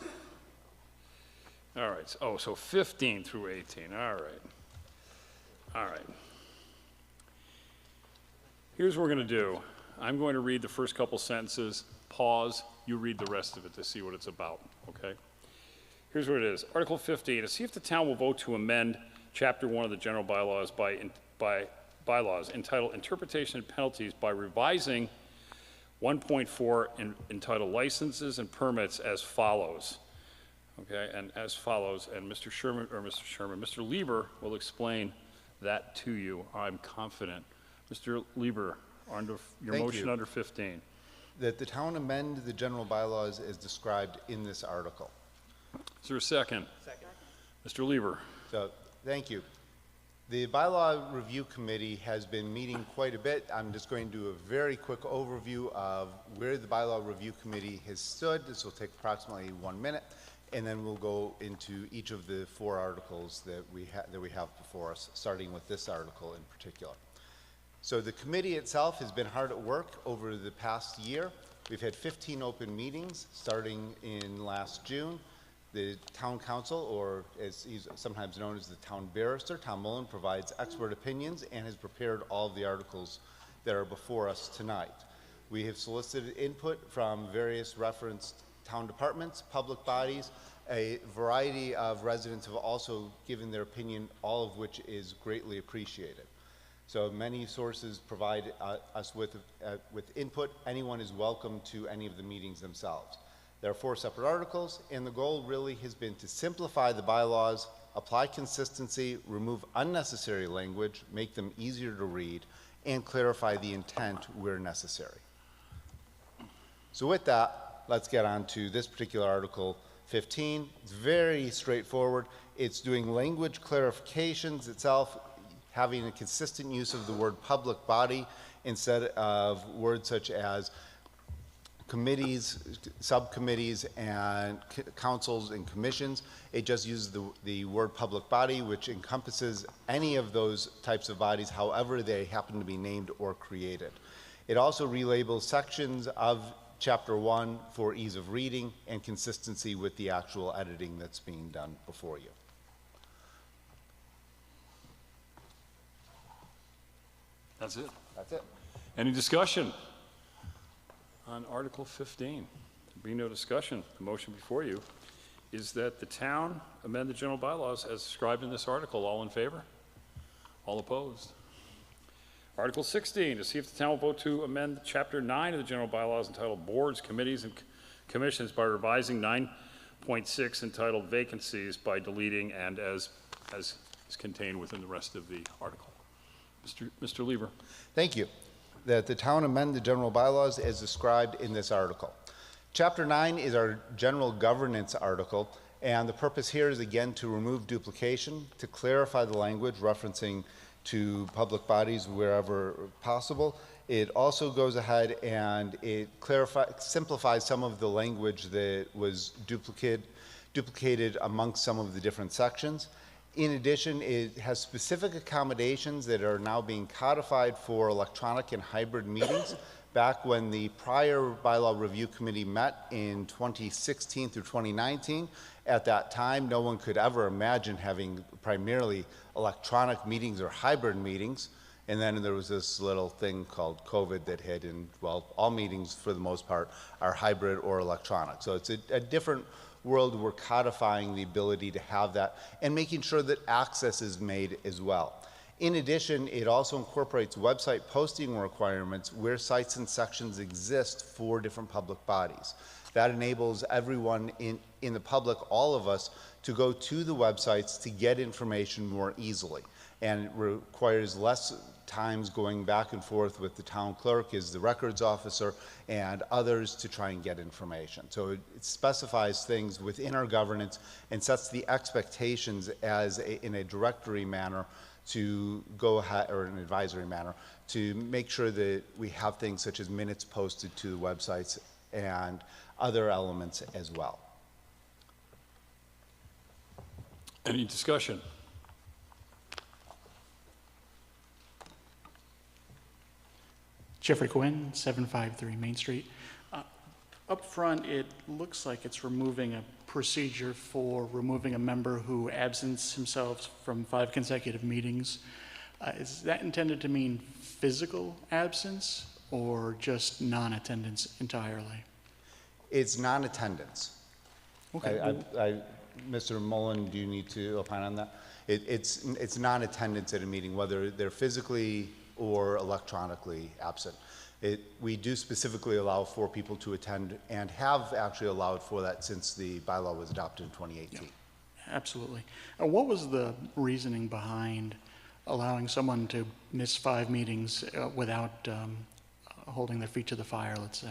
All right. Oh, so 15 through 18. All right. All right. Here's what we're going to do. I'm going to read the first couple sentences, pause, you read the rest of it to see what it's about, okay? Here's what it is. Article 15, to see if the town will vote to amend Chapter 1 of the general bylaws bylaws entitled Interpretation and Penalties by revising 1.4 entitled Licenses and Permits as follows. Okay, and as follows, and Mr. Lieber will explain that to you, I'm confident. Mr. Lieber, under your Thank motion you. under 15. That the town amend the general bylaws as described in this article. Is there a second? Second. Mr. Lieber. So, thank you. The Bylaw Review Committee has been meeting quite a bit. I'm just going to do a very quick overview of where the Bylaw Review Committee has stood. This will take approximately 1 minute, and then we'll go into each of the 4 articles that we have before us, starting with this article in particular. So the committee itself has been hard at work over the past year. We've had 15 open meetings starting in last June. The town council, or as he's sometimes known as the town barrister, Tom Mullen, provides expert opinions and has prepared all of the articles that are before us tonight. We have solicited input from various referenced town departments, public bodies. A variety of residents have also given their opinion, all of which is greatly appreciated. So many sources provide us with input. Anyone is welcome to any of the meetings themselves. There are 4 separate articles, and the goal really has been to simplify the bylaws, apply consistency, remove unnecessary language, make them easier to read, and clarify the intent where necessary. So with that, let's get on to this particular Article 15. It's very straightforward. It's doing language clarifications itself, having a consistent use of the word public body instead of words such as committees, subcommittees, and councils and commissions. It just uses the word public body, which encompasses any of those types of bodies, however they happen to be named or created. It also relabels sections of Chapter 1 for ease of reading and consistency with the actual editing that's being done before you. That's it? That's it. Any discussion on Article 15? There being no discussion, the motion before you is that the town amend the general bylaws as described in this article. All in favor? All opposed? Article 16, to see if the town will vote to amend Chapter 9 of the general bylaws entitled Boards, Committees, and Commissions by revising 9.6 entitled Vacancies by deleting and as is contained within the rest of the article. Mr. Lieber. Thank you. That the town amend the general bylaws as described in this article. Chapter 9 is our general governance article, and the purpose here is again to remove duplication, to clarify the language referencing to public bodies wherever possible. It also goes ahead and it simplifies some of the language that was duplicated amongst some of the different sections. In addition, it has specific accommodations that are now being codified for electronic and hybrid meetings. Back when the prior Bylaw Review Committee met in 2016 through 2019, at that time, no one could ever imagine having primarily electronic meetings or hybrid meetings. And then there was this little thing called COVID that hit, and well, all meetings for the most part are hybrid or electronic. So it's a different world. We're codifying the ability to have that and making sure that access is made as well. In addition, it also incorporates website posting requirements where sites and sections exist for different public bodies. That enables everyone in the public, all of us, to go to the websites to get information more easily. And it requires less times going back and forth with the town clerk as the records officer and others to try and get information. So it specifies things within our governance and sets the expectations as in a directory manner to go ahead, or an advisory manner, to make sure that we have things such as minutes posted to the websites and other elements as well. Any discussion? Jeffrey Quinn, 753 Main Street. Up front, it looks like it's removing a procedure for removing a member who absents himself from 5 consecutive meetings. Is that intended to mean physical absence or just non-attendance entirely? It's non-attendance. Okay. Mr. Mullen, do you need to opine on that? It's non-attendance at a meeting, whether they're physically or electronically absent. We do specifically allow for people to attend and have actually allowed for that since the bylaw was adopted in 2018. Yeah, absolutely. What was the reasoning behind allowing someone to miss 5 meetings without holding their feet to the fire, let's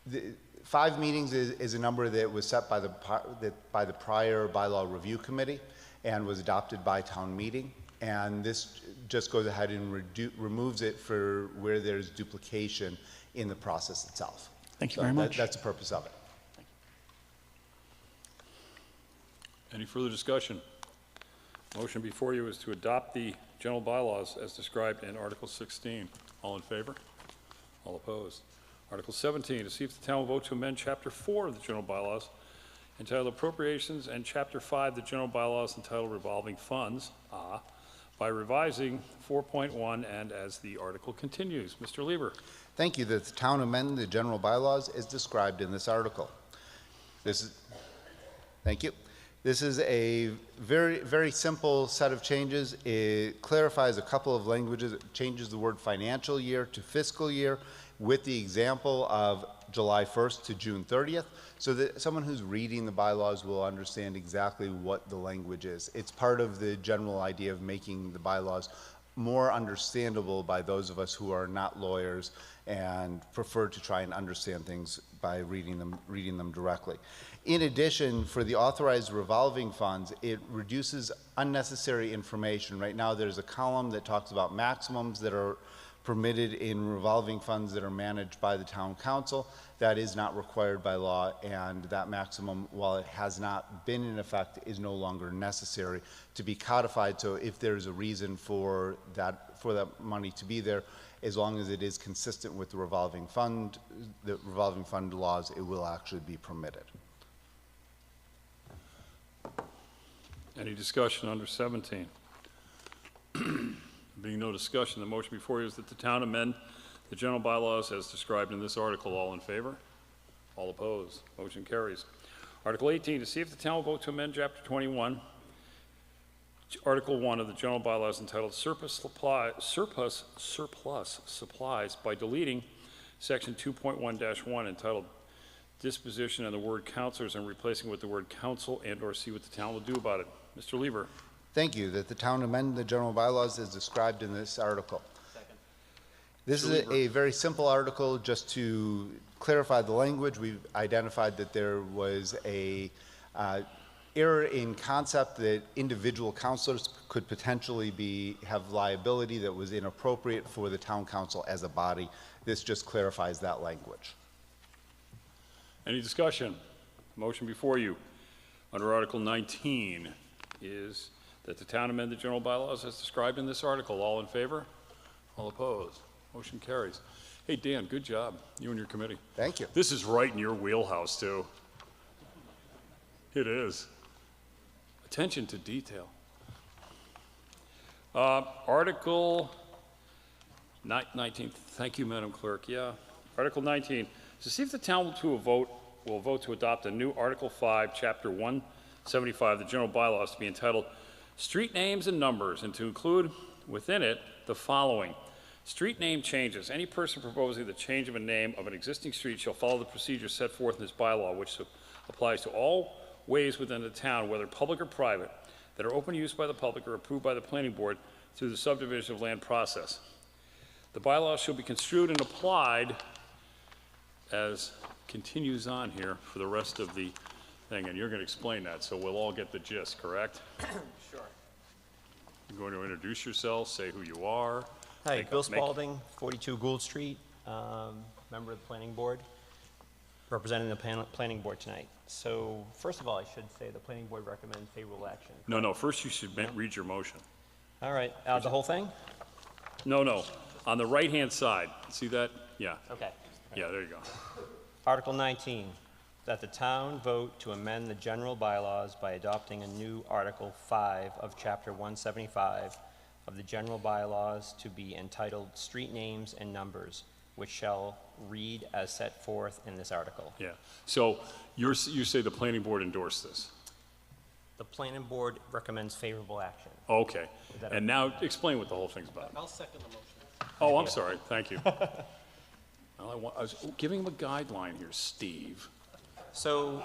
say? 5 meetings is a number that was set by the prior bylaw review committee and was adopted by town meeting. And this just goes ahead and removes it for where there's duplication in the process itself. Thank you very much. That's the purpose of it. Any further discussion? Motion before you is to adopt the general bylaws as described in Article 16. All in favor? All opposed? Article 17, to see if the town will vote to amend Chapter 4 of the general bylaws entitled Appropriations and Chapter 5 of the general bylaws entitled Revolving Funds, by revising 4.1 and as the article continues. Mr. Lieber. Thank you. That the town amend the general bylaws as described in this article. Thank you. This is a very simple set of changes. It clarifies a couple of languages. It changes the word financial year to fiscal year with the example of July 1st to June 30th, so that someone who's reading the bylaws will understand exactly what the language is. It's part of the general idea of making the bylaws more understandable by those of us who are not lawyers and prefer to try and understand things by reading them directly. In addition, for the authorized revolving funds, it reduces unnecessary information. Right now, there's a column that talks about maximums that are permitted in revolving funds that are managed by the town council. That is not required by law, and that maximum, while it has not been in effect, is no longer necessary to be codified. So if there's a reason for that money to be there, as long as it is consistent with the revolving fund laws, it will actually be permitted. Any discussion under 17? Being no discussion, the motion before you is that the town amend the general bylaws as described in this article. All in favor? All opposed? Motion carries. Article 18, to see if the town will vote to amend Chapter 21, Article 1 of the general bylaws entitled Surplus Supplies by deleting Section 2.1-1 entitled Disposition and the word counselors and replacing with the word council, and or see what the town will do about it. Mr. Lieber. Thank you. That the town amend the general bylaws as described in this article. Second. This is a very simple article just to clarify the language. We've identified that there was a error in concept that individual councilors could potentially have liability that was inappropriate for the town council as a body. This just clarifies that language. Any discussion? Motion before you under Article 19 is that the town amend the general bylaws as described in this article. All in favor? All opposed? Motion carries. Hey, Dan, good job, you and your committee. Thank you. This is right in your wheelhouse, too. It is. Attention to detail. Article 19, thank you, Madam Clerk. Yeah, Article 19, to see if the town will vote to adopt a new Article 5, Chapter 175 of the general bylaws to be entitled Street Names and Numbers, and to include within it the following. Street name changes. Any person proposing the change of a name of an existing street shall follow the procedure set forth in this bylaw, which applies to all ways within the town, whether public or private, that are open to use by the public or approved by the planning board through the subdivision of land process. The bylaw shall be construed and applied as continues on here for the rest of the thing, and you're going to explain that, so we'll all get the gist, correct? Sure. You're going to introduce yourself, say who you are. Hi, Bill Spalding, 42 Gould Street, member of the planning board, representing the planning board tonight. So first of all, I should say the planning board recommends favorable action. No, first you should read your motion. All right, the whole thing? No, on the right-hand side. See that? Yeah. Okay. Yeah, there you go. Article 19, that the town vote to amend the general bylaws by adopting a new Article 5 of Chapter 175 of the general bylaws to be entitled Street Names and Numbers, which shall read as set forth in this article. Yeah. So you say the planning board endorsed this? The planning board recommends favorable action. Okay. Is that And now explain what the whole thing's about. I'll second the motion. Oh, I'm sorry. Thank you. Well, I was giving him a guideline here, Steve. So,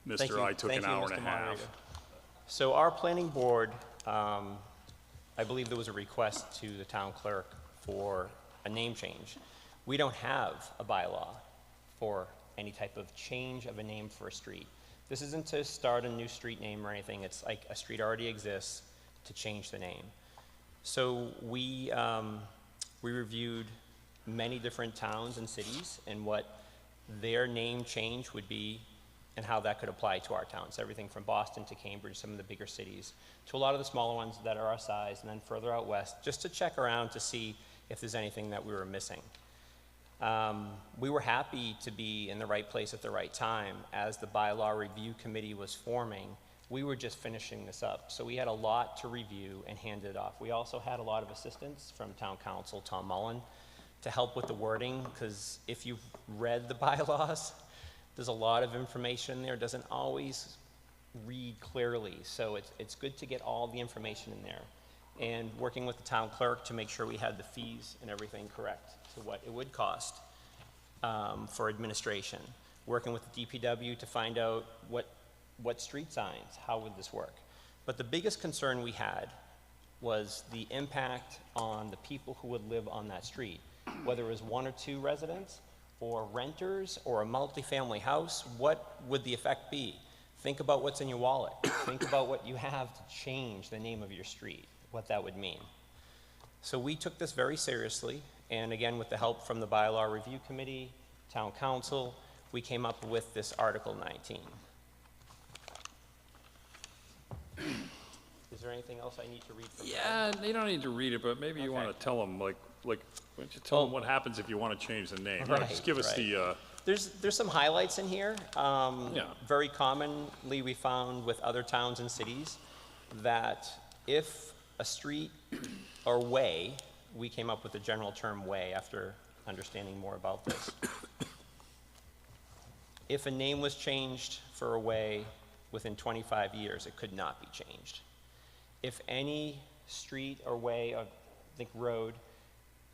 thank Mr. you. I took Thank an you, hour Mr. and a half. Moderator. So our planning board, I believe there was a request to the town clerk for a name change. We don't have a bylaw for any type of change of a name for a street. This isn't to start a new street name or anything. It's like a street already exists to change the name. So we reviewed many different towns and cities and what their name change would be and how that could apply to our towns. Everything from Boston to Cambridge, some of the bigger cities, to a lot of the smaller ones that are our size, and then further out west, just to check around to see if there's anything that we were missing. We were happy to be in the right place at the right time. As the bylaw review committee was forming, we were just finishing this up. So we had a lot to review and hand it off. We also had a lot of assistance from town council, Tom Mullen, to help with the wording, because if you've read the bylaws, there's a lot of information there. It doesn't always read clearly. So it's good to get all the information in there. And working with the town clerk to make sure we had the fees and everything correct to what it would cost for administration. Working with the DPW to find out what street signs, how would this work. But the biggest concern we had was the impact on the people who would live on that street, whether it was 1 or 2 residents or renters or a multifamily house. What would the effect be? Think about what's in your wallet. Think about what you have to change the name of your street, what that would mean. So we took this very seriously, and again, with the help from the bylaw review committee, town council, we came up with this Article 19. Is there anything else I need to read from Yeah, you don't need to read it, but maybe you want to tell them, why don't you tell them what happens if you want to change the name? Right, Just give us the, There's some highlights in here. Very commonly we found with other towns and cities that if a street or way, we came up with the general term way after understanding more about this. If a name was changed for a way within 25 years, it could not be changed. If any street or way, or I think road,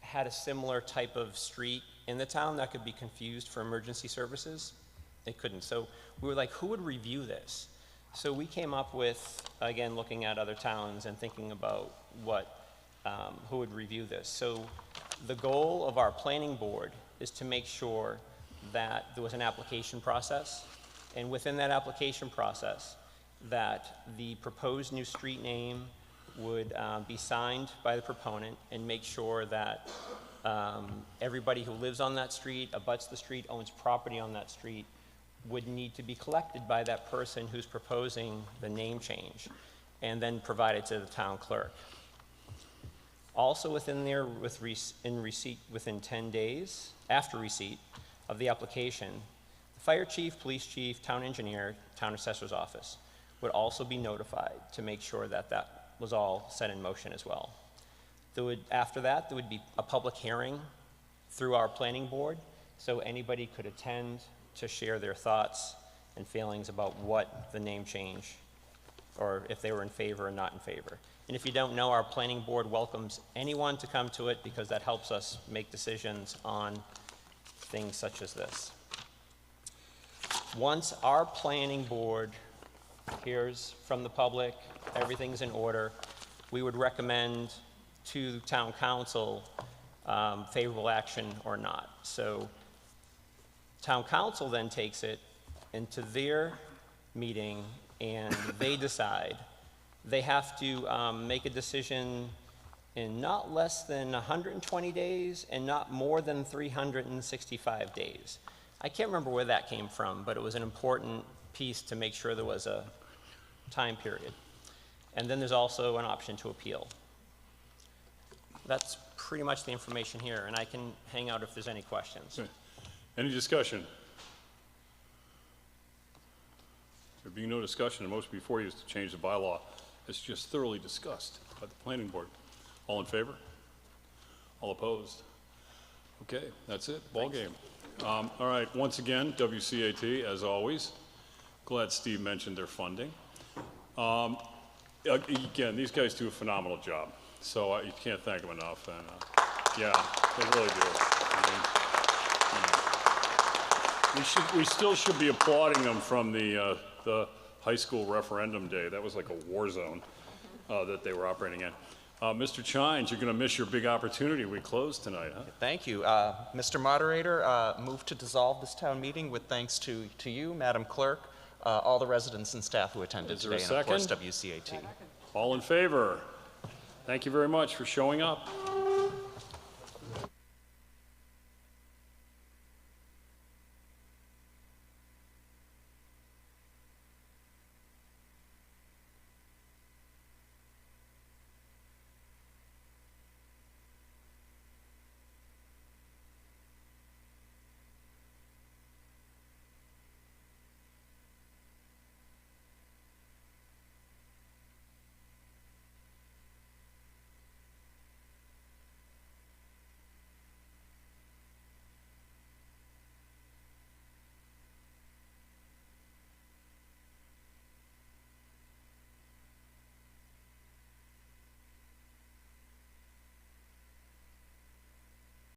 had a similar type of street in the town that could be confused for emergency services, it couldn't. So we were like, who would review this? So we came up with, again, looking at other towns and thinking about who would review this. So the goal of our planning board is to make sure that there was an application process, and within that application process, that the proposed new street name would be signed by the proponent and make sure that everybody who lives on that street, abuts the street, owns property on that street, would need to be collected by that person who's proposing the name change and then provided to the town clerk. Also within there, within 10 days after receipt of the application, the fire chief, police chief, town engineer, town assessor's office would also be notified to make sure that that was all set in motion as well. After that, there would be a public hearing through our planning board, so anybody could attend to share their thoughts and feelings about what the name change, or if they were in favor or not in favor. And if you don't know, our planning board welcomes anyone to come to it because that helps us make decisions on things such as this. Once our planning board hears from the public, everything's in order, we would recommend to town council favorable action or not. So town council then takes it into their meeting and they decide. They have to make a decision in not less than 120 days and not more than 365 days. I can't remember where that came from, but it was an important piece to make sure there was a time period. And then there's also an option to appeal. That's pretty much the information here, and I can hang out if there's any questions. Any discussion? There being no discussion, the motion before you is to change the bylaw. It's just thoroughly discussed by the planning board. All in favor? All opposed? Okay, that's it, ball game. All right, once again, WCAT, as always. Glad Steve mentioned their funding. Again, these guys do a phenomenal job, so you can't thank them enough. And yeah, they really do. I mean, we still should be applauding them from the high school referendum day. That was like a war zone that they were operating in. Mr. Chines, you're going to miss your big opportunity. We close tonight, huh? Thank you. Mr. Moderator, move to dissolve this town meeting with thanks to you, Madam Clerk, all the residents and staff who attended Is there a today, and of course second? WCAT. All in favor? Thank you very much for showing up.